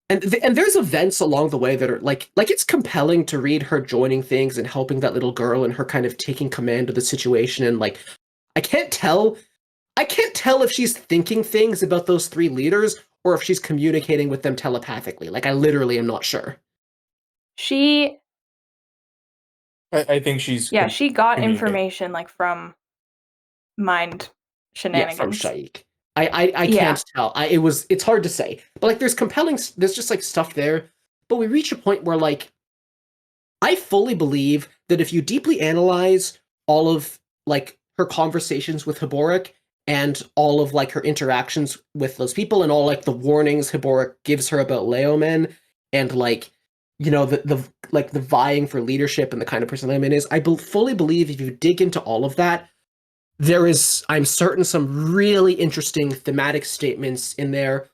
and there's events along the way that are like it's compelling to read her joining things and helping that little girl and her kind of taking command of the situation, and like I can't tell if she's thinking things about those three leaders or if she's communicating with them telepathically. Like I literally am not sure. I think she's She got communicating. information like from mind shenanigans. Yeah, from Shaik. I can't tell. It's hard to say. But like there's just like stuff there. But we reach a point where like I fully believe that if you deeply analyze all of like her conversations with Hiboric and all of like her interactions with those people and all like the warnings Hiboric gives her about Leomen and like you know the like the vying for leadership and the kind of person Leomen is, I fully believe if you dig into all of that, there is, I'm certain, some really interesting thematic statements in there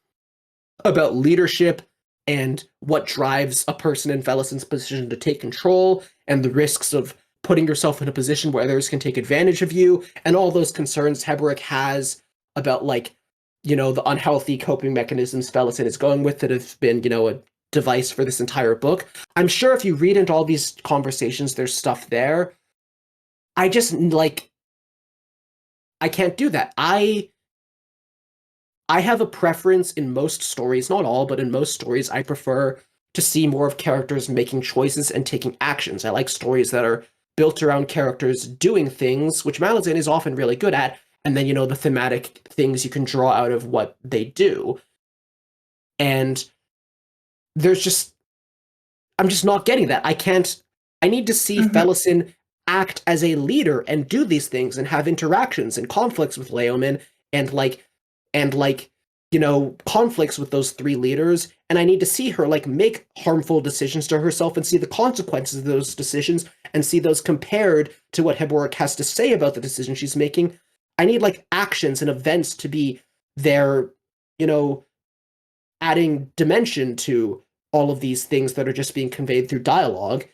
about leadership and what drives a person in Felisin's position to take control and the risks of putting yourself in a position where others can take advantage of you and all those concerns Hiboric has about like, you know, the unhealthy coping mechanisms Felisin is going with that have been, you know, a device for this entire book. I'm sure if you read into all these conversations, there's stuff there. I just like I can't do that. I have a preference in most stories, not all, but in most stories, I prefer to see more of characters making choices and taking actions. I like stories that are built around characters doing things, which Malazan is often really good at, and then, you know, the thematic things you can draw out of what they do. And I'm just not getting that. I need to see Felisin act as a leader and do these things and have interactions and conflicts with Leomin and like you know, conflicts with those three leaders, and I need to see her like make harmful decisions to herself and see the consequences of those decisions and see those compared to what Hiboric has to say about the decision she's making. I need like actions and events to be there, you know, adding dimension to all of these things that are just being conveyed through dialogue.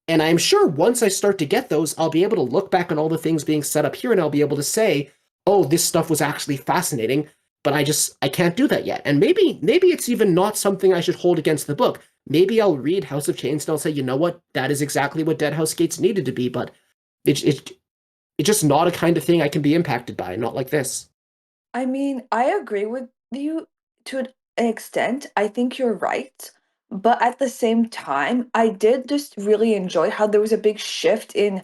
And I'm sure once I start to get those, I'll be able to look back on all the things being set up here and I'll be able to say, oh, this stuff was actually fascinating, but I can't do that yet. And maybe it's even not something I should hold against the book. Maybe I'll read House of Chains and I'll say, you know what, that is exactly what Deadhouse Gates needed to be, but it's just not a kind of thing I can be impacted by, not like this. I mean, I agree with you to an extent. I think you're right. But at the same time, I did just really enjoy how there was a big shift in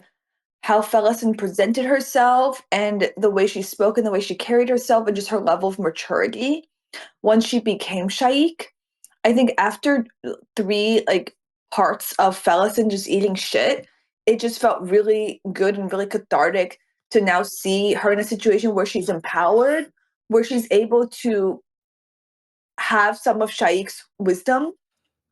how Felicien presented herself and the way she spoke and the way she carried herself and just her level of maturity once she became Shaik. I think after 3 parts of Felicien just eating shit, it just felt really good and really cathartic to now see her in a situation where she's empowered, where she's able to have some of Shaik's wisdom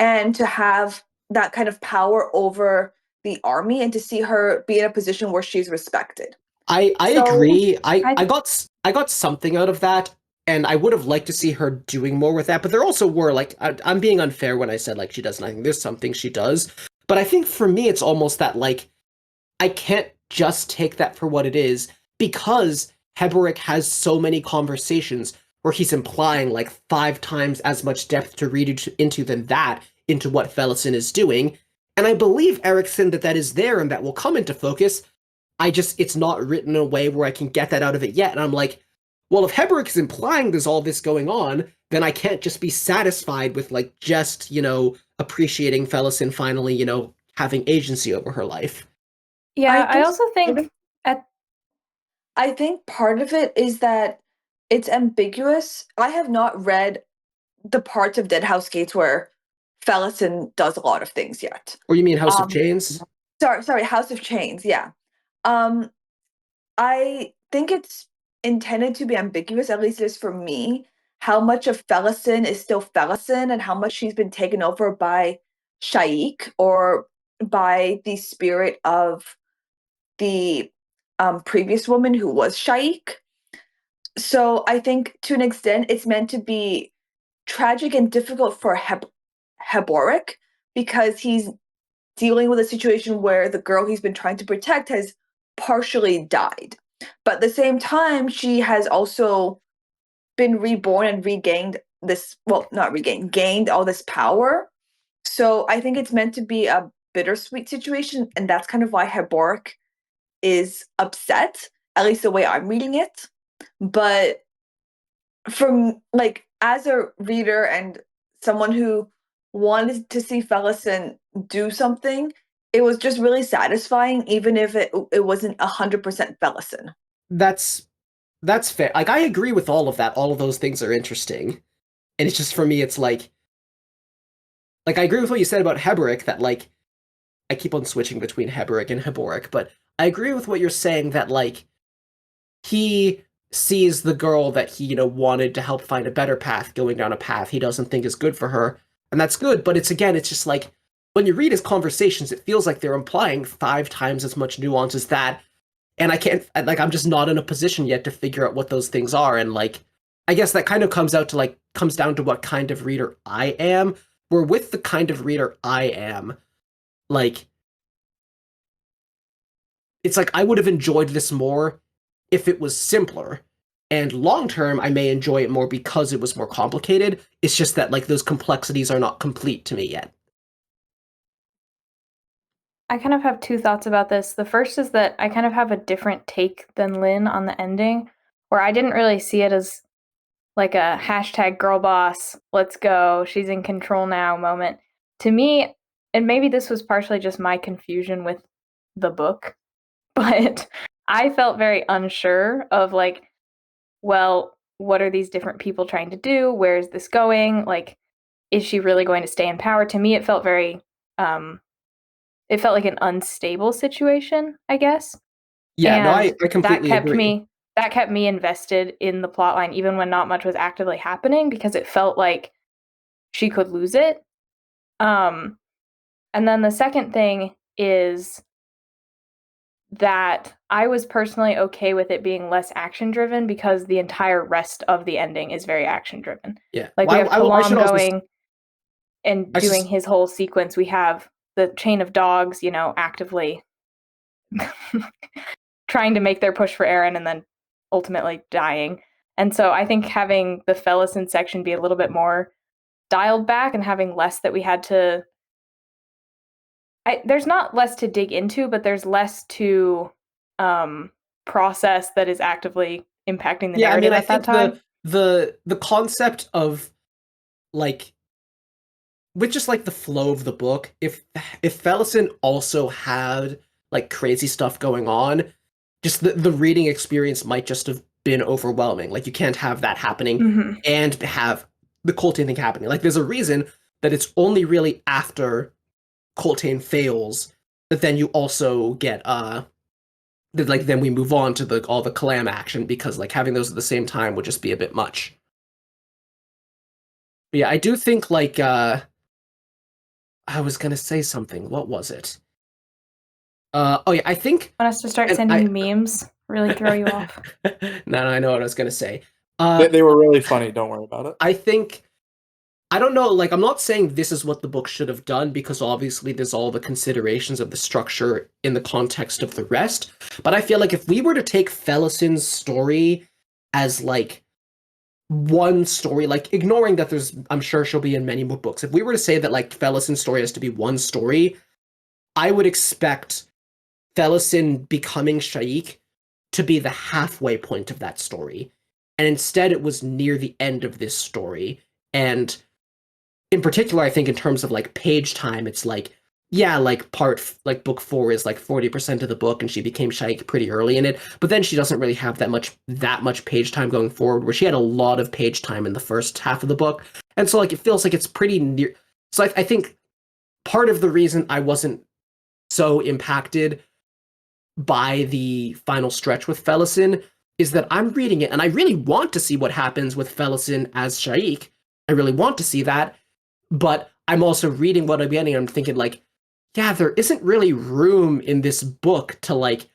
and to have that kind of power over the army and to see her be in a position where she's respected. I So agree. I- I got something out of that, and I would have liked to see her doing more with that. But there also were like I'm being unfair when I said like she does nothing. There's something she does, but I think for me it's almost that like I can't just take that for what it is because Heberick has so many conversations where he's implying like 5 times as much depth to read into than that into what Felicien is doing. And I believe Erickson that is there and that will come into focus. It's not written in a way where I can get that out of it yet. And I'm like, well, if Heberick is implying there's all this going on, then I can't just be satisfied with like just, appreciating Felicien finally, having agency over her life. Yeah, I just- also think I think part of it is that it's ambiguous. I have not read the parts of Deadhouse Gates where Felicien does a lot of things yet. Or you mean House of Um, Chains? Sorry, House of Chains, yeah. Um, I think it's intended to be ambiguous, at least it is for me, how much of Felicien is still Felicien and how much she's been taken over by Shaik or by the spirit of the previous woman who was Shaik. So I think to an extent it's meant to be tragic and difficult for Heboric because he's dealing with a situation where the girl he's been trying to protect has partially died. But at the same time, she has also been reborn and regained this, well, not regained, gained all this power. So I think it's meant to be a bittersweet situation. And that's kind of why Heboric is upset, at least the way I'm reading it. But from like as a reader and someone who wanted to see Felicien do something, it was just really satisfying, even if it wasn't 100% Felicien. That's fair. Like I agree with all of that. All of those things are interesting. And it's just for me, it's like I agree with what you said about Heberick, that like I keep on switching between Heberick and Heboric, but I agree with what you're saying that like he sees the girl that he, wanted to help find a better path going down a path he doesn't think is good for her. And that's good, but it's just like when you read his conversations, it feels like they're implying 5 times as much nuance as that. And I'm just not in a position yet to figure out what those things are. And like, I guess that kind of comes down to what kind of reader I am. Where with the kind of reader I am, like, it's like I would have enjoyed this more if it was simpler. And long term, I may enjoy it more because it was more complicated. It's just that like those complexities are not complete to me yet. I kind of have 2 thoughts about this. The first is that I kind of have a different take than Lynn on the ending, where I didn't really see it as like a hashtag girl boss, let's go, she's in control now moment. To me, and maybe this was partially just my confusion with the book, but I felt very unsure of like, well, what are these different people trying to do? Where is this going? Like, is she really going to stay in power? To me, it felt very it felt like an unstable situation, I guess. Yeah, no, And I completely agree. that kept me invested in the plot line even when not much was actively happening because it felt like she could lose it. And then the second thing is that I was personally okay with it being less action driven because the entire rest of the ending is very action driven. Yeah. Like Well, we have I Kalam should also going and I doing sus- his whole sequence, we have the chain of dogs, actively trying to make their push for Aaron and then ultimately dying. And so I think having the Fellison section be a little bit more dialed back and having less that we had to there's not less to dig into, but there's less to process that is actively impacting the yeah, I narrative mean, I at that think time. the concept of like with just like the flow of the book, if Fellison also had like crazy stuff going on, just the reading experience might just have been overwhelming. Like you can't have that happening Mm-hmm. and have the Coltane thing happening. Like there's a reason that it's only really after Coltane fails that then you also get that like then we move on to all the Clam action, because like having those at the same time would just be a bit much. But yeah, I do think like I was gonna say something. What was it? Oh yeah, I think, Want us to start and sending I you memes? Really throw you off? no, I know what I was gonna say. They were really funny. Don't worry about it. I think I don't know. Like, I'm not saying this is what the book should have done, because obviously there's all the considerations of the structure in the context of the rest. But I feel like if we were to take Fellison's story as like one story, like ignoring that I'm sure she'll be in many more books. If we were to say that like Fellison's story has to be one story, I would expect Fellison becoming Shaik to be the halfway point of that story. And instead, it was near the end of this story. And in particular, I think in terms of like page time, it's like, yeah, like book 4 is like 40% of the book, and she became Shaik pretty early in it. But then she doesn't really have that much page time going forward, where she had a lot of page time in the first half of the book. And so like it feels like it's pretty near. So I think part of the reason I wasn't so impacted by the final stretch with Fellison is that I'm reading it and I really want to see what happens with Fellison as Shaik. I really want to see that, but I'm also reading what I'm getting and I'm thinking like, yeah, there isn't really room in this book to like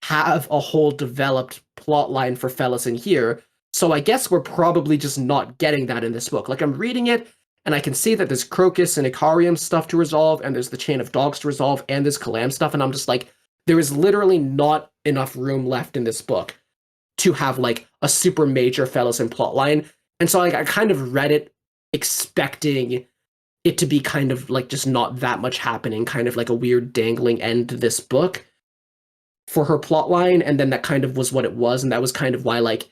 have a whole developed plot line for Fellison here. So I guess we're probably just not getting that in this book. Like I'm reading it and I can see that there's Crocus and Icarium stuff to resolve, and there's the Chain of Dogs to resolve, and there's Kalam stuff, and I'm just like, there is literally not enough room left in this book to have like a super major Fellison plotline. And so like I kind of read it expecting it to be kind of like just not that much happening, kind of like a weird dangling end to this book for her plotline, and then that kind of was what it was, and that was kind of why like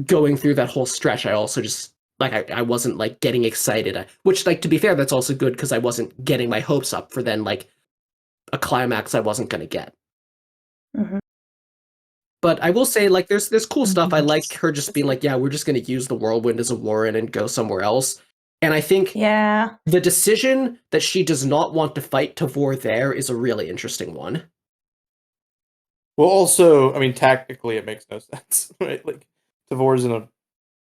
going through that whole stretch, I also just like I wasn't like getting excited, which like to be fair, that's also good because I wasn't getting my hopes up for then like a climax I wasn't gonna get. Mm-hmm. But I will say, like, there's cool stuff. I Mhm. like her just being like, yeah, we're just gonna use the whirlwind as a warren and go somewhere else. And I think Yeah. the decision that she does not want to fight Tavor there is a really interesting one. Well, also, I mean, tactically, it makes no sense, right? Like, Tavor's in a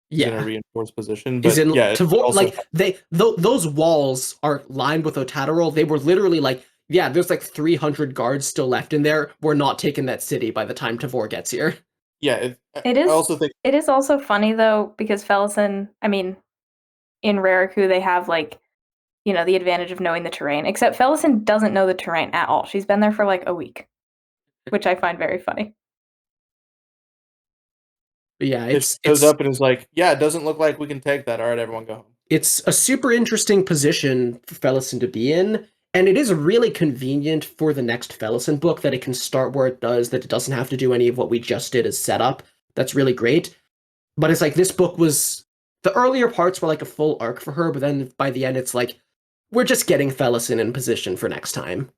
Yeah. reinforced position, Is but in yeah, it Tavor, also like those walls are lined with Otataro. They were literally like, yeah, there's like 300 guards still left in there. We're not taking that city by the time Tavor gets here. yeah. It I is also think it is also funny though, because Fellison, I mean, in Rariku they have like, the advantage of knowing the terrain, except Fellison doesn't know the terrain at all. She's been there for like a week, which I find very funny. But yeah, if she goes up and is like, yeah, it doesn't look like we can take that. All right, everyone go home. it's a super interesting position for Fellison to be in, and it is really convenient for the next Fellison book that it can start where it does, that it doesn't have to do any of what we just did as setup. That's really great. But it's like this book was the earlier parts were like a full arc for her, but then by the end it's like we're just getting Fellison in position for next time.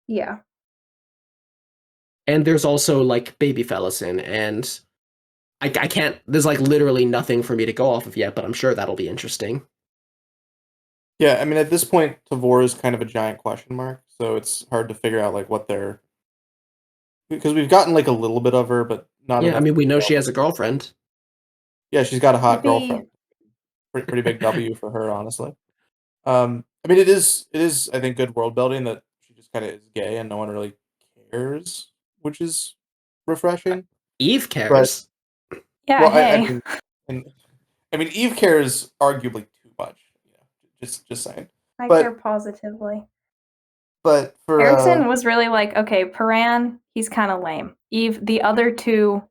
Yeah. And there's also like baby Fellison, and I can't. There's like literally nothing for me to go off of yet, but I'm sure that'll be interesting. Yeah, I mean, at this point, Tavor is kind of a giant question mark, so it's hard to figure out like what they're, because we've gotten like a little bit of her, but not Yeah, I enough. mean we know she has a girlfriend. Yeah, she's got a hot Maybe. girlfriend. Pretty big W for her, honestly. I mean, it is, I think, good world building that she just kind of is gay and no one really cares, which is refreshing. Eve But cares. Yeah, well, hey. and I mean, Eve cares arguably too much, Just saying. I But- care positively. But for Erickson was really like, okay, Paran, he's kind of lame. Eve, the other two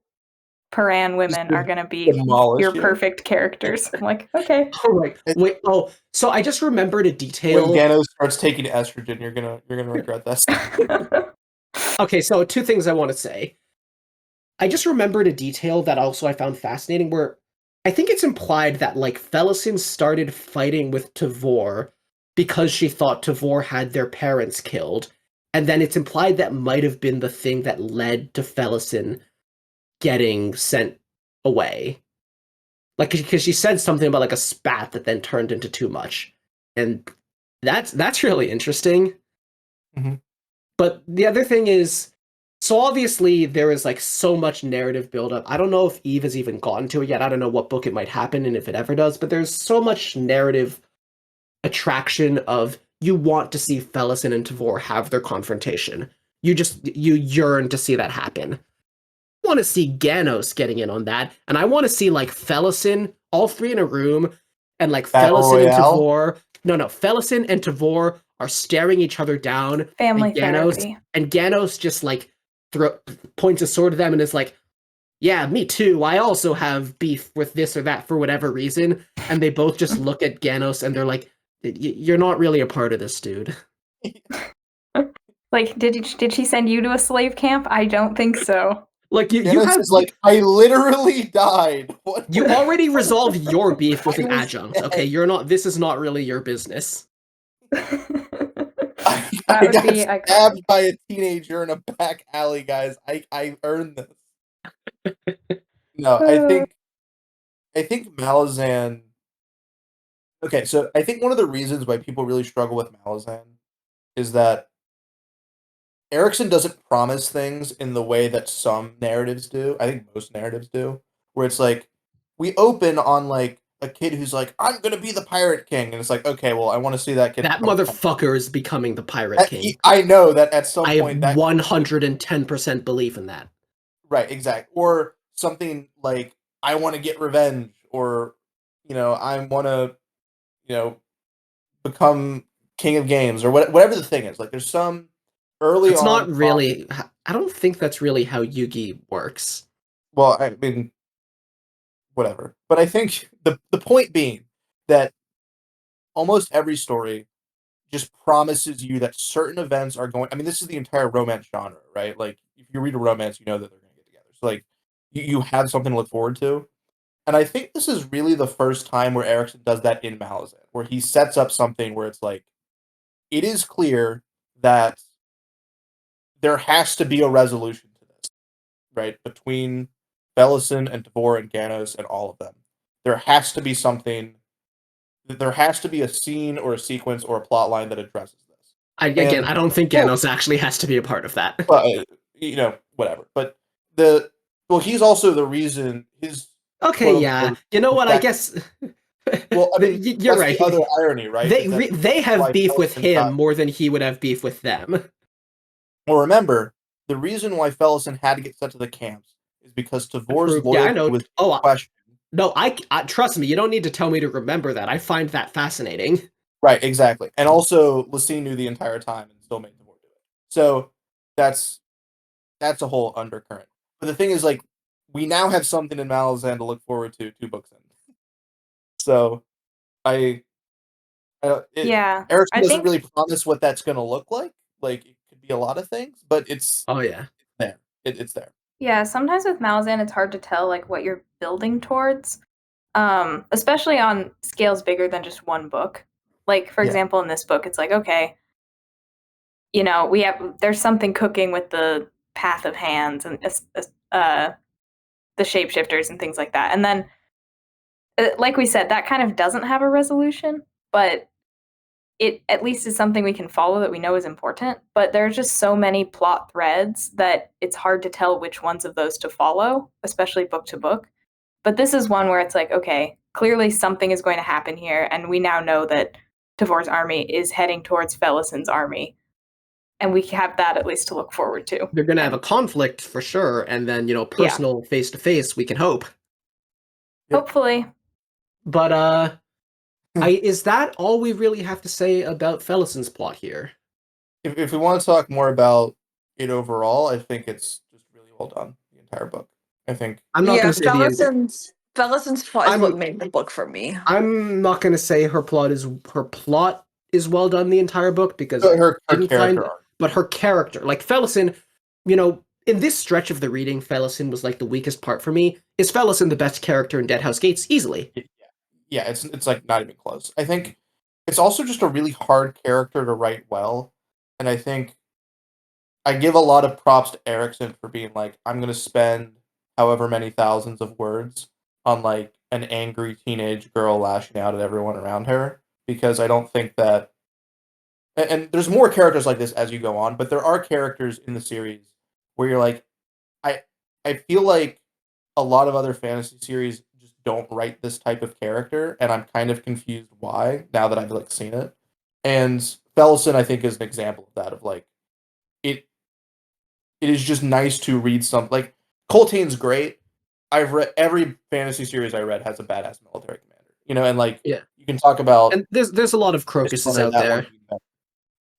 Paran women to are going to be demolish your you. perfect characters. I'm like, okay. Oh, right. Wait. Oh, so I just remembered a when detail. Gano starts taking estrogen, you're gonna regret that. Okay, so two things I want to say. I just remembered a detail that also I found fascinating where I think it's implied that like Felisin started fighting with Tavor because she thought Tavor had their parents killed. And then it's implied that might have been the thing that led to Felisin getting sent away. Like, because she said something about like a spat that then turned into too much. And that's really interesting. Mhm. But the other thing is, so obviously there is like so much narrative buildup. I don't know if Eve has even gotten to it yet. I don't know what book it might happen and if it ever does, but there's so much narrative attraction of you want to see Felisin and Tavor have their confrontation. You yearn to see that happen. I want to see Ganos getting in on that, and I want to see like Felisin, all three in a room, and like Battle Felisin and Royale? Tavor. No, Felisin and Tavor are staring each other down. Family and Ganos just like points a sword at them and is like, "Yeah, me too. I also have beef with this or that for whatever reason." And they both just look at Ganos and they're like, "You're not really a part of this, dude." Like, did she send you to a slave camp? I don't think so. Like you Ganos have is like, I literally died. What? you already resolved your beef with I an was adjunct. dead. Okay, you're not. This is not really your business. I That would got be stabbed iconic. by a teenager in a back alley, guys. I earned this. No, I think Malazan. Okay, so I think one of the reasons why people really struggle with Malazan is that Erickson doesn't promise things in the way that some narratives do. I think most narratives do, where it's like we open on like a kid who's like, "I'm gonna be the pirate king," and it's like, okay, well, I want to see that kid. That become a motherfucker is becoming the pirate king. I know that at some I have point that 110% belief in that. right, exact, or something like I want to get revenge, or I want to become king of games, or whatever the thing is. Like, there's some early It's on. not really. I don't think that's really how Yugi works. Well, I mean, whatever. But I think the point being that almost every story just promises you that certain events are going. I mean, this is the entire romance genre, right? Like, if you read a romance, you know that they're going to get together. So, like, you have something to look forward to. And I think this is really the first time where Erickson does that in Malazan, where he sets up something where it's like, it is clear that there has to be a resolution to this, right? Between Bellicin and Devor and Ganos and all of them. There has to be something. There has to be a scene or a sequence or a plot line that addresses this. I don't think Ganos actually has to be a part of that. But whatever. But he's also the reason his. Okay, yeah. You know what? I guess. Well, I mean, you're right. The other irony, right? They have beef with Fellicin him more than he would have beef with them. Well, remember, the reason why Fellison had to get sent to the camps is because Tavor's Yeah, I know. loyalty was questioned. No, I trust me. You don't need to tell me to remember that. I find that fascinating. Right, exactly. And also, Lysine knew the entire time and still made Tavor do it. So that's a whole undercurrent. But the thing is, like, we now have something in Malazan to look forward to 2 books in. So Erickson doesn't really promise what that's going to look like. Like, it could be a lot of things, but it's there. It's there. Yeah, sometimes with Malazan, it's hard to tell like what you're building towards, especially on scales bigger than just one book. Like, for example, in this book, it's like, okay, there's something cooking with the Path of Hands and the shapeshifters and things like that. And then, like we said, that kind of doesn't have a resolution, but it at least is something we can follow that we know is important. But there's just so many plot threads that it's hard to tell which ones of those to follow, especially book to book. But this is one where it's like, okay, clearly something is going to happen here, and we now know that Tavor's army is heading towards Felicin's army. And we have that at least to look forward to. They're going to have a conflict for sure, and then, personal face-to-face, we can hope. Hopefully. But, Is that all we really have to say about Felison's plot here? If we want to talk more about it overall, I think it's just really well done. The entire book. I think. I'm not going to say the end. Felison's plot is I'm- what made the book for me. I'm not going to say her plot is well done the entire book because Her I didn't character find, arc. but her character, like Felison, you know, in this stretch of the reading, Felison was like the weakest part for me. Is Felison the best character in Deadhouse Gates? Easily. Yeah, it's like not even close. I think it's also just a really hard character to write well, and I think I give a lot of props to Erickson for being like, I'm gonna spend however many thousands of words on like an angry teenage girl lashing out at everyone around her, because I don't think that and there's more characters like this as you go on, but there are characters in the series where you're like, I I feel like a lot of other fantasy series just don't write this type of character, and I'm kind of confused why now that I've like seen it. And Felison, I think, is an example of that. Of like, it it is just nice to read something like Coltane's great. I've read every fantasy series I read has a badass military commander, and like Yeah. you can talk about And there's a lot of crocuses out there.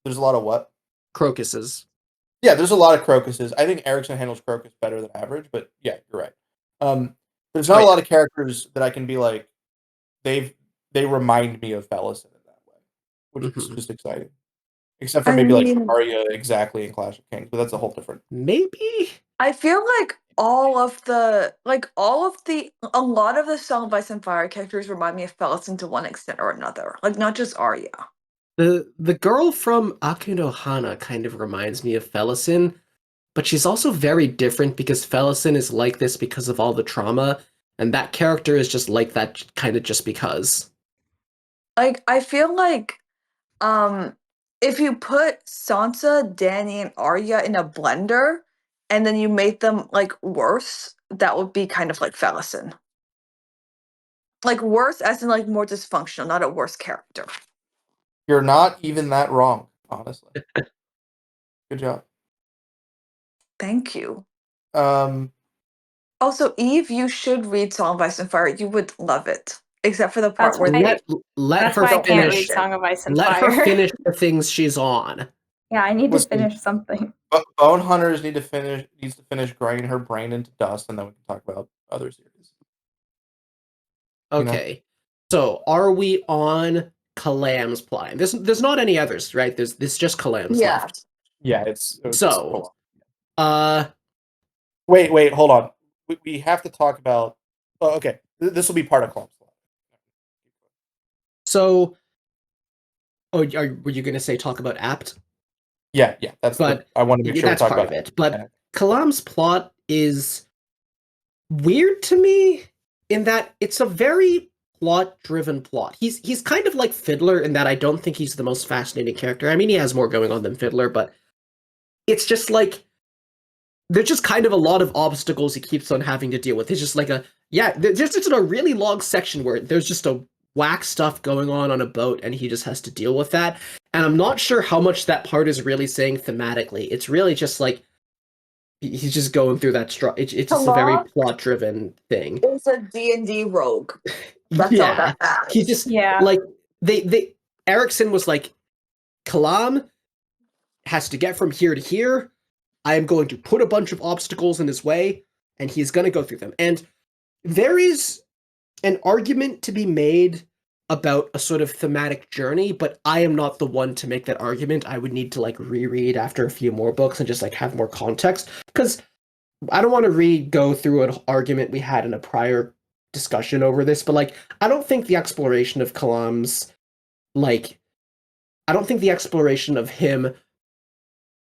There's a lot of what? Crocuses. Yeah, there's a lot of crocuses. I think Erickson handles crocus better than average, but yeah, you're right. There's not a lot of characters that I can be like, they remind me of Felison in that way, which is just exciting. Except for maybe like Arya exactly in Clash of Kings, but that's a whole different. Maybe I feel like a lot of the Song of Ice and Fire characters remind me of Felison to one extent or another. Like not just Arya. the girl from Akunohana kind of reminds me of Felison, but she's also very different because Felison is like this because of all the trauma, and that character is just like that kind of just because. Like I feel like if you put Sansa, Dany, and Arya in a blender and then you made them like worse, that would be kind of like Felison. Like worse as in like more dysfunctional, not a worse character. You're not even that wrong, honestly. Good job. Thank you. Um, Also, Eve, you should read Song of Ice and Fire. You would love it. Except for the part That's where why- let That's her why I can't read finish. Song of Ice and Let Fire. her finish the things she's on. Yeah, I need to Listen. finish something. Bone Hunters needs to finish grinding her brain into dust, and then we can talk about other series. Okay, so are we on Kalam's plot? There's not any others, right? There's just Kalam's left. Yeah, it's So, wait, hold on. We have to talk about. Oh, okay, this will be part of Club's plot. So, were you going to say talk about Apt? Yeah, that's. But I want to make sure that's we talk part about of it. But Kalam's plot is weird to me in that it's a very plot-driven plot. He's kind of like Fiddler in that I don't think he's the most fascinating character. I mean, he has more going on than Fiddler, but it's just like there's just kind of a lot of obstacles he keeps on having to deal with. It's just like there's just a really long section where there's just a whack stuff going on a boat, and he just has to deal with that. And I'm not sure how much that part is really saying thematically. It's really just like he's just going through that it's just a very plot-driven thing. It's a D&D rogue. That's all that matters. He just like they Erickson was like, Kalam has to get from here to here. I am going to put a bunch of obstacles in his way, and he's going to go through them. And there is an argument to be made about a sort of thematic journey, but I am not the one to make that argument. I would need to like reread after a few more books and just like have more context, because I don't want to go through an argument we had in a prior discussion over this, but like I don't think the exploration of Kalam's I don't think the exploration of him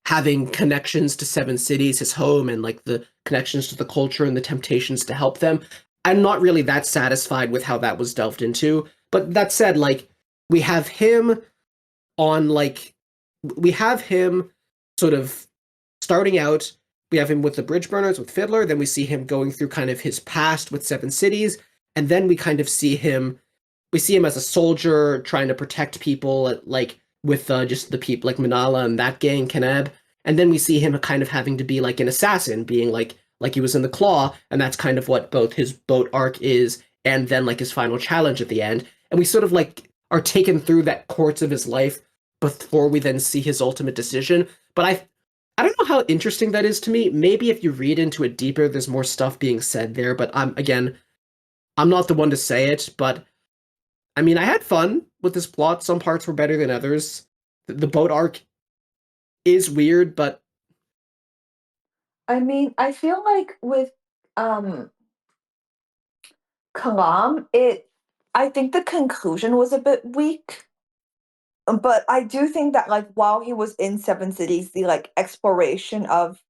having connections to Seven Cities, his home, and like the connections to the culture and the temptations to help them, I'm not really that satisfied with how that was delved into. But that said, like we have him sort of starting out. We have him with the Bridge Burners, with Fiddler, then we see him going through kind of his past with Seven Cities, and then we kind of see him as a soldier trying to protect people, like with just the people like Manala and that gang, Keneb, and then we see him kind of having to be like an assassin, being like he was in the Claw, and that's kind of what both his boat arc is, and then like his final challenge at the end. And we sort of like are taken through that course of his life before we then see his ultimate decision. But I don't know how interesting that is to me. Maybe if you read into it deeper, there's more stuff being said there. But I'm not the one to say it. But I mean, I had fun with this plot. Some parts were better than others. The boat arc is weird, but I mean, I feel like with um Kalam, I think the conclusion was a bit weak. But I do think that like while he was in Seven Cities, the like exploration of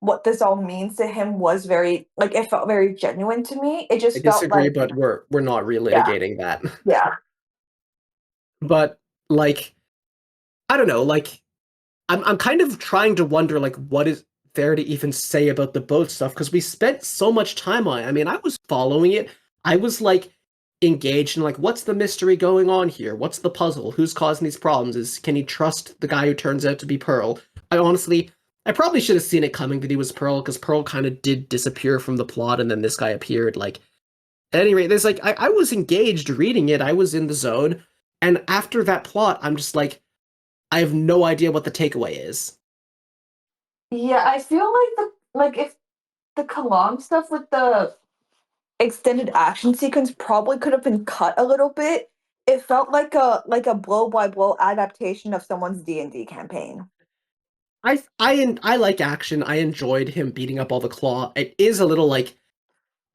what this all means to him was very like it felt very genuine to me. It I just felt disagree. like But we're not yeah, relitigating that. yeah. But like, I don't know. Like, I'm kind of trying to wonder like what is there to even say about the boat stuff because we spent so much time on it. I mean, I was following it. I was like engaged in like what's the mystery going on here? What's the puzzle? Who's causing these problems? Is can he trust the guy who turns out to be Pearl? I probably should have seen it coming that he was Pearl because Pearl kind of did disappear from the plot and then this guy appeared. Like at any rate, there's like I was engaged reading it. I was in the zone. And after that plot, I'm just like, I have no idea what the takeaway is. Yeah, I feel like if the Kalam stuff with the extended action sequence probably could have been cut a little bit. It felt like a blow by blow adaptation of someone's D&D campaign. I like action. I enjoyed him beating up all the claw. It is a little like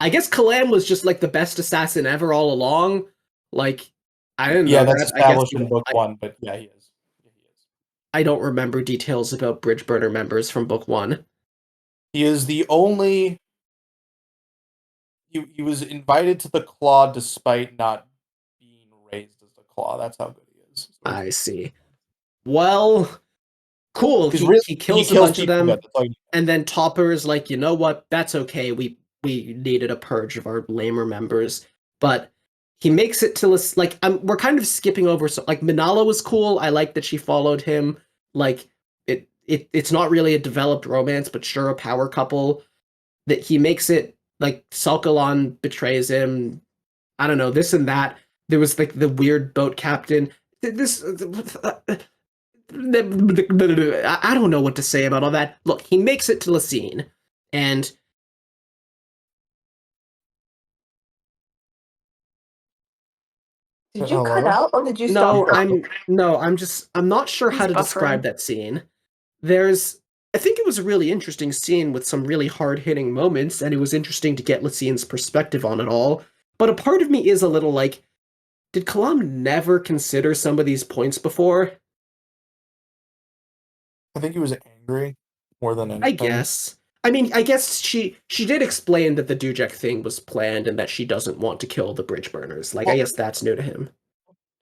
I guess Kalam was just like the best assassin ever all along. Like I didn't Yeah, know that's that. I guess established in book one, but yeah, he is. Yeah, he is. I don't remember details about Bridgeburner members from book one. He is the only. He was invited to the Claw despite not being raised as the Claw. That's how good he is. So I see. Well, cool. he's really He he kills a kills bunch of people. them, Yeah, that's all you and then Topper is like, you know what? That's okay. We needed a purge of our lamer members, but he makes it to this like we're kind of skipping over. So like Minala was cool. I like that she followed him. Like it's not really a developed romance, but sure a power couple. That he makes it like Salkalon betrays him. I don't know this and that. There was like the weird boat captain. This I don't know what to say about all that. Look, he makes it to Lacine, and Did you cut Hello? out or did you stop no, talking? I'm not sure He's how to describe buffering. that scene. There's I think it was a really interesting scene with some really hard-hitting moments, and it was interesting to get Lacine's perspective on it all. But a part of me is a little like, did Kalam never consider some of these points before? I think he was angry more than I anything. guess. I mean, I guess she did explain that the Dujek thing was planned and that she doesn't want to kill the bridge burners. Like, I Well, guess that's new to him.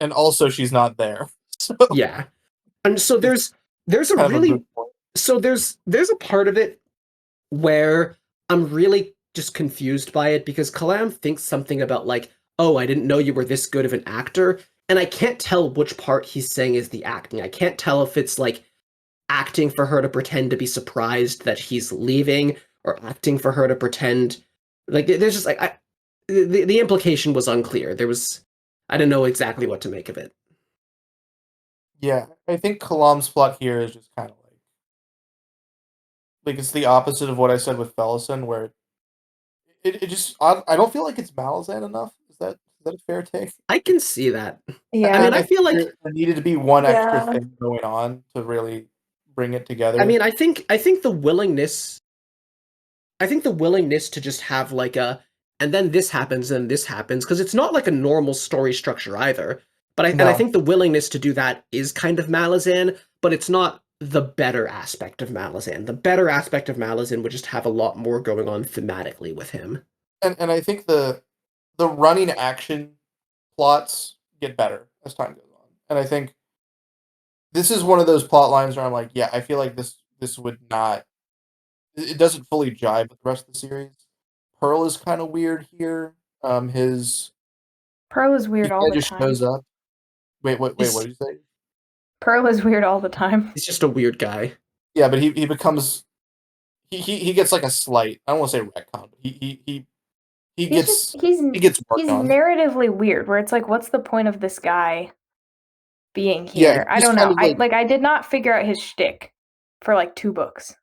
and also she's not there, so Yeah. And so it's there's a kind of a moot really point. so there's a part of it where I'm really just confused by it because Kalam thinks something about like, oh, I didn't know you were this good of an actor, and I can't tell which part he's saying is the acting. I can't tell if it's like acting for her to pretend to be surprised that he's leaving or acting for her to pretend like there's just like the implication was unclear. There was I didn't know exactly what to make of it. Yeah, I think Kalam's plot here is just kind of like it's the opposite of what I said with Fellison, where it just I don't feel like it's Malazan enough. Is that a fair take? I can see that. I Yeah. mean, I I think feel like there needed to be one extra Yeah. thing going on to really bring it I together. mean, I think the willingness to just have like a and then this happens because it's not like a normal story structure either. But I No, think the willingness to do that is kind of Malazan, but it's not the better aspect of Malazan. The better aspect of Malazan would just have a lot more going on thematically with him. and I think the running action plots get better as time goes on, and I think this is one of those plot lines where I'm like, yeah, I feel like this would not it doesn't fully jive with the rest of the series. Pearl is kind of weird here. His Pearl is he weird all kind of the just shows time. up. Wait, what He's did you say? Pearl is weird all the time. he's just a weird guy. Yeah, but he becomes he gets like a slight. I don't want to say retcon, but he he He's gets just he's worked on. narratively weird, where it's like, what's the point of this guy being Yeah, here? I he's don't kind know. of like- I did not figure out his shtick for like 2 books.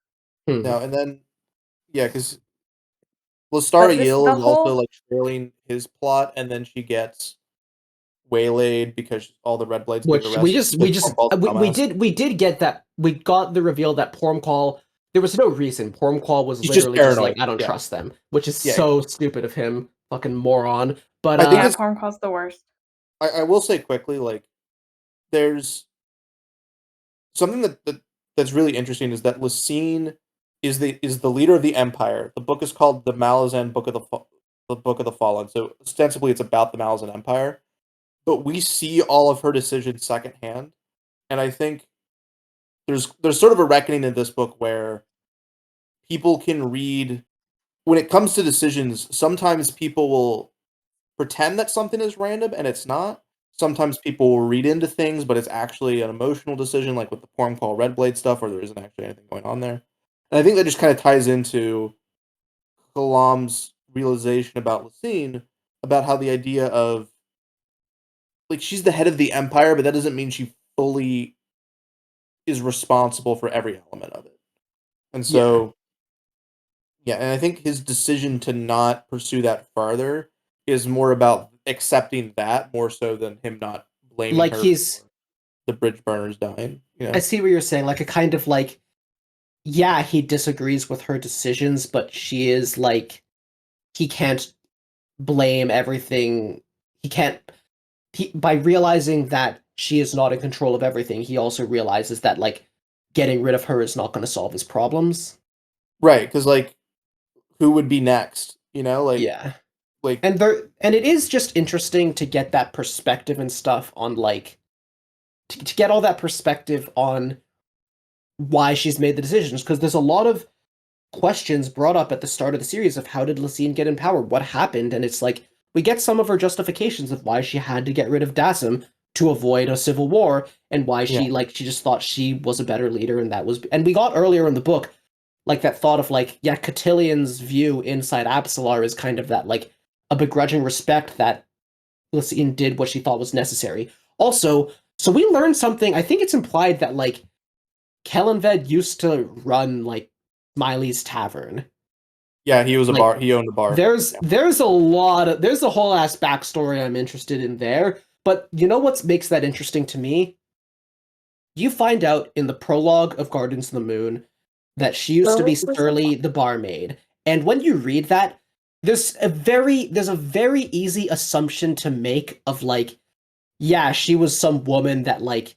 No, and then because But Lestara this Yale the is also whole like trailing his plot, and then she gets waylaid because all the Red Blades get Which we arrested. just because Cornwall's a dumbass. we did get that. We got the reveal that Pormqual, there was no reason. Pormqual was He's just literally just like, paranoid. I don't Yeah. trust them, which is Yeah. so stupid of him. Fucking moron. But I think yeah, it's- Pormqual's the worst. I will say quickly, like, there's something that's really interesting is that Lysine is the leader of the Empire. The book is called the Malazan Book of the Book of the Fallen. So ostensibly, it's about the Malazan Empire, but we see all of her decisions secondhand, and I think there's sort of a reckoning in this book where people can read when it comes to decisions. Sometimes people will pretend that something is random and it's not. Sometimes people will read into things, but it's actually an emotional decision, like with the Pormqual Red Blade stuff, or there isn't actually anything going on there. And I think that just kind of ties into Kalam's realization about Lysine, about how the idea of like she's the head of the empire, but that doesn't mean she fully is responsible for every element of it. And so yeah, and I think his decision to not pursue that farther is more about accepting that more so than him not blaming like her he's, for the bridge burners dying. You I know? see what you're saying. Like a kind of like, yeah, he disagrees with her decisions, but she is like, he can't blame everything. He can't. By realizing that she is not in control of everything, he also realizes that like getting rid of her is not going to solve his problems. Right, because like who would be next? You know, Yeah. like And it is just interesting to get that perspective and stuff on like to get all that perspective on why she's made the decisions, because there's a lot of questions brought up at the start of the series of how did Lysine get in power, what happened, and it's like we get some of her justifications of why she had to get rid of Dasim to avoid a civil war, and why Yeah. she just thought she was a better leader, and that was, and we got earlier in the book like that thought of like, yeah, Cotillian's view inside Absalar is kind of that like a begrudging respect that Lysine did what she thought was necessary. Also, so we learned something. I think it's implied that like Kellenved used to run like Smiley's Tavern. yeah, he was a Like, bar. He owned a bar. Yeah. There's a whole ass backstory I'm interested in there. But you know what makes that interesting to me? You find out in the prologue of Gardens of the Moon that she used to be Surly the barmaid. And when you read that, there's a very easy assumption to make of like, yeah, she was some woman that like,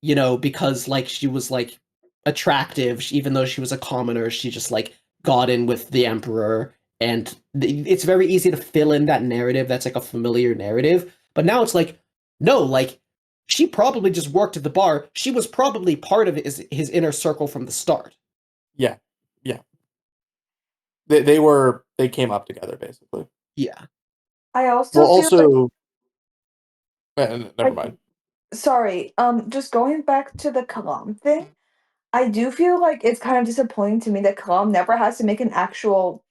you know, because like she was like attractive, even though she was a commoner, she just like got in with the emperor, and it's very easy to fill in that narrative that's like a familiar narrative. But now it's like, no, like she probably just worked at the bar. She was probably part of his inner circle from the start. Yeah, yeah. They came up together basically. Yeah. I also Well, feel like, also, never like mind. sorry, just going back to the Kalam thing, I do feel like it's kind of disappointing to me that Kalam never has to make an actual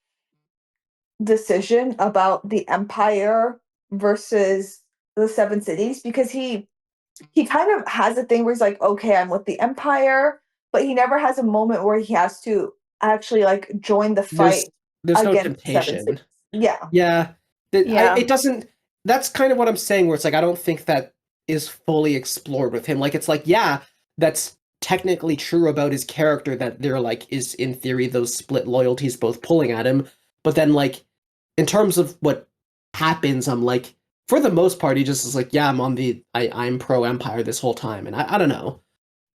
decision about the Empire versus the Seven Cities, because he kind of has a thing where he's like, okay, I'm with the Empire, but he never has a moment where he has to actually like join the There's fight there's no against the Seven temptation. Cities. Yeah. Yeah. Yeah. It doesn't. That's kind of what I'm saying, where it's like, I don't think that is fully explored with him. Like, it's like, yeah, that's technically true about his character, that there, like, is in theory those split loyalties both pulling at him. But then, like, in terms of what happens, I'm like, for the most part, he just is like, yeah, I'm pro Empire this whole time. And I don't know.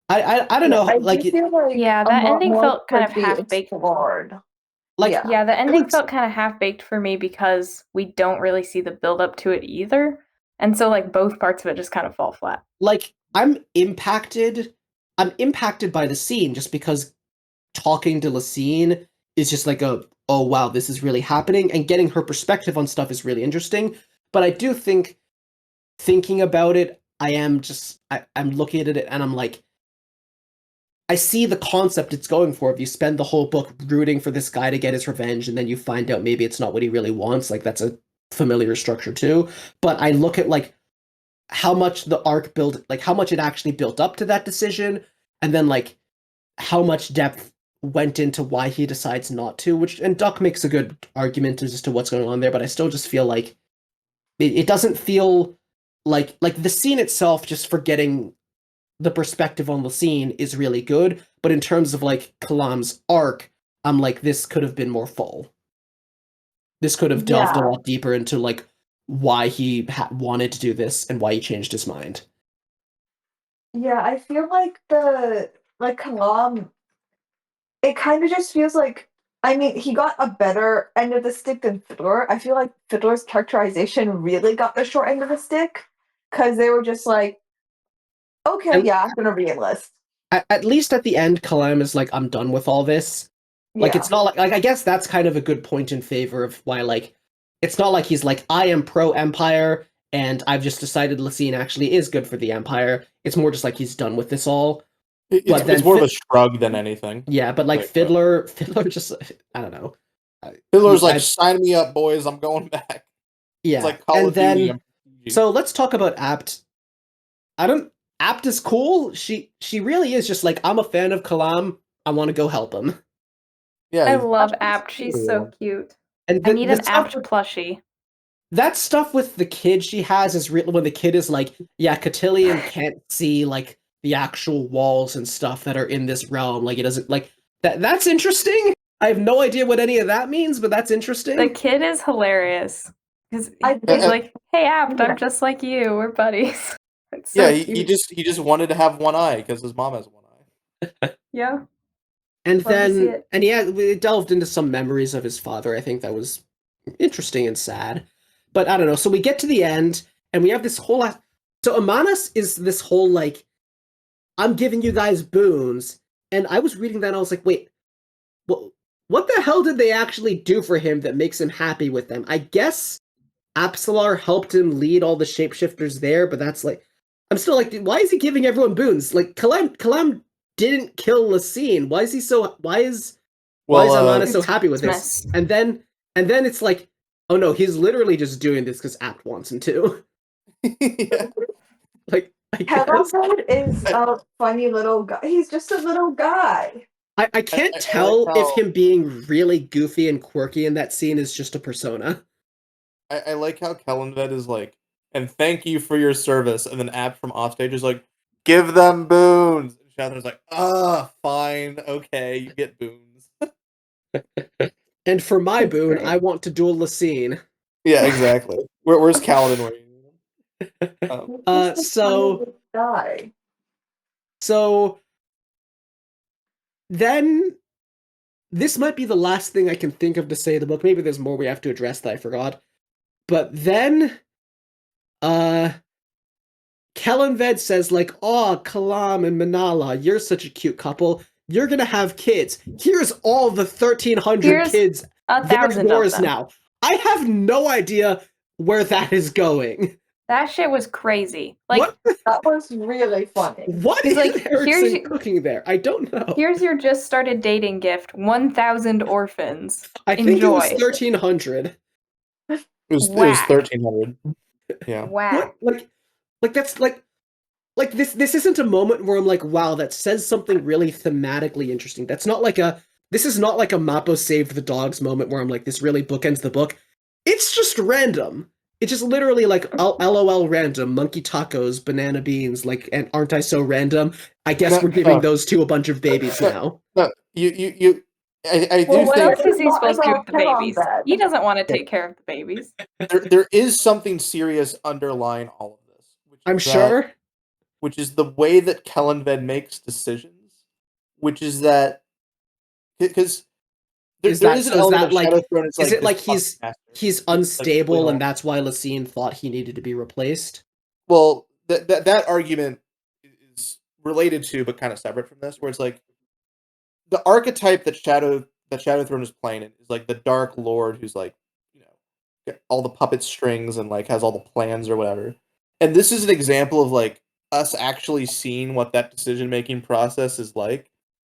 I don't know. I Like, do feel like Yeah, a that lot ending more felt kind of could be half-baked. explored. like, Yeah. Yeah, the ending would- felt kind of half-baked for me because we don't really see the build up to it either. And so like both parts of it just kind of fall flat. like, I'm impacted by the scene just because talking to Lysine is just like a, oh wow, this is really happening, and getting her perspective on stuff is really interesting. But I do think, thinking about it, I'm looking at it and I'm like, I see the concept it's going for. If you spend the whole book rooting for this guy to get his revenge, and then you find out maybe it's not what he really wants, like that's a familiar structure too. But I look at like how much the arc built, like how much it actually built up to that decision, and then like how much depth went into why he decides not to. Which and Duck makes a good argument as to what's going on there, but I still just feel like it doesn't feel like the scene itself, just for getting the perspective on the scene, is really good, but in terms of like Kalam's arc, I'm like, this could have been more full. This could have delved a lot deeper into like why he wanted to do this and why he changed his mind. Yeah, I feel like Kalam, it kind of just feels like, I mean, he got a better end of the stick than Fiddler. I feel like Fiddler's characterization really got the short end of the stick because they were just like, okay, And yeah, I'm gonna re-enlist. at least at the end, Kalam is like, I'm done with all this. Like, Yeah. it's not like I guess that's kind of a good point in favor of why, like, it's not like he's like, I am pro-Empire, and I've just decided Lysine actually is good for the Empire. It's more just like he's done with this all. It's more of a shrug than anything. Yeah, but like Fiddler just, I don't know. Fiddler's like, sign me up, boys. I'm going back. Yeah, it's like Call and of Duty. then so let's talk about Apt. Apt is cool. She really is just like, I'm a fan of Kalam. I want to go help him. Yeah, I love Apt. She's so cute. And I need an Apt plushie. That stuff with the kid she has is real. When the kid is like, yeah, Cotillion can't see like the actual walls and stuff that are in this realm. Like, it doesn't like that. That's interesting. I have no idea what any of that means, but that's interesting. The kid is hilarious because he's like, "Hey, Apt, I'm just like you. We're buddies." It's so he just wanted to have one eye because his mom has one eye. Yeah. And then we delved into some memories of his father. I think that was interesting and sad. But I don't know. So we get to the end, and we have this whole. So Amanas is this whole like, I'm giving you guys boons, and I was reading that and I was like, wait, what the hell did they actually do for him that makes him happy with them? I guess Apsalar helped him lead all the shapeshifters there, but that's like, I'm still like, why is he giving everyone boons? Like, Kalam didn't kill Lysine. Why is Amanas so happy with this? And then it's like, oh no, he's literally just doing this because Apt wants him to. Yeah. Like, Kellenberg is a funny little guy. He's just a little guy. I can't tell if him being really goofy and quirky in that scene is just a persona. I like how Kellenved is like, and thank you for your service, and then Apt from offstage is like, give them boons. And Shatner's like, fine, okay, you get boons. And for my boon, I want to duel Lysine. Yeah, exactly. Where's Kaladin? So then this might be the last thing I can think of to say in the book. Maybe there's more we have to address that I forgot. But then Kellenved says like, oh, Kalam and Manala, you're such a cute couple. You're gonna have kids. Here's all the 1,300 kids. 1,000 yours of them. now. I have no idea where that is going. That shit was crazy. Like, that was really funny. What is like, Erickson cooking there? I don't know. Here's your just started dating gift: 1,000 orphans. I think it was 1,300. It was 1,300. Yeah. Whack. Like that's like this isn't a moment where I'm like, wow, that says something really thematically interesting. This is not like a Mappo saved the dogs moment where I'm like, this really bookends the book. It's just random. It's just literally like LOL random, monkey tacos, banana beans, like, and aren't I so random? I guess we're giving those two a bunch of babies now. No, I do what think... else is he supposed to do with the babies? He doesn't want to take care of the babies. There is something serious underlying all of this. I'm sure. Which is the way that Kellenved makes decisions. Which is that... Because... Is it like he's unstable and that's why Lysine thought he needed to be replaced? Well, that argument is related to, but kind of separate from this, where it's like the archetype that Shadow Throne is playing in is like the Dark Lord who's like, all the puppet strings and like has all the plans or whatever. And this is an example of like us actually seeing what that decision making process is like.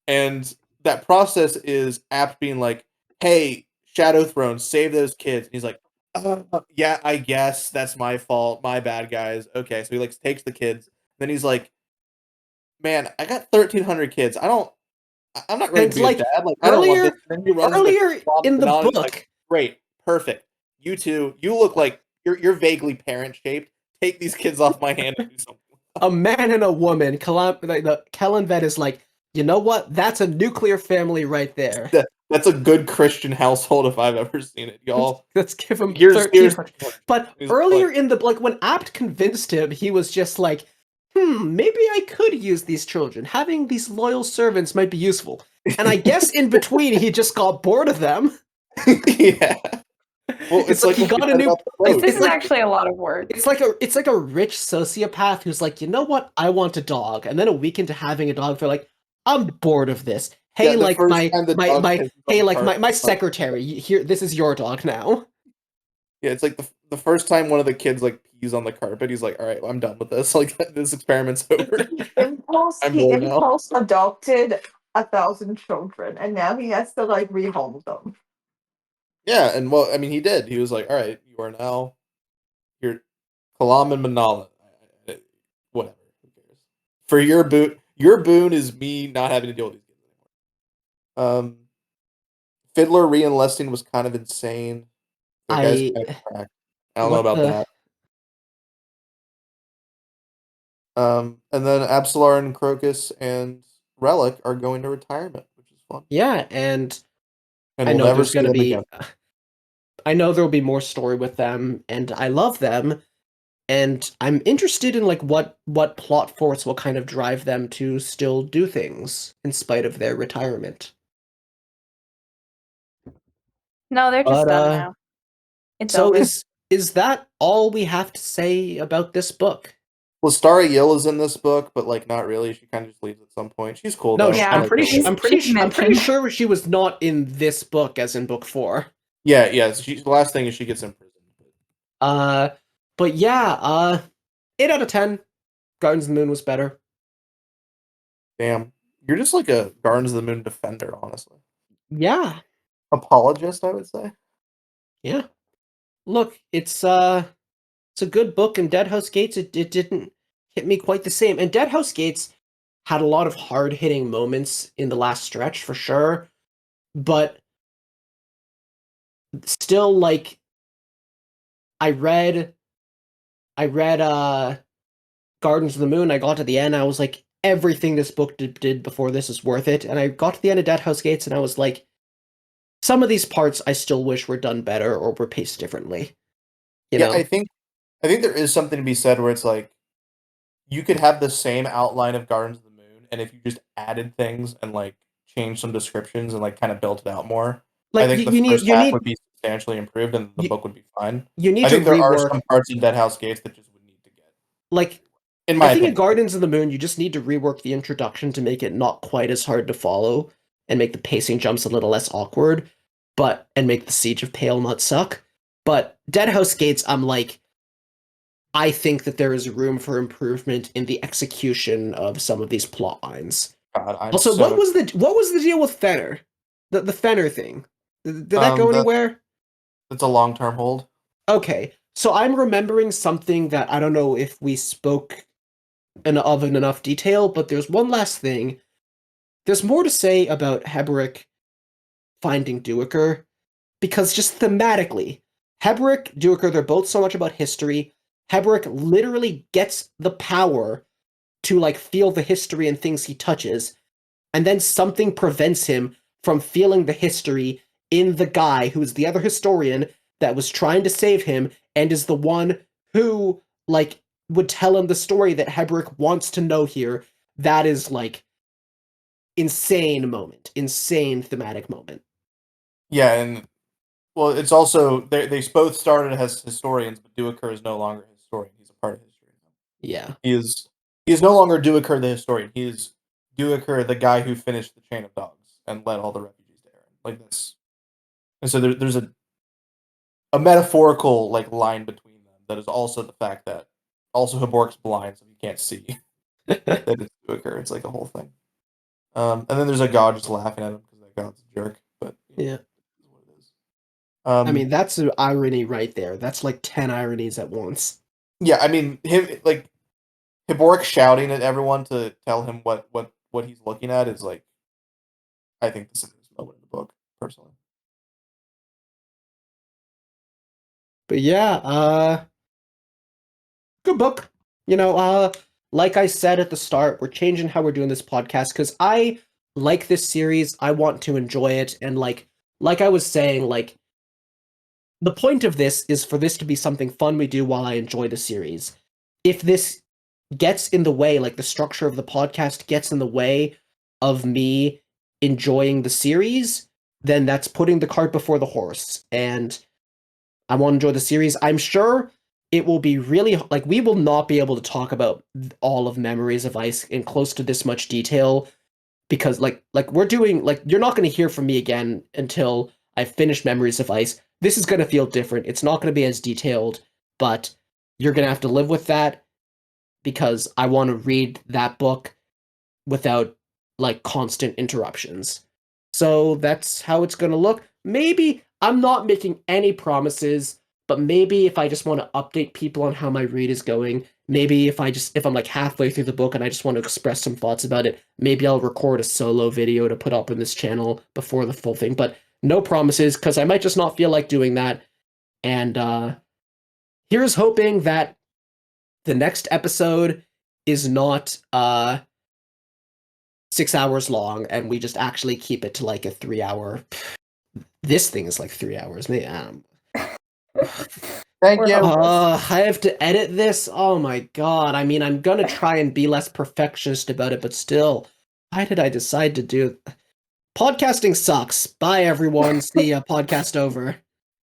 And that process is Apt being like, "Hey, Shadow Throne, save those kids." And he's like, yeah, I guess that's my fault. My bad, guys." Okay, so he like takes the kids. Then he's like, "Man, I got 1,300 kids. I'm not ready And to be a dad. Like, I don't want this." earlier And then he runs into earlier Mom in the and he's like, book, "Great, perfect. You two, you look like you're vaguely parent shaped. Take these kids off my hand and do something." a man and a woman, Kellen Vet is like, you know what? That's a nuclear family right there. That's a good Christian household if I've ever seen it, y'all. Let's give him Here's 1,300. But he's earlier like, in the like when Apt convinced him, he was just like, maybe I could use these children. Having these loyal servants might be useful. And I guess in between, he just got bored of them. yeah. Well, It's like he when we got a said new. about the boat. This It's is like actually a lot of work. it's like a rich sociopath who's like, you know what? I want a dog. And then a week into having a dog, they're like, I'm bored of this. Hey, Yeah, the like first time the dog my pisses on hey, the like carpet, my it's like, secretary. Here, this is your dog now. yeah, it's like the first time one of the kids like pees on the carpet, he's like, "All right, well, I'm done with this. Like this experiment's over. I'm He bored now." impulse adopted 1,000 children, and now he has to like rehome them. Yeah, and well, I mean, he did. He was like, "All right, you are now you're Kalam and Manala. Whatever. Who cares? For your boon is me not having to deal with these kids anymore." Fiddler re-enlisting was kind of insane. That guy's I kind of cracked. I don't know what about the that. And then Absalar and Crocus and Relic are going to retirement, which is fun. yeah, and And I we'll know never there's see gonna them again. be. I know there'll be more story with them, and I love them. And I'm interested in like what plot force will kind of drive them to still do things in spite of their retirement. No, they're just But done now. It's so over. is that all we have to say about this book? Well, Starry Yill is in this book, but like not really. She kind of just leaves at some point. She's cool No, though. Yeah, I like her a lot. she's I'm pretty mentioned. sure she was not in this book as in book 4. Yeah, yeah. The last thing is she gets imprisoned. Uh, but yeah, 8 out of 10. Gardens of the Moon was better. Damn, you're just like a Gardens of the Moon defender, honestly. Yeah, Apologist, I would say. yeah. Look, it's a good book, and Deadhouse Gates it didn't hit me quite the same. And Deadhouse Gates had a lot of hard-hitting moments in the last stretch for sure, but still like I read Gardens of the Moon, I got to the end, I was like, everything this book did before this is worth it. And I got to the end of Deadhouse Gates and I was like, some of these parts I still wish were done better or were paced differently. You Yeah, know? I think there is something to be said where it's like you could have the same outline of Gardens of the Moon, and if you just added things and like changed some descriptions and like kind of built it out more, I Like think the first half would be substantially improved and the book would be fine. you need I to think there are rework some parts in Deadhouse Gates that just would need to get, like in I my think in opinion. Gardens of the Moon, you just need to rework the introduction to make it not quite as hard to follow and make the pacing jumps a little less awkward, and make the Siege of Pale not suck. But Deadhouse Gates, I'm like, I think that there is room for improvement in the execution of some of these plot lines. God, I'm Also, so what was the deal with Fenner? The Fenner thing. Did that go anywhere? that's a long term hold. Okay, so I'm remembering something that I don't know if we spoke in enough detail, but there's one last thing. There's more to say about Heberick finding Duiker, because just thematically, Heberick, Duiker, they're both so much about history. Heberick literally gets the power to like feel the history and things he touches, and then something prevents him from feeling the history in the guy who's the other historian that was trying to save him and is the one who like would tell him the story that Heberick wants to know here. That is like insane thematic moment. Yeah, and well, it's also they both started as historians, but Duiker is no longer a historian. He's a part of history now. Yeah. He is no longer Duiker the historian. He is Duiker the guy who finished the chain of dogs and led all the refugees to Aaron. Like this, and so there's a metaphorical like line between them that is also the fact that also Habork's blind, so he can't see that it's Duiker. It's like a whole thing. And then there's a god just laughing at him because that god's a jerk. But Yeah. It is what it is. I mean, that's an irony right there. That's like 10 ironies at once. Yeah, I mean, Hiboric shouting at everyone to tell him what he's looking at is like, I think this is his moment in the book, personally. But yeah, good book. Like I said at the start, we're changing how we're doing this podcast because I like this series. I want to enjoy it, and like I was saying, like the point of this is for this to be something fun we do while I enjoy the series. If this gets in the way, like the structure of the podcast gets in the way of me enjoying the series, then that's putting the cart before the horse. And I want to enjoy the series. I'm sure it will be really like we will not be able to talk about all of Memories of Ice in close to this much detail because like we're doing like you're not going to hear from me again until I finish Memories of Ice. This is going to feel different. It's not going to be as detailed, but you're going to have to live with that because I want to read that book without like constant interruptions. So that's how it's going to look. Maybe I'm not making any promises, but maybe if I just want to update people on how my read is going, maybe if I'm like halfway through the book and I just want to express some thoughts about it, maybe I'll record a solo video to put up in this channel before the full thing, but no promises because I might just not feel like doing that. And here's hoping that the next episode is not 6 hours long and we just actually keep it to like a 3 hour. This thing is like 3 hours. Man, Thank you. I have to edit this. Oh my god. I mean, I'm gonna try and be less perfectionist about it, but still, why did I decide to do? Podcasting sucks. Bye, everyone. See ya. Podcast over.